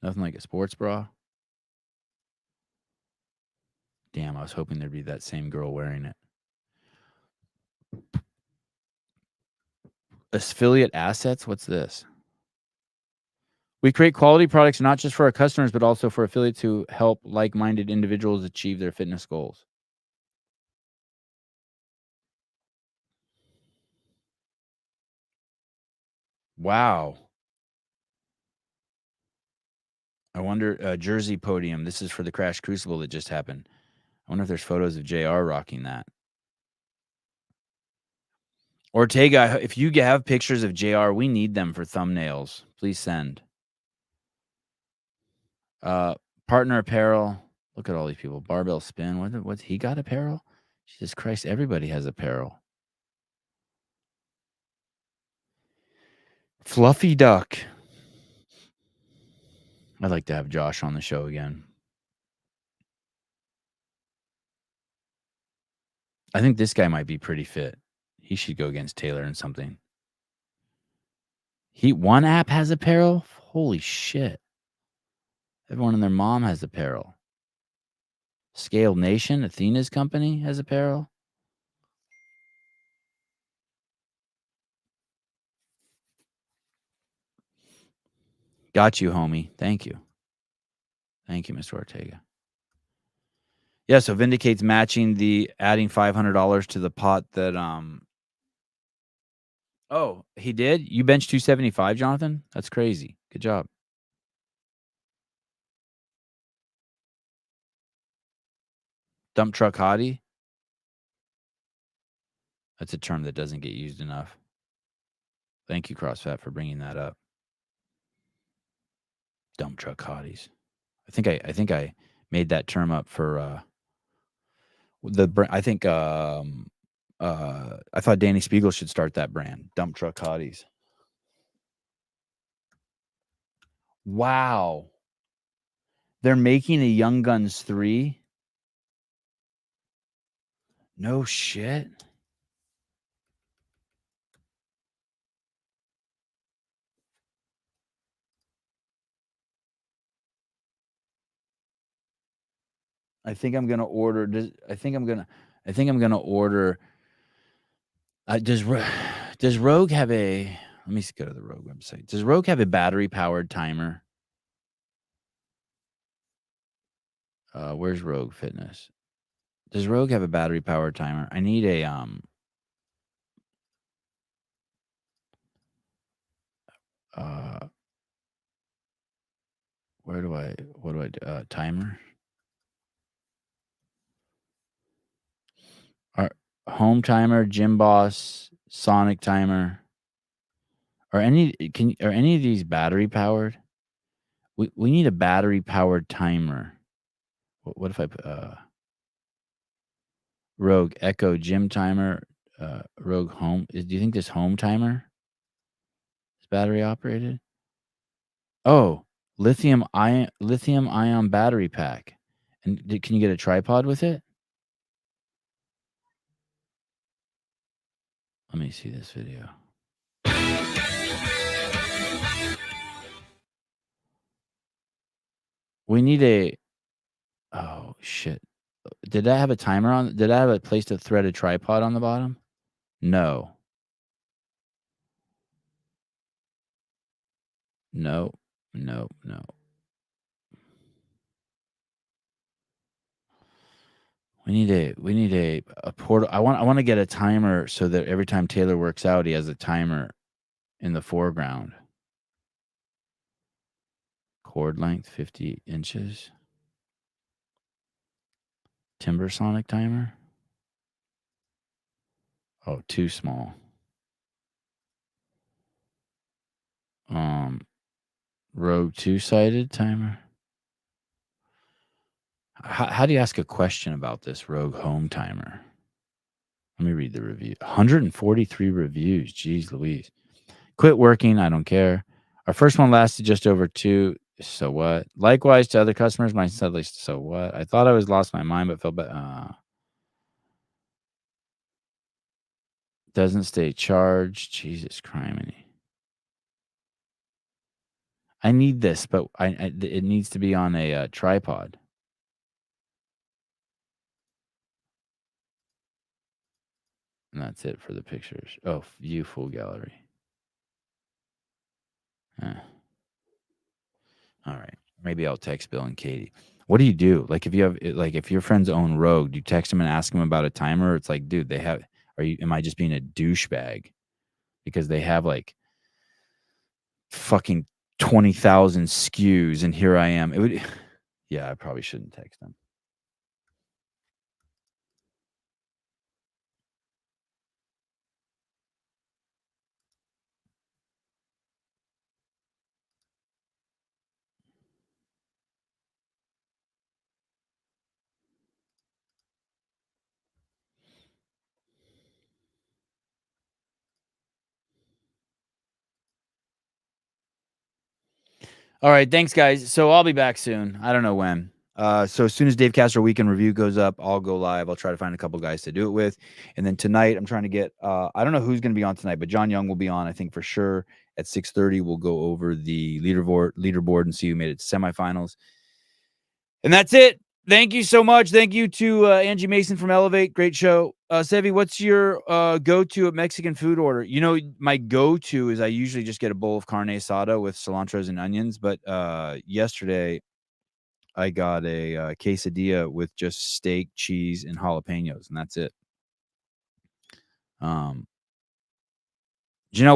Nothing like a sports bra. Damn, I was hoping there'd be that same girl wearing it. Affiliate assets? What's this? We create quality products not just for our customers, but also for affiliates who help like-minded individuals achieve their fitness goals. Wow. I wonder, Jersey podium. This is for the Crash Crucible that just happened. I wonder if there's photos of JR rocking that. Ortega, if you have pictures of JR, we need them for thumbnails. Please send. Partner apparel. Look at all these people. Barbell spin. What's he got apparel? Jesus Christ, everybody has apparel. Fluffy duck. I'd like to have Josh on the show again. I think this guy might be pretty fit. He should go against Taylor in something. One app has apparel? Holy shit. Everyone and their mom has apparel. Scale Nation, Athena's company, has apparel. Got you, homie. Thank you. Thank you, Mr. Ortega. Yeah, so Vindicate's matching the adding $500 to the pot that Oh, he did? You benched 275, Jonathan? That's crazy. Good job. Dump truck hottie? That's a term that doesn't get used enough. Thank you, CrossFat, for bringing that up. Dump truck hotties. I think I made that term up for I think I thought Danny Spiegel should start that brand, dump truck hotties. Wow. They're making a Young Guns 3? No shit. I think I'm gonna order. I think I'm gonna order. Does Rogue have a? Let me go to the Rogue website. Does Rogue have a battery powered timer? Where's Rogue Fitness? Does Rogue have a battery powered timer? I need a what do I do? Timer? Home timer, Gym Boss, Sonic timer. Are any of these battery powered? We need a battery powered timer. What if I put Rogue Echo Gym timer, Rogue Home? Do you think this home timer is battery operated? Oh, lithium ion battery pack. And can you get a tripod with it? Let me see this video. We need a. Oh shit! Did that have a timer on? Did I have a place to thread a tripod on the bottom? No. No. No. No. We need a portal. I want to get a timer so that every time Taylor works out, he has a timer in the foreground. Cord length 50 inches. Timber Sonic timer. Oh, too small. Rogue 2-sided timer. How do you ask a question about this Rogue home timer? Let me read the review. 143 reviews. Jeez Louise. Quit working. I don't care. Our first one lasted just over 2. So what? Likewise to other customers. My sadly, so what? I thought I was lost my mind, but felt bad. Doesn't stay charged. Jesus criminy. I need this, but it needs to be on a tripod. And that's it for the pictures. Oh, view full gallery. All right. Maybe I'll text Bill and Katie. What do you do? Like if your friends own Rogue, do you text them and ask them about a timer? It's like, dude, am I just being a douchebag? Because they have like fucking 20,000 SKUs and here I am. Yeah, I probably shouldn't text them. All right, thanks guys. So I'll be back soon. I don't know when. So as soon as Dave Castro Weekend Review goes up, I'll go live. I'll try to find a couple guys to do it with. And then tonight, I'm trying to get, I don't know who's going to be on tonight, but John Young will be on, I think for sure. At 6:30, we'll go over the leaderboard and see who made it to semifinals. And that's it. Thank you so much. Thank you to Angie Mason from Elevate. Great show. Sevi, what's your go-to at Mexican food order? You know, my go-to is I usually just get a bowl of carne asada with cilantros and onions. But yesterday, I got a quesadilla with just steak, cheese, and jalapenos, and that's it. Janelle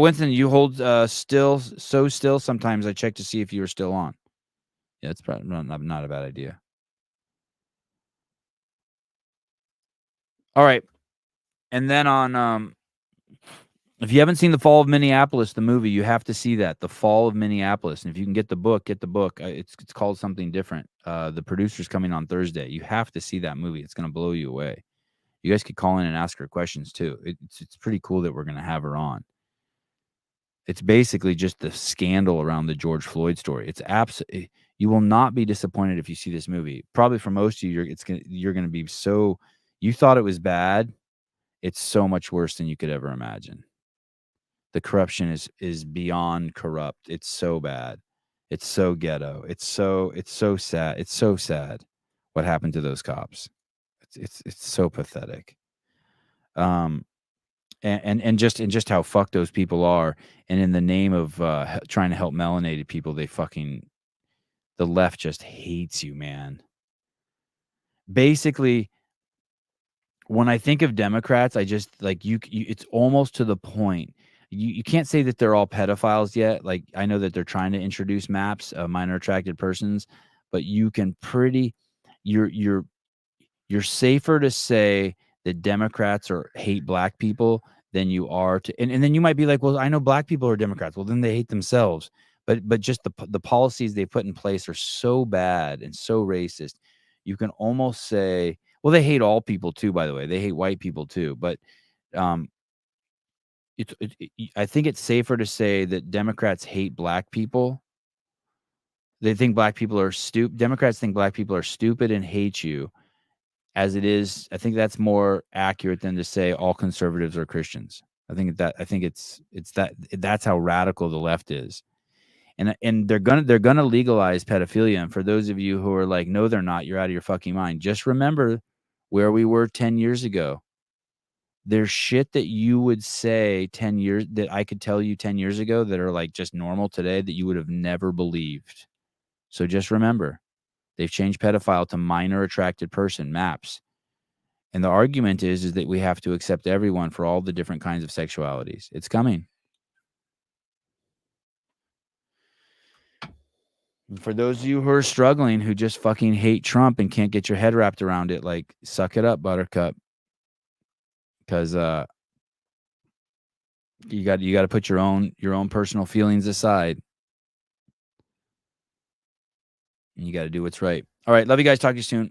Winston, you hold still. Sometimes I check to see if you are still on. Yeah, it's probably not a bad idea. All right. And then on If you haven't seen The Fall of Minneapolis, the movie, you have to see that. The Fall of Minneapolis. And if you can get the book, get the book. It's called something different. The producer's coming on Thursday. You have to see that movie. It's going to blow you away. You guys could call in and ask her questions too. It's pretty cool that we're going to have her on. It's basically just the scandal around the George Floyd story. It's absolutely, you will not be disappointed if you see this movie. Probably for most of you, you're going to be so, you thought it was bad. It's so much worse than you could ever imagine. The corruption is beyond corrupt. It's so bad. It's so ghetto. It's so sad. It's so sad what happened to those cops. It's so pathetic. And just how fucked those people are. And in the name of trying to help melanated people, the left just hates you, man. Basically, when I think of Democrats, I just like you it's almost to the point. You can't say that they're all pedophiles yet. Like, I know that they're trying to introduce MAPS, minor attracted persons, but you can you're safer to say that Democrats hate black people than you are to, and then you might be like, well, I know black people are Democrats. Well, then they hate themselves. But just the policies they put in place are so bad and so racist. You can almost say, well, they hate all people too, by the way. They hate white people too. But I think it's safer to say that Democrats hate black people. They think black people are stupid. Democrats think black people are stupid and hate you. As it is, I think that's more accurate than to say all conservatives are Christians. I think that's how radical the left is. And they're gonna legalize pedophilia. And for those of you who are like, no, they're not, you're out of your fucking mind. Just remember where we were 10 years ago. There's shit that you would say 10 years that I could tell you 10 years ago that are like just normal today that you would have never believed. So just remember, they've changed pedophile to minor attracted person, MAPS. And the argument is that we have to accept everyone for all the different kinds of sexualities. It's coming. And for those of you who are struggling, who just fucking hate Trump and can't get your head wrapped around it, like, suck it up, buttercup. Because you got to put your own personal feelings aside. And you got to do what's right. All right. Love you guys. Talk to you soon.